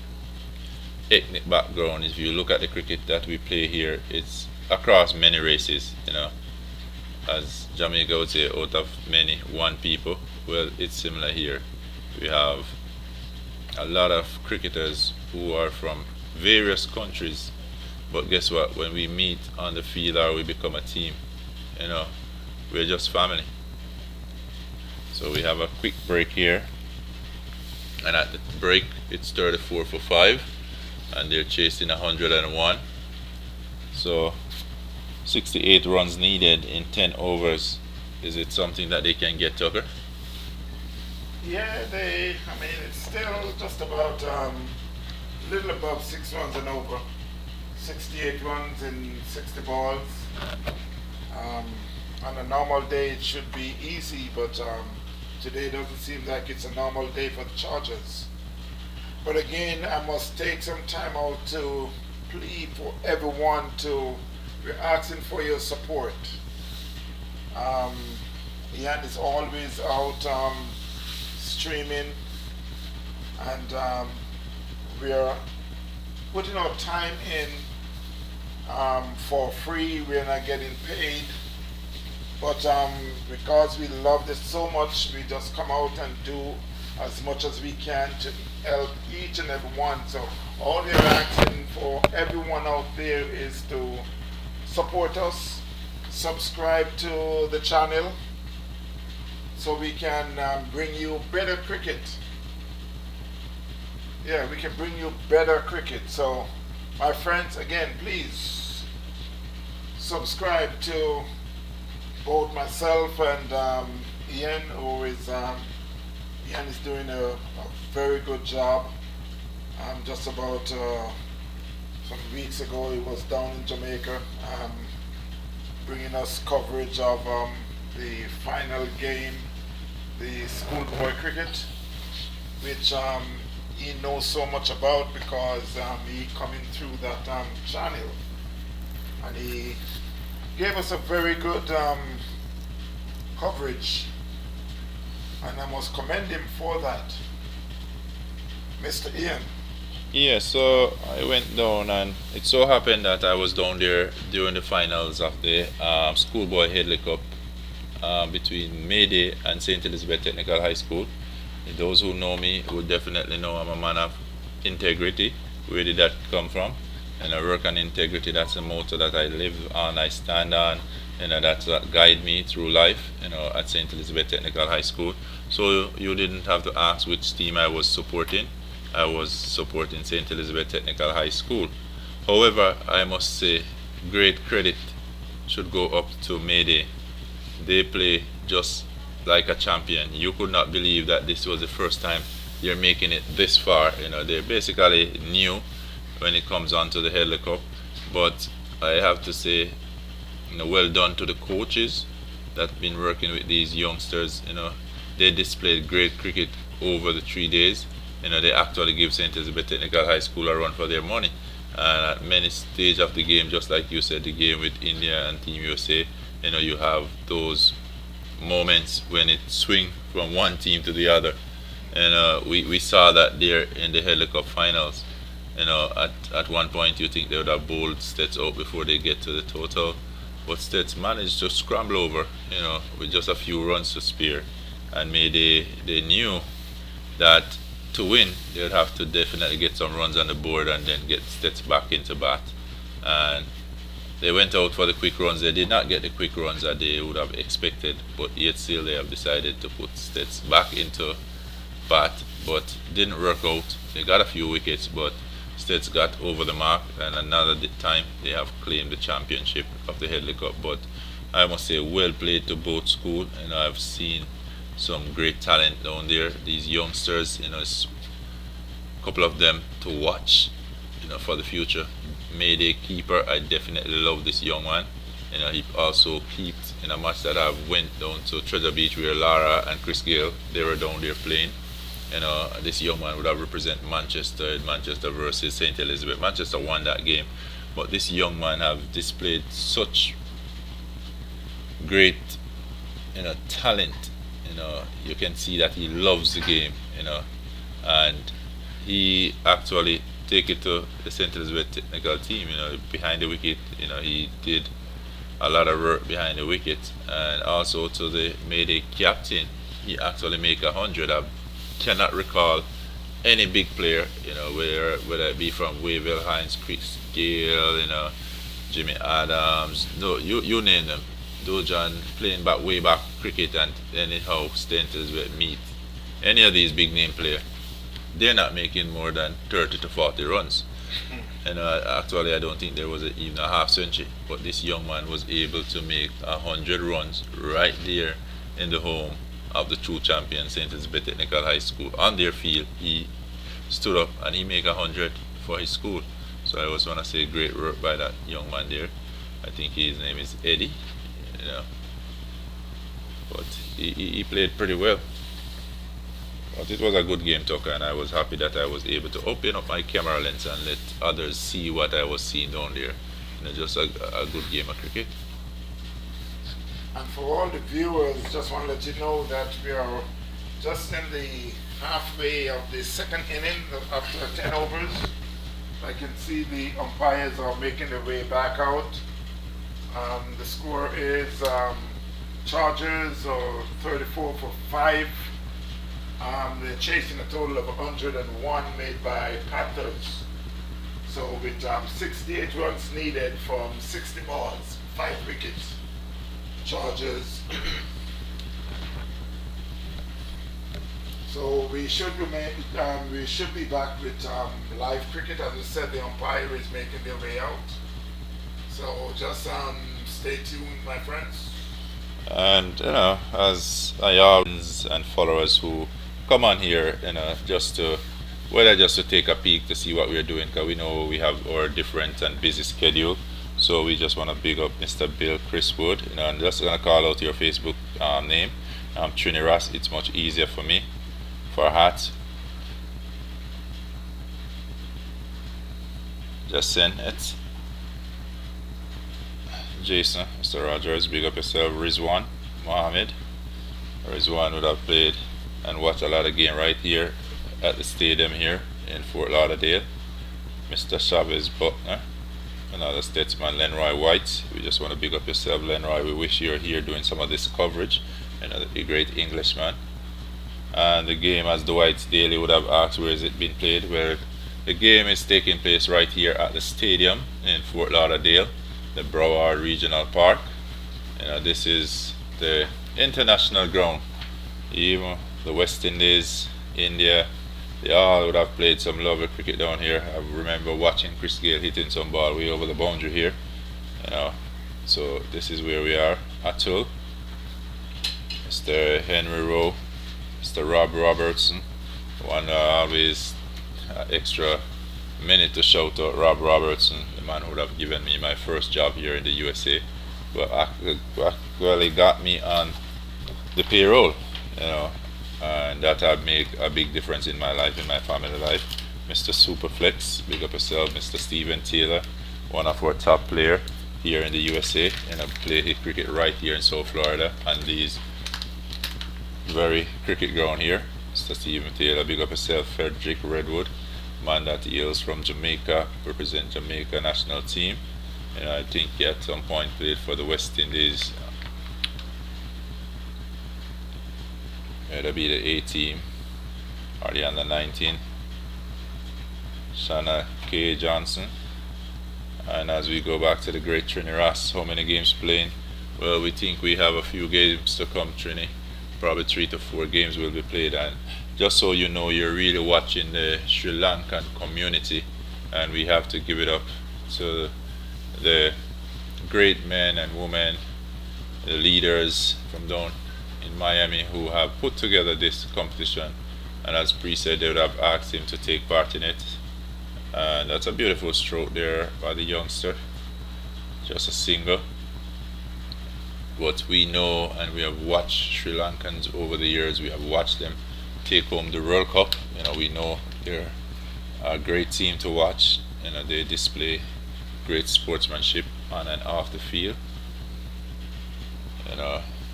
ethnic background. If you look at the cricket that we play here, it's across many races. As Jamaica would say, out of many, one people. Well, it's similar here. We have a lot of cricketers who are from various countries, but guess what? When we meet on the field or we become a team, we're just family. So we have a quick break here, and at the break it's 34 for 5, and they're chasing 101. So 68 runs needed in 10 overs. Is it something that they can get, Tucker? Yeah, it's still just about little above 6 runs and over. 68 runs in 60 balls. On a normal day it should be easy, but today doesn't seem like it's a normal day for the Chargers. But again, I must take some time out to plead for everyone we're asking for your support. Ian is always out streaming, and we're putting our time in for free. We're not getting paid, but because we love this so much, we just come out and do as much as we can to help each and every one. So all we're asking for everyone out there is to support us, subscribe to the channel, so we can bring you better cricket. Yeah, we can bring you better cricket. So my friends, again, please subscribe to both myself and Ian, Ian is doing a very good job. Just about some weeks ago, he was down in Jamaica, bringing us coverage of the final game, the schoolboy cricket, which he knows so much about because he coming through that channel, and he gave us a very good coverage, and I must commend him for that. Mr. Ian. Yeah, so I went down, and it so happened that I was down there during the finals of the Schoolboy Headley Cup between Mayday and St. Elizabeth Technical High School. Those who know me would definitely know I'm a man of integrity. Where did that come from? And I work on integrity. That's a motto that I live on, I stand on, that's what guide me through life, at St. Elizabeth Technical High School. So you didn't have to ask which team I was supporting. I was supporting St. Elizabeth Technical High School. However, I must say, great credit should go up to Mayday. They play just like a champion. You could not believe that this was the first time they're making it this far. They're basically new when it comes on to the Headley Cup. But I have to say, well done to the coaches that have been working with these youngsters. They displayed great cricket over the 3 days. They actually give St. Elizabeth Technical High School a run for their money. And at many stages of the game, just like you said, the game with India and Team USA, you have those moments when it swing from one team to the other. And we saw that there in the Headley Cup finals. At one point you think they would have bowled Stets out before they get to the total. But Stets managed to scramble over, with just a few runs to spare. And maybe they knew that to win, they would have to definitely get some runs on the board and then get Stets back into bat. And they went out for the quick runs. They did not get the quick runs that they would have expected, but yet still they have decided to put Stets back into bat, but didn't work out. They got a few wickets, but Stets got over the mark, and another time they have claimed the championship of the Headley Cup. But I must say, well played to both schools, and I've seen some great talent down there. These youngsters, it's a couple of them to watch, for the future. Mayday keeper, I definitely love this young man. He also kept in a match that I went down to Treasure Beach where Lara and Chris Gale, they were down there playing. This young man would have represented Manchester versus St. Elizabeth. Manchester won that game, but this young man have displayed such great, talent. You can see that he loves the game, and he actually take it to the St. Elizabeth technical team, behind the wicket. He did a lot of work behind the wicket, and also to the Mayday captain. He actually make 100. I cannot recall any big player, whether it be from Wavell, Hines, Chris Gale, Jimmy Adams, no, you name them. Dojan playing back way back cricket, and anyhow St. Elizabeth meet any of these big name players, they're not making more than 30 to 40 runs. And actually, I don't think there was even a half century. But this young man was able to make 100 runs right there in the home of the true champion, St. Elizabeth Technical High School. On their field, he stood up and he made 100 for his school. So I just want to say great work by that young man there. I think his name is Eddie. But he played pretty well. But it was a good game, Tucker, and I was happy that I was able to open up my camera lens and let others see what I was seeing down there. Just a good game of cricket. And for all the viewers, just want to let you know that we are just in the halfway of the second inning after 10 overs. I can see the umpires are making their way back out. The score is Chargers or 34 for 5. They're chasing a total of 101 made by Panthers. So with 68 runs needed from 60 balls, 5 wickets. Chargers. So we should be back with live cricket. As I said, the umpire is making their way out. So just stay tuned, my friends. And as friends and followers who come on here, just to take a peek to see what we're doing, because we know we have our different and busy schedule. So we just want to big up Mr. Bill Chriswood. I'm just gonna call out your Facebook name. Trini Ross. It's much easier for me for a hat. Just send it. Jason, Mr. Rogers, big up yourself. Rizwan Mohammed. Rizwan would have played and watched a lot of game right here at the stadium here in Fort Lauderdale. Mr. Chavez Buckner, another statesman. Lenroy White, we just want to big up yourself, Lenroy. We wish you were here doing some of this coverage. A great Englishman. And the game, as the Whites Daily would have asked, where has it been played? Where the game is taking place right here at the stadium in Fort Lauderdale, the Broward Regional Park. This is the international ground. Even the West Indies, India, they all would have played some lovely cricket down here. I remember watching Chris Gale hitting some ball way over the boundary here. So this is where we are. Atul, Mr. Henry Rowe, Mr. Rob Robertson. One always extra minute to shout out Rob Robertson, the man who would have given me my first job here in the USA, but actually got me on the payroll, and that had made a big difference in my life, in my family life. Mr. Superflex, big up yourself. Mr. Stephen Taylor, one of our top player here in the USA, and I play his cricket right here in South Florida on these very cricket ground here. Mr. Stephen Taylor, big up yourself. Frederick Redwood, man that hails from Jamaica, represent Jamaica national team, and I think he at some point played for the West Indies. That'll be the A team or the under 19. Shanna K. Johnson, And as we go back to the great Trini Ross, how many games playing? Well, we think we have a few games to come, Trini. Probably 3 to 4 games will be played. And just so you know, you're really watching the Sri Lankan community. And we have to give it up to the great men and women, the leaders from down in Miami who have put together this competition. And as Bree said, they would have asked him to take part in it. And that's a beautiful stroke there by the youngster. Just a single. But we know and we have watched Sri Lankans over the years. We have watched them take home the World Cup. We know they're a great team to watch. They display great sportsmanship on and off the field.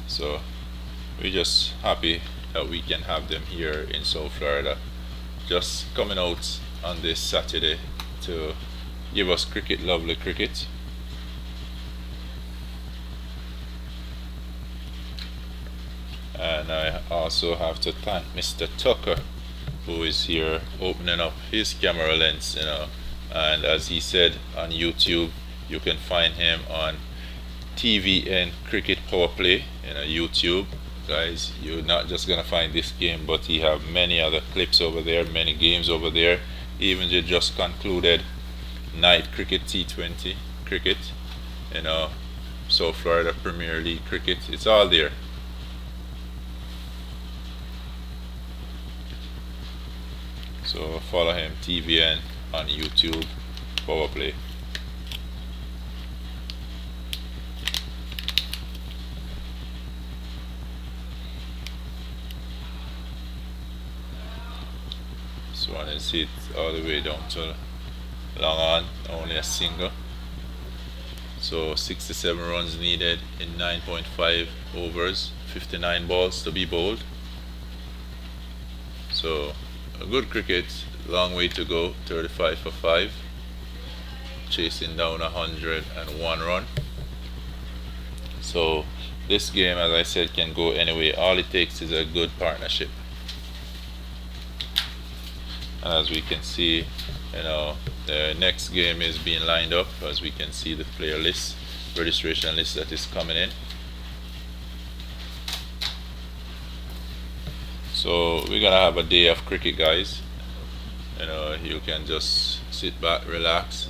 So we're just happy that we can have them here in South Florida, just coming out on this Saturday to give us cricket, lovely cricket. And I also have to thank Mr. Tucker, who is here opening up his camera lens, and as he said on YouTube, you can find him on TVN Cricket Power Play, YouTube. Guys, you're not just gonna find this game, but he have many other clips over there, many games over there. Even they just concluded night cricket T20 cricket, South Florida Premier League cricket. It's all there. So follow him, TVN on YouTube, Power Play. This one is hit all the way down to long on, only a single. So 67 runs needed in 9.5 overs, 59 balls to be bowled. So a good cricket, long way to go, 35 for 5. Chasing down 101 run. So this game, as I said, can go anyway. All it takes is a good partnership. And as we can see, the next game is being lined up. As we can see the player list, registration list that is coming in. So we're gonna have a day of cricket, guys. You can just sit back, relax,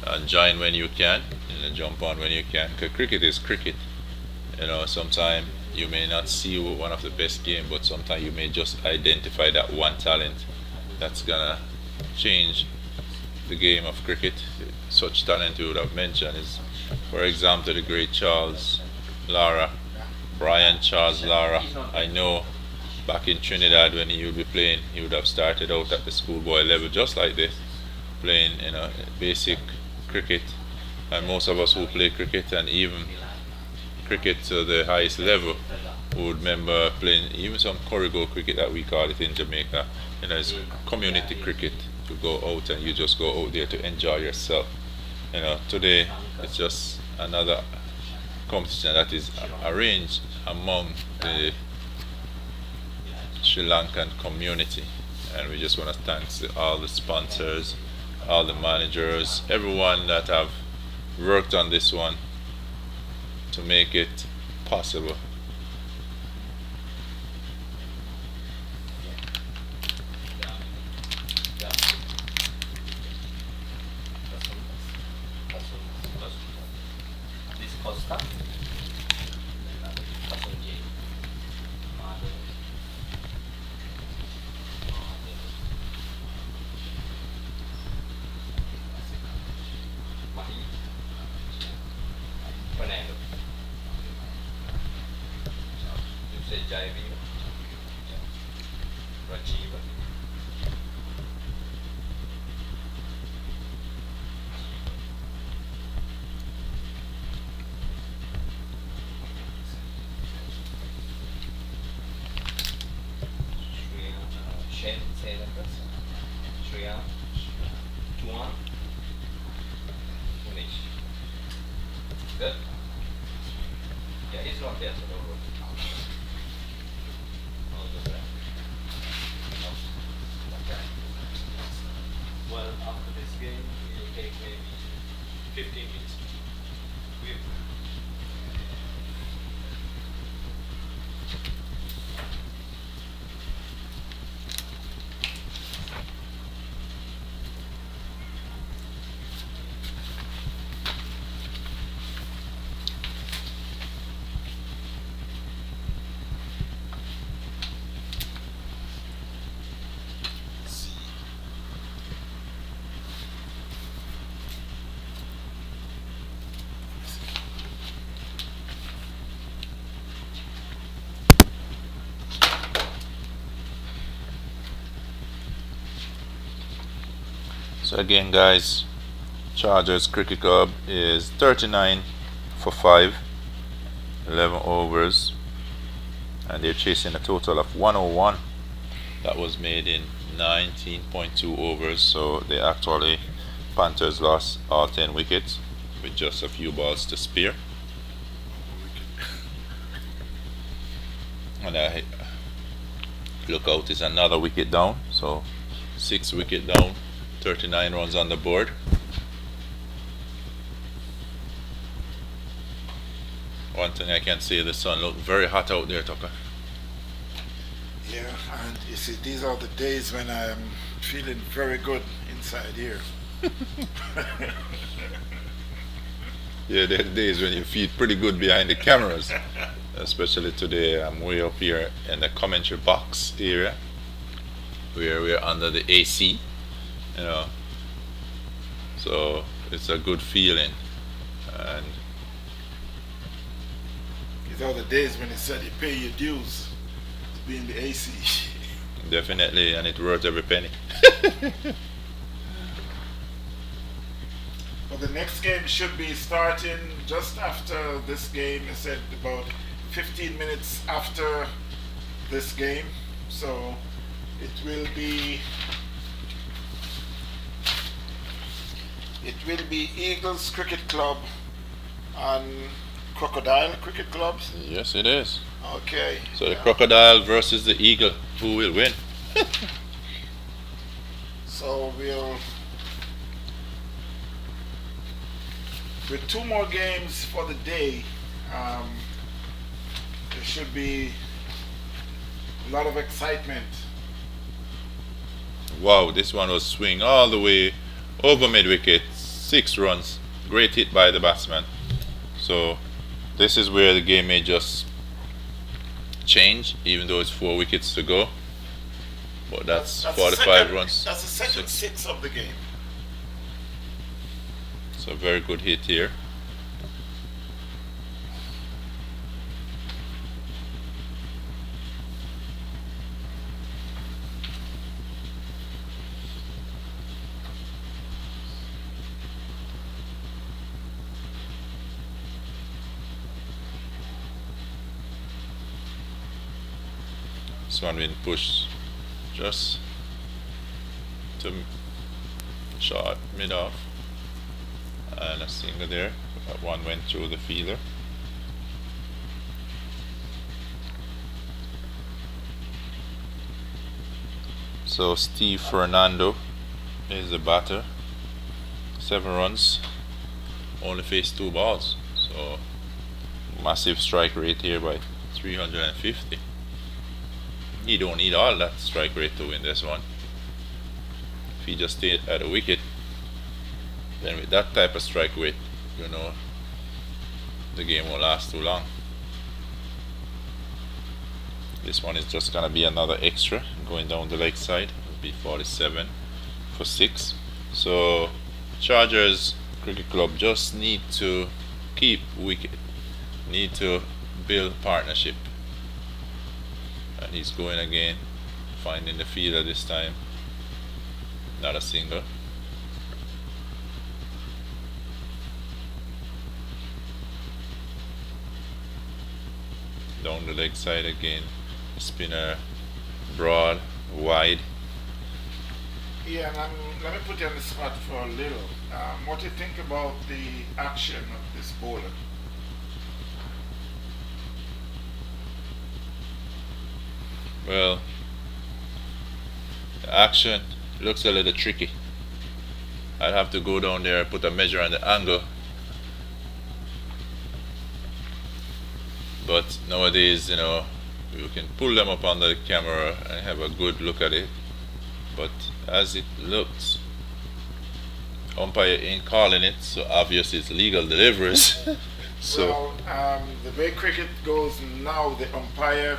and join when you can, jump on when you can. Cause cricket is cricket. Sometimes you may not see one of the best game, but sometimes you may just identify that one talent that's gonna change the game of cricket. Such talent you would have mentioned is, for example, the great Charles Lara, Brian Charles Lara. I know back in Trinidad when he would be playing, he would have started out at the schoolboy level just like this, playing basic cricket. And most of us who play cricket and even cricket to the highest level would remember playing even some corrigo cricket that we call it in Jamaica. It's community cricket. To go out and you just go out there to enjoy yourself. Today it's just another competition that is arranged among the Sri Lankan community, and we just want to thank all the sponsors, all the managers, everyone that have worked on this one to make it possible. Good. Yeah, he's not there, so don't worry. Well, after this game, it will take maybe 15 minutes. We So again, guys, Chargers Cricket Club is 39 for 5, 11 overs, and they're chasing a total of 101 that was made in 19.2 overs. So they actually, Panthers lost all 10 wickets with just a few balls to spare. And Lookout is another wicket down, so 6 wicket down, 39 runs on the board. One thing I can say, the sun looked very hot out there, Tucker. Yeah, and you see, these are the days when I'm feeling very good inside here. Yeah, there are days when you feel pretty good behind the cameras. Especially today, I'm way up here in the commentary box area, where we're under the AC, you know. So it's a good feeling. And These are the days when you said you pay your dues to be in the AC. definitely, and it worth every penny. But the next game should be starting just after this game. I said about 15 minutes after this game. So it will be Eagles Cricket Club and Crocodile Cricket Club. Yes, it is. Okay. So the yeah. Crocodile versus the Eagle. Who will win? So with 2 more games for the day, there should be a lot of excitement. Wow, this one was swing all the way over mid wicket, 6 runs. Great hit by the batsman. So this is where the game may just change, even though it's 4 wickets to go. But that's the 45 second- runs. That's the second 6 of the game. So very good hit here. This one been pushed just to short mid off, and a single there. That one went through the fielder. So Steve Fernando is the batter. 7 runs, only faced 2 balls. So massive strike rate here by 350. He don't need all that strike rate to win this one. If he just stayed at a wicket, then with that type of strike rate, you know, the game won't last too long. This one is just gonna be another extra going down the leg side. It'll be 47 for 6. So Chargers Cricket Club just need to keep wicket, need to build partnership. And he's going again, finding the fielder this time. Not a single. Down the leg side again. Spinner, broad, wide. Yeah, and let me put you on the spot for a little. What do you think about the action of this bowler? Well, the action looks a little tricky. I'd have to go down there, put a measure on the angle. But nowadays, you can pull them up under the camera and have a good look at it. But as it looks, umpire ain't calling it, so obviously it's legal deliveries. So Well, the way cricket goes now, the umpire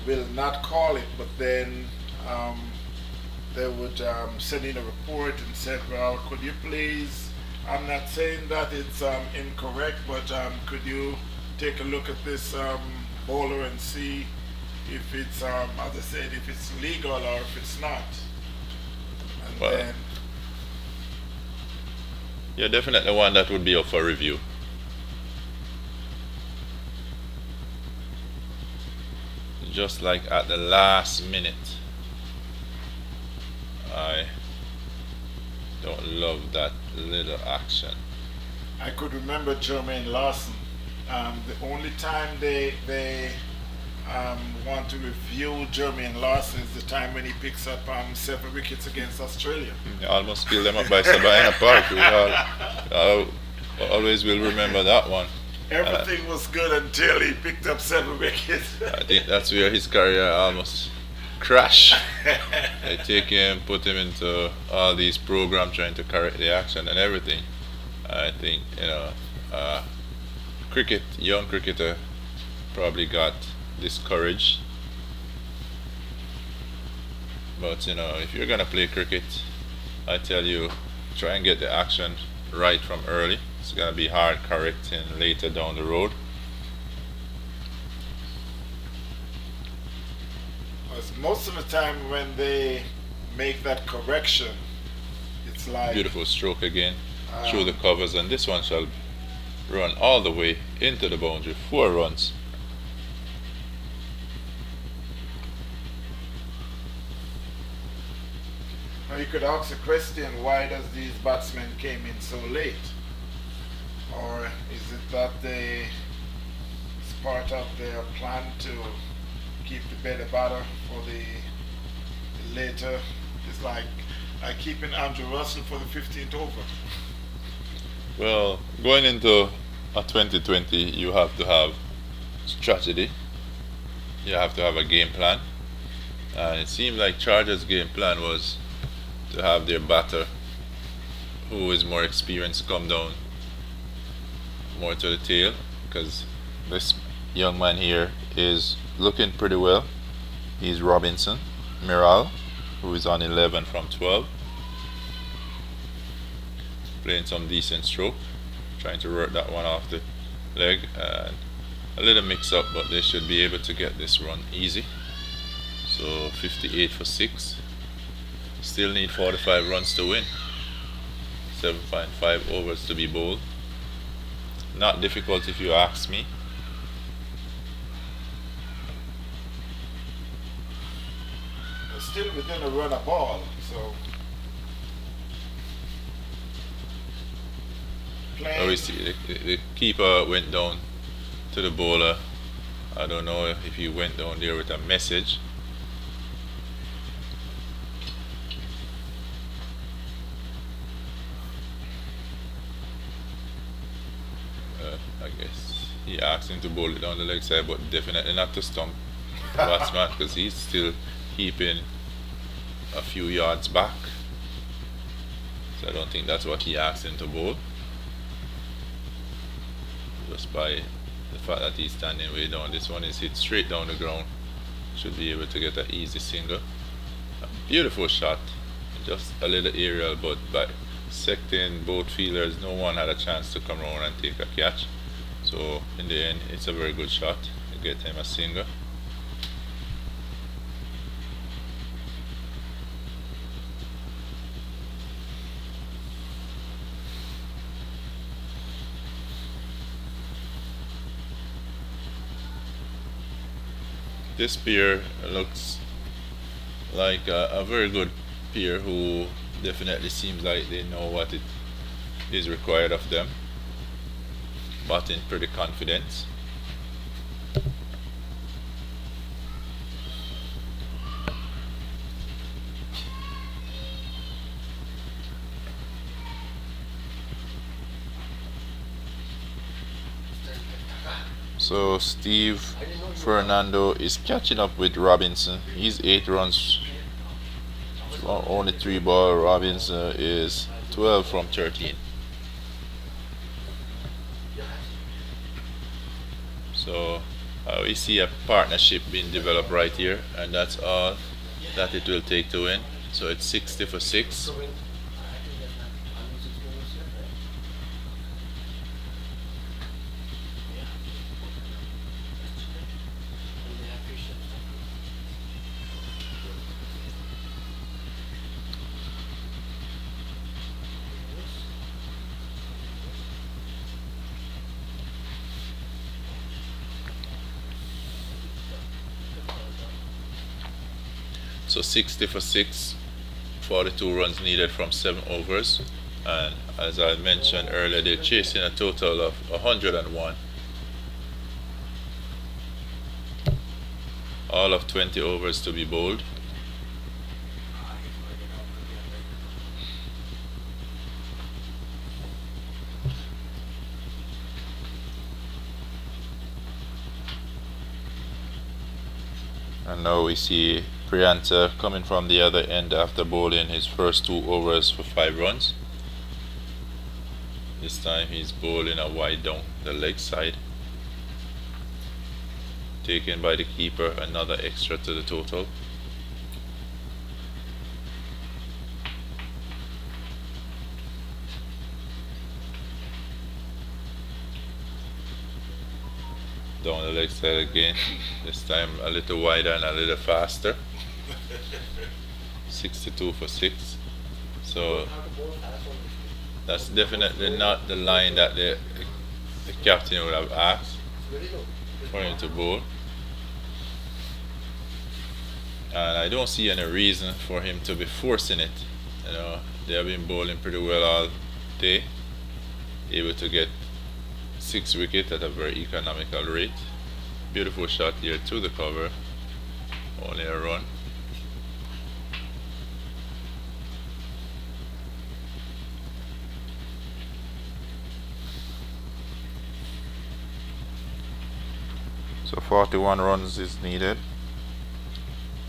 will not call it, but then they would send in a report and say, well, could you please, I'm not saying that it's incorrect, but could you take a look at this bowler and see if it's, as I said, if it's legal or if it's not. And Well, then, yeah, definitely one that would be up for review. Just like at the last minute, I don't love that little action. I could remember Jermaine Lawson. The only time they want to review Jermaine Lawson is the time when he picks up 7 wickets against Australia. I almost killed them up by Sabina Park. We always will remember that one. Everything was good until he picked up 7 wickets. I think that's where his career almost crashed. They take him, put him into all these programs trying to correct the action and everything. I think, young cricketer probably got discouraged. But, if you're going to play cricket, I tell you, try and get the action right from early. It's going to be hard correcting later down the road. Because most of the time when they make that correction, it's like Beautiful stroke again through the covers, and this one shall run all the way into the boundary. 4 runs. now you could ask the question, why does these batsmen came in so late? Or is it that it's part of their plan to keep the better batter for the later? It's like keeping Andrew Russell for the 15th over. Well, going into a 2020, you have to have strategy. You have to have a game plan. And it seemed like Chargers' game plan was to have their batter, who is more experienced, come down more to the tail, because this young man here is looking pretty well. He's Robinson Miral, who is on 11 from 12, playing some decent stroke, trying to work that one off the leg, and a little mix up, but they should be able to get this run easy. So 58 for 6. Still need 45 runs to win. 7.5 overs to be bowled. Not difficult if you ask me. They're still within a run of ball, so playing. Obviously, the keeper went down to the bowler. I don't know if he went down there with a message. I guess he asked him to bowl it down the leg side, but definitely not to stump batsman, because he's still keeping a few yards back. So I don't think that's what he asked him to bowl. Just by the fact that he's standing way down, this one is hit straight down the ground. Should be able to get an easy single. A beautiful shot, just a little aerial, but by secting both fielders, no one had a chance to come around and take a catch. So in the end, it's a very good shot to get him a single. This pair looks like a very good pair who definitely seems like they know what it is required of them. Batting pretty confident. So Steve Fernando is catching up with Robinson. He's 8 runs from only 3 ball. Robinson is 12 from 13. So we see a partnership being developed right here, and that's all that it will take to win. So it's 60 for 6. So 60 for 6, 42 runs needed from 7 overs. And as I mentioned earlier, they're chasing a total of 101. All of 20 overs to be bowled. And now we see Prianta coming from the other end after bowling his first 2 overs for 5 runs. This time he's bowling a wide down the leg side. Taken by the keeper, another extra to the total. Down the leg side again, this time a little wider and a little faster. 62 for 6. So that's definitely not the line that the captain would have asked for him to bowl. And I don't see any reason for him to be forcing it. You know, they have been bowling pretty well all day, able to get 6 wickets at a very economical rate. Beautiful shot here to the cover, only a run. So 41 runs is needed.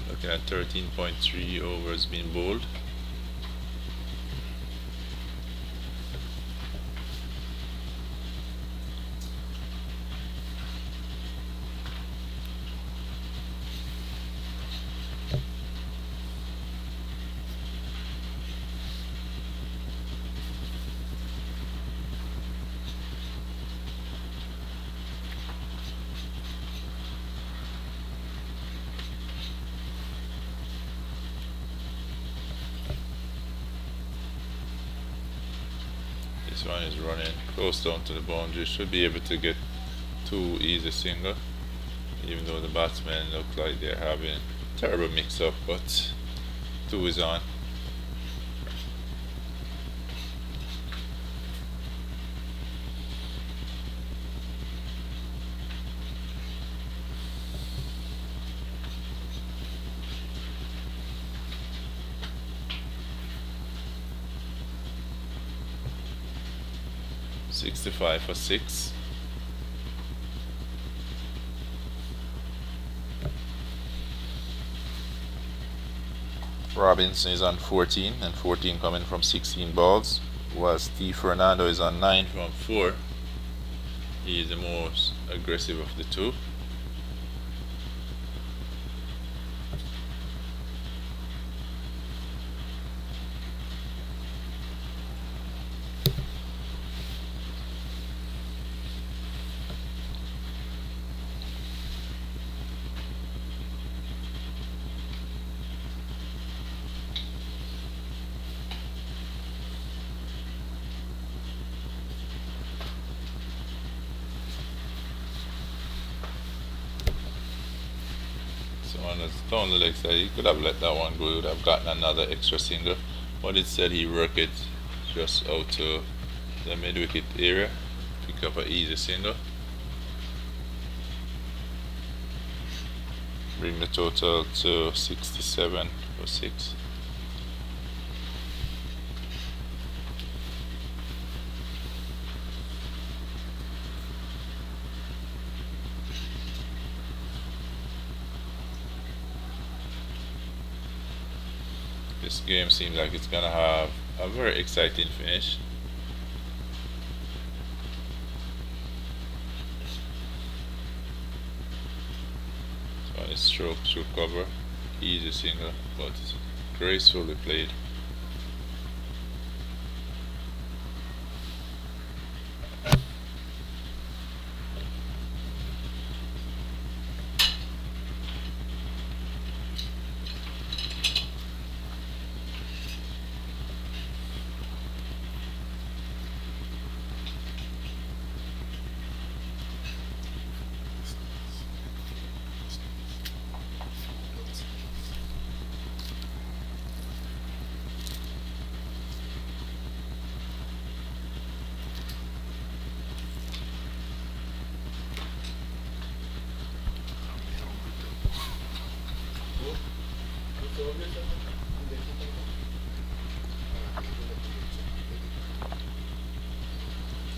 Looking at 13.3 overs being bowled. This one is running close down to the boundary, should be able to get 2 easy single, even though the batsmen look like they're having a terrible mix up, but 2 is on. $65 for 6. Robinson is on 14, and 14 coming from 16 balls, while Steve Fernando is on 9 from 4. He is the most aggressive of the two. On the down the leg side, he could have let that one go, he would have gotten another extra single, but instead he worked it just out to the mid wicket area, pick up an easy single, bring the total to 67 for 6. This game seems like it's gonna have a very exciting finish. So his stroke through cover, easy single, but gracefully played.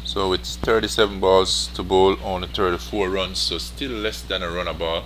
So it's 37 balls to bowl, only 34 runs, so still less than a run a ball.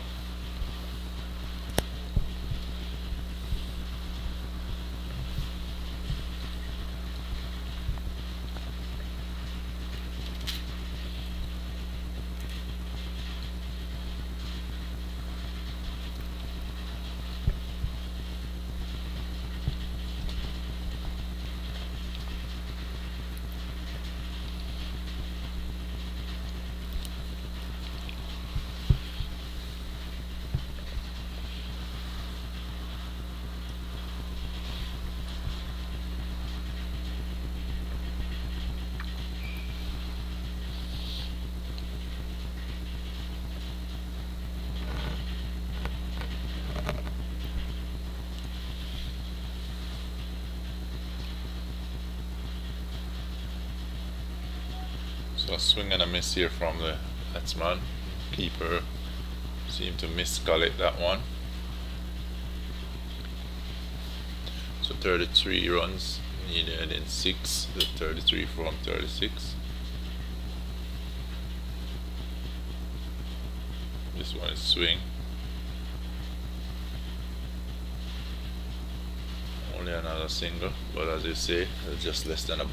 So a swing and a miss here from the batsman. Keeper seemed to miscalculate that one. So 33 runs needed in 6, the 33 from 36. This one is swing. Only another single, but as you say, it's just less than a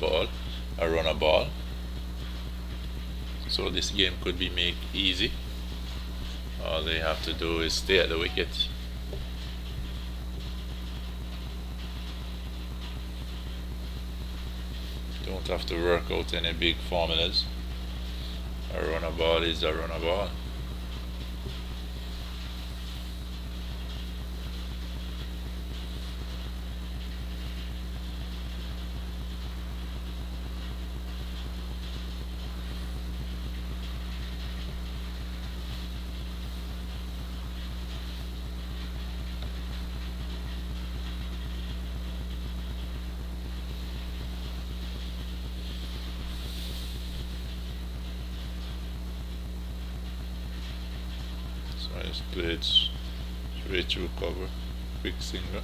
run a ball. So this game could be made easy. All they have to do is stay at the wicket. Don't have to work out any big formulas. A run a ball is a run a ball. I just played straight through cover, quick single.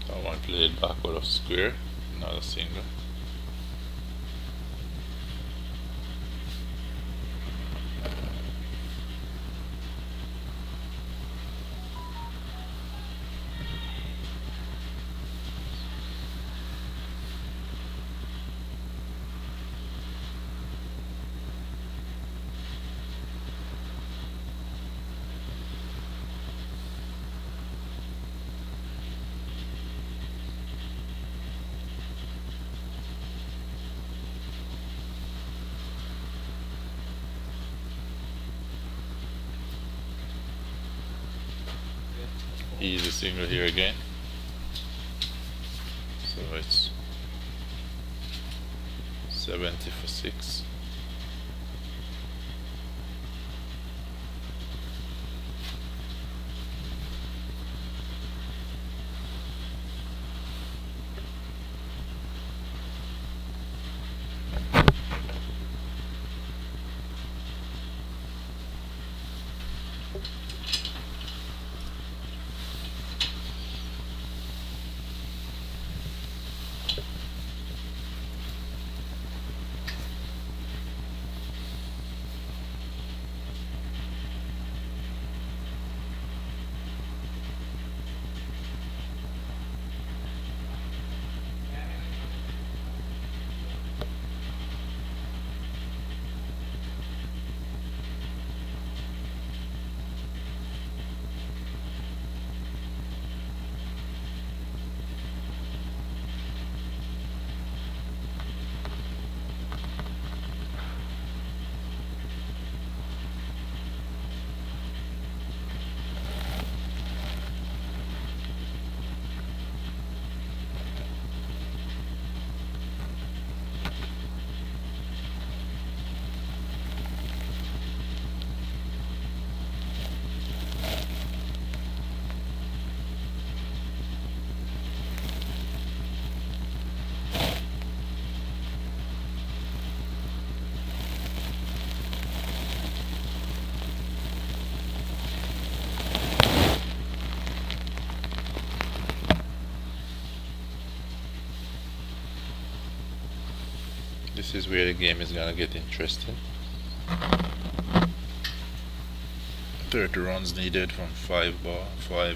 That one played backward of square, another single. Easy single here again. So it's 70 for 6. This is where the game is gonna get interesting. 30 runs needed from 5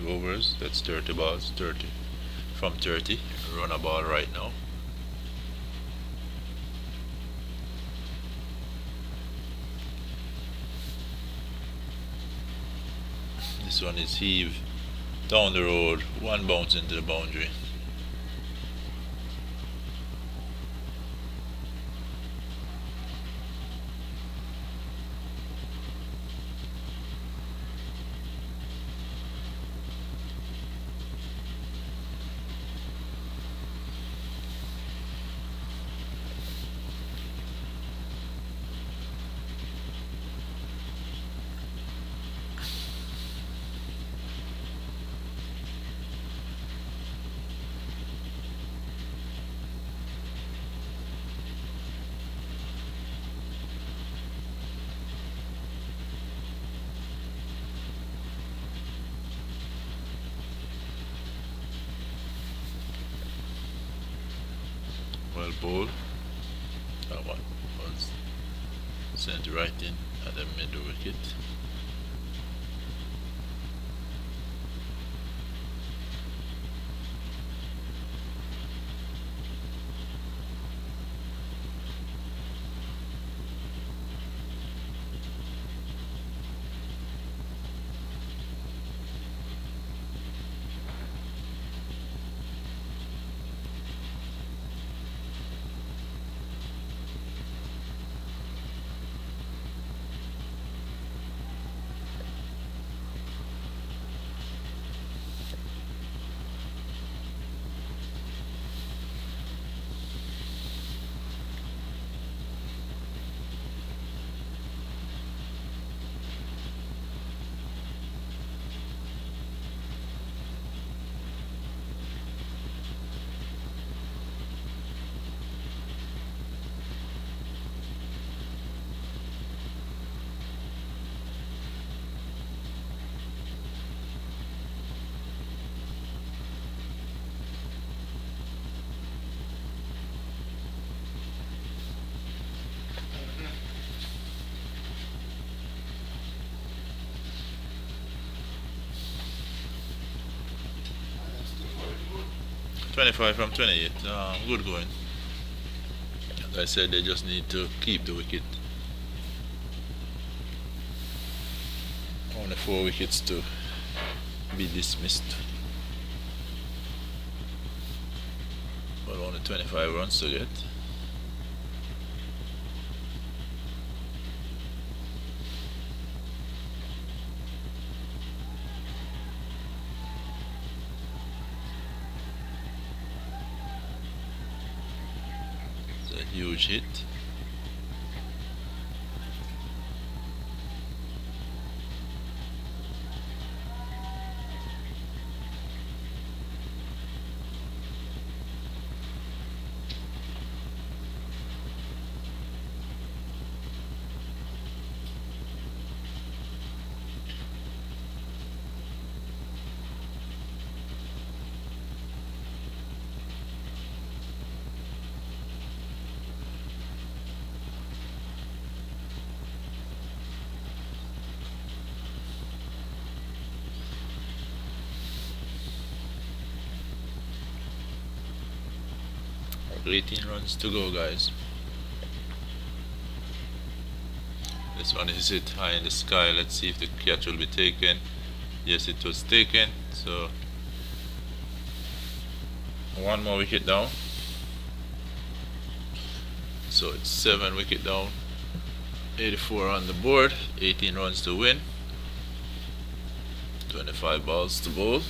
overs. That's 30 balls. 30 from 30. Run a ball right now. This one is heave down the road. One bounce into the boundary. Well bowled. That one was sent right in at the middle wicket. .25 from 28. Good going. As I said, they just need to keep the wicket. Only 4 wickets to be dismissed. But only 25 runs to get. It's a huge hit. Or 18 runs to go, guys. This one is hit high in the sky. Let's see if the catch will be taken. Yes, it was taken. So one more wicket down. So it's 7 wicket down. 84 on the board. 18 runs to win. 25 balls to bowl.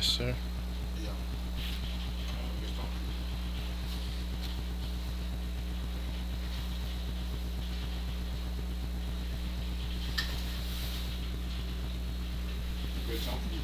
Yes, sir. Yeah. Great sound for you.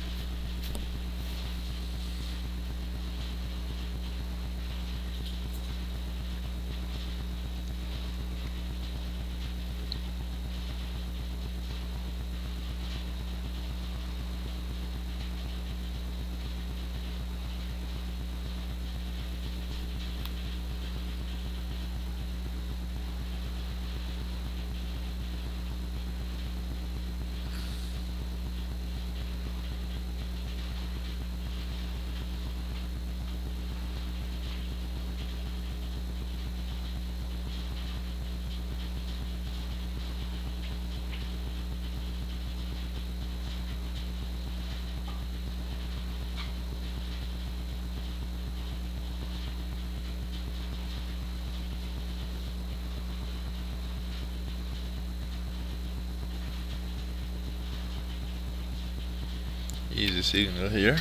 Easy signal here.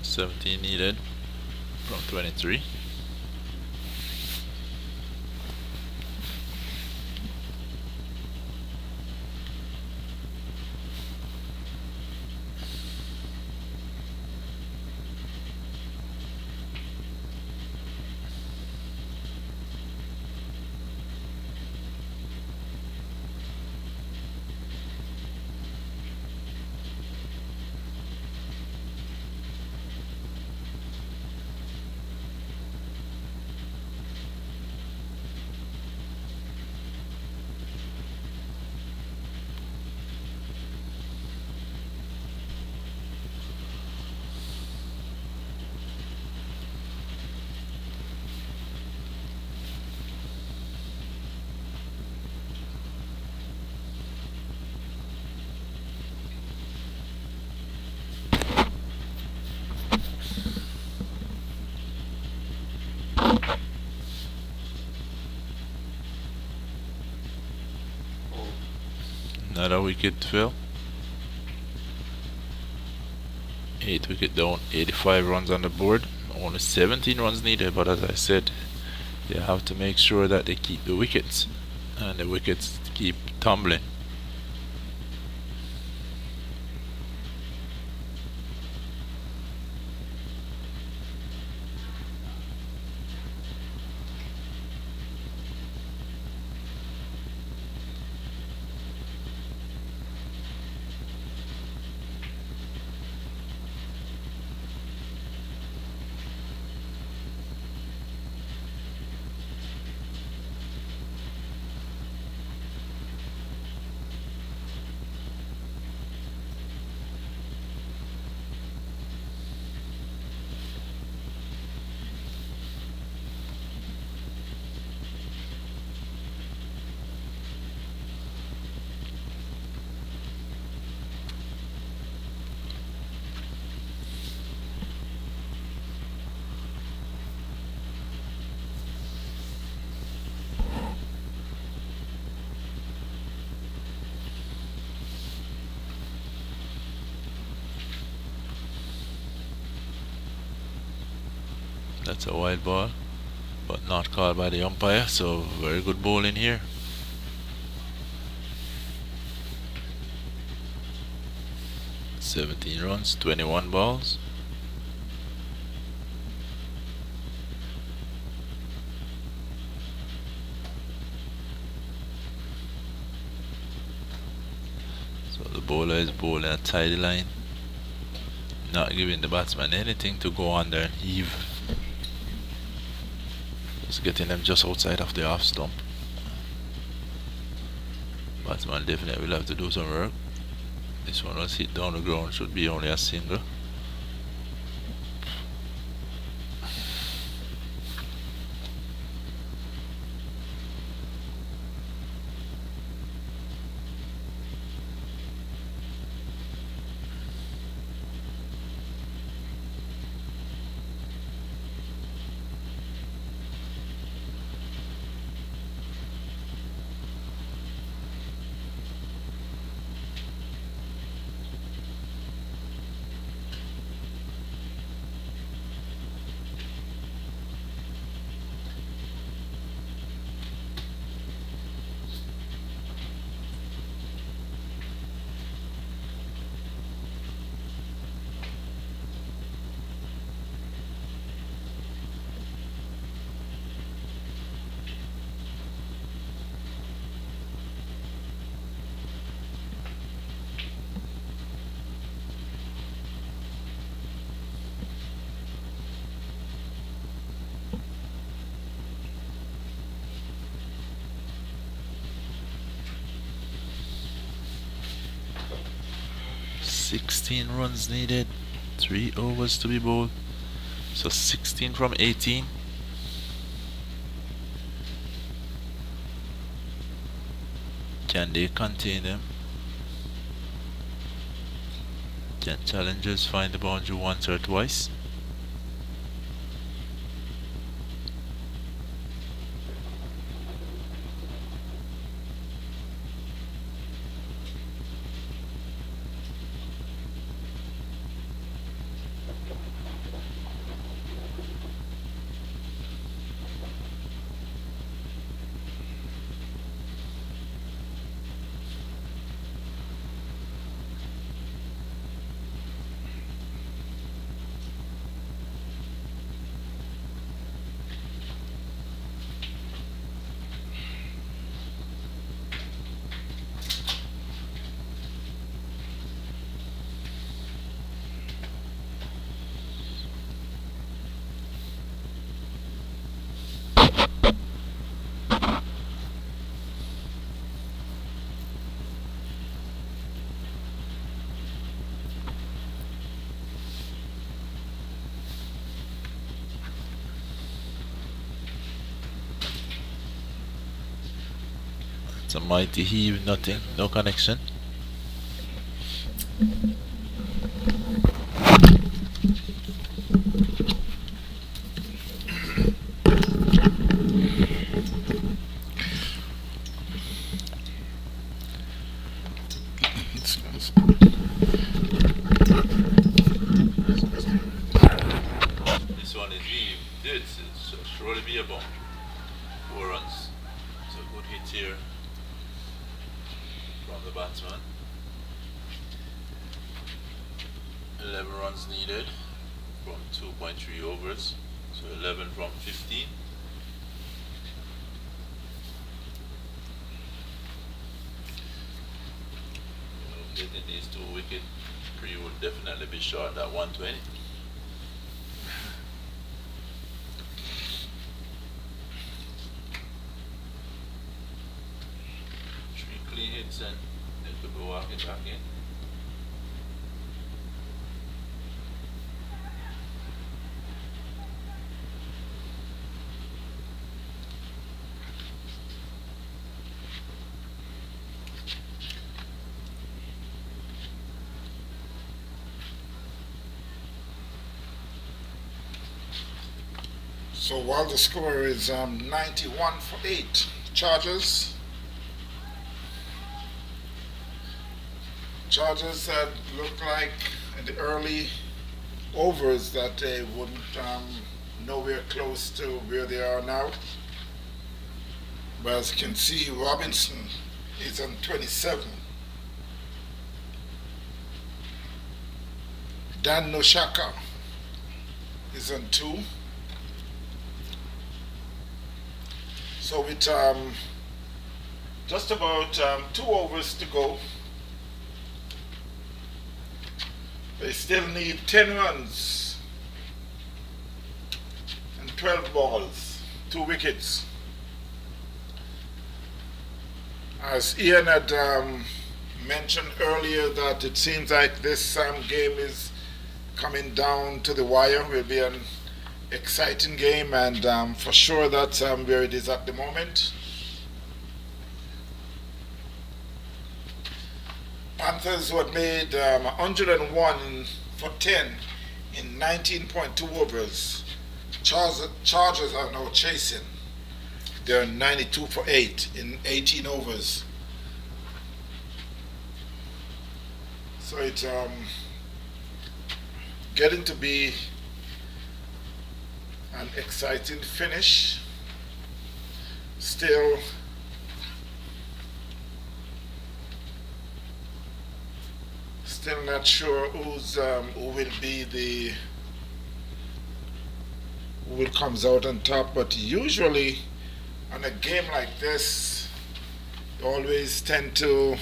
17 needed from 23. Another wicket fell. 8 wicket down, 85 runs on the board. Only 17 runs needed, but as I said, they have to make sure that they keep the wickets, and the wickets keep tumbling. That's a wild ball, but not called by the umpire, so very good bowling here. "17 runs, 21 balls. So the bowler is bowling a tidy line, not giving the batsman anything to go under and heave. Just getting them just outside of the off stump. Batsman definitely will have to do some work. This one was hit down the ground, should be only a single. 16 runs needed. 3 overs to be bowled. So 16 from 18. Can they contain them? Can challengers find the boundary once or twice? It's a mighty heave, nothing, no connection. This one is heave. This should surely be a bomb. 4 runs. So good hit here from the batsman. 11 runs needed from 2.3 overs. So 11 from 15. Getting these 2 wickets, 3 would definitely be short at 120. Clean hits and they could be walking back in. So while the score is 91 for 8, Chargers had looked like in the early overs that they wouldn't nowhere close to where they are now. But as you can see, Robinson is on 27. Dan Noshaka is on 2. So with just about 2 overs to go, they still need 10 runs and 12 balls, 2 wickets. As Ian had mentioned earlier, that it seems like this game is coming down to the wire. Will be an exciting game, and for sure that's where it is at the moment. Panthers who had made 101 for 10 in 19.2 overs. Chargers are now chasing. They're 92 for 8 in 18 overs. So it's getting to be an exciting finish. Still not sure who will comes out on top, but usually on a game like this, you always tend to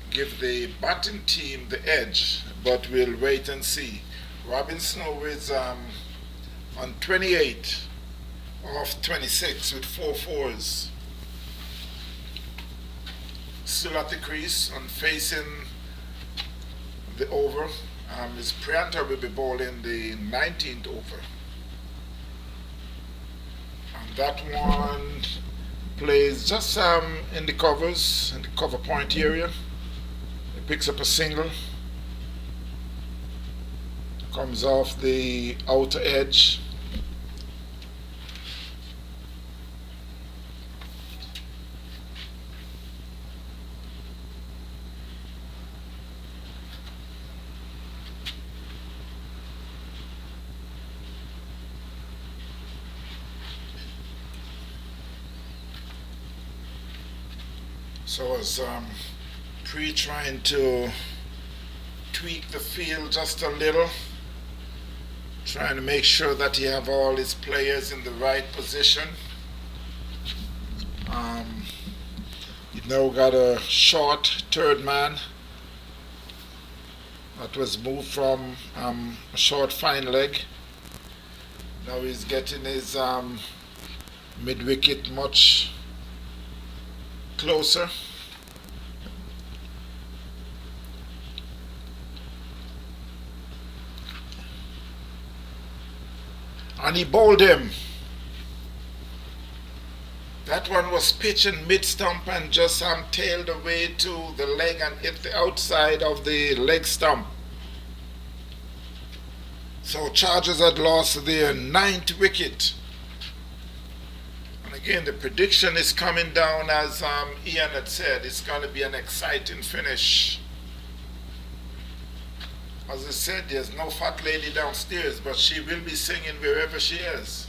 give the batting team the edge, but we'll wait and see. Robinson is on 28 off 26 with 4 fours. Still at the crease and facing the over. His Prianta will be bowling the 19th over. And that one plays just in the covers, in the cover point area. He picks up a single. Comes off the outer edge. So as Pre trying to tweak the field just a little, trying to make sure that he have all his players in the right position. He now got a short third man that was moved from a short fine leg. Now he's getting his mid wicket much closer. And he bowled him. That one was pitching mid stump and just tailed away to the leg and hit the outside of the leg stump. So Chargers had lost their 9th wicket. And again, the prediction is coming down as Ian had said. It's going to be an exciting finish. As I said, there's no fat lady downstairs, but she will be singing wherever she is.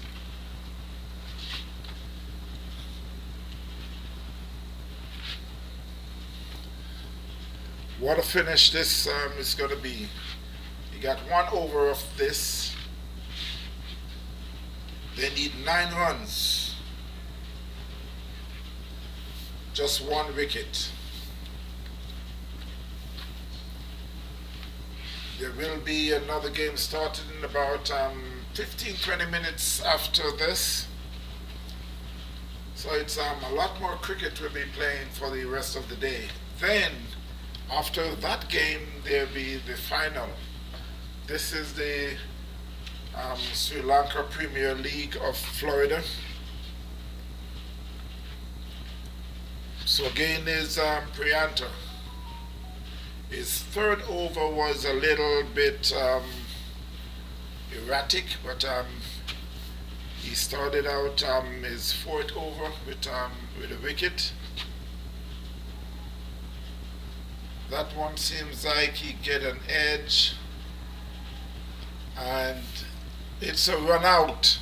What a finish this is going to be. You got 1 over of this. They need 9 runs. Just 1 wicket. There will be another game started in about 15-20 minutes after this. So it's a lot more cricket we'll be playing for the rest of the day. Then, after that game, there'll be the final. This is the Sri Lanka Premier League of Florida. So again is Prianta. His 3rd over was a little bit erratic, but he started out his 4th over with a wicket. That one seems like he get an edge, and it's a run out.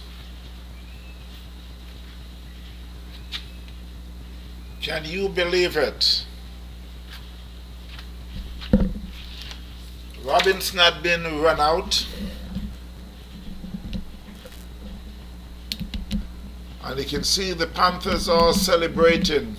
Can you believe it? Robinson had been run out, and you can see the Panthers are celebrating.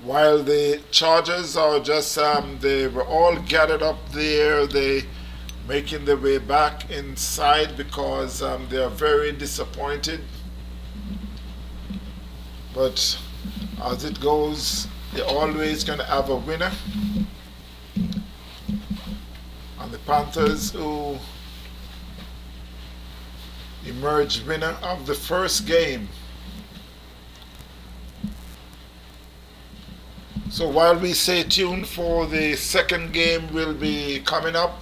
While the Chargers are just, they were all gathered up there, they making their way back inside because they are very disappointed. But as it goes, they're always going to have a winner. And the Panthers, who emerged winner of the first game. So while we stay tuned for the second game will be coming up.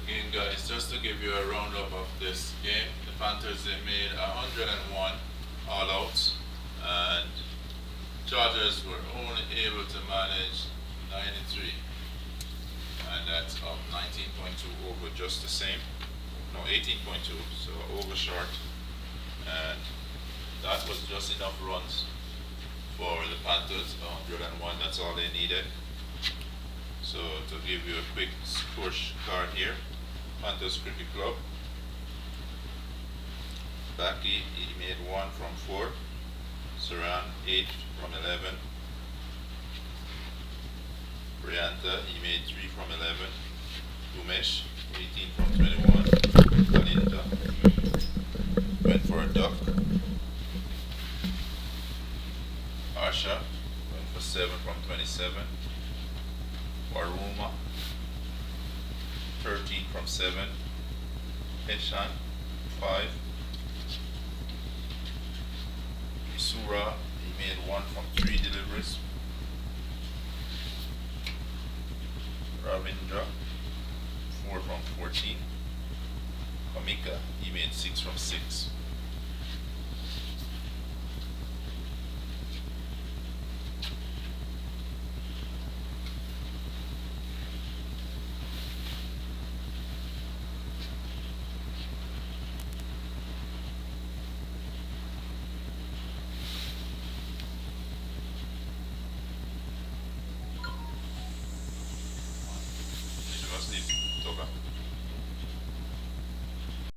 Again, guys, just to give you a roundup of this game, the Panthers, they made 101 all outs, and Chargers were only able to manage 93, and that's up 19.2 over just the same. No, 18.2, so over short, and that was just enough runs for the Panthers. 101, that's all they needed. So to give you a quick score card here, Panthers Cricket Club. Baki, he made 1 from 4. Saran, 8 from 11. Prianta, he made 3 from 11. Umesh, 18 from 21. Kalinta, 20 Duck. Asha went for 7 from 27. Waruma 13 from 7. Heshan 5. Isura, he made 1 from 3 deliveries. Ravindra 4 from 14. Kamika, he made 6 from 6.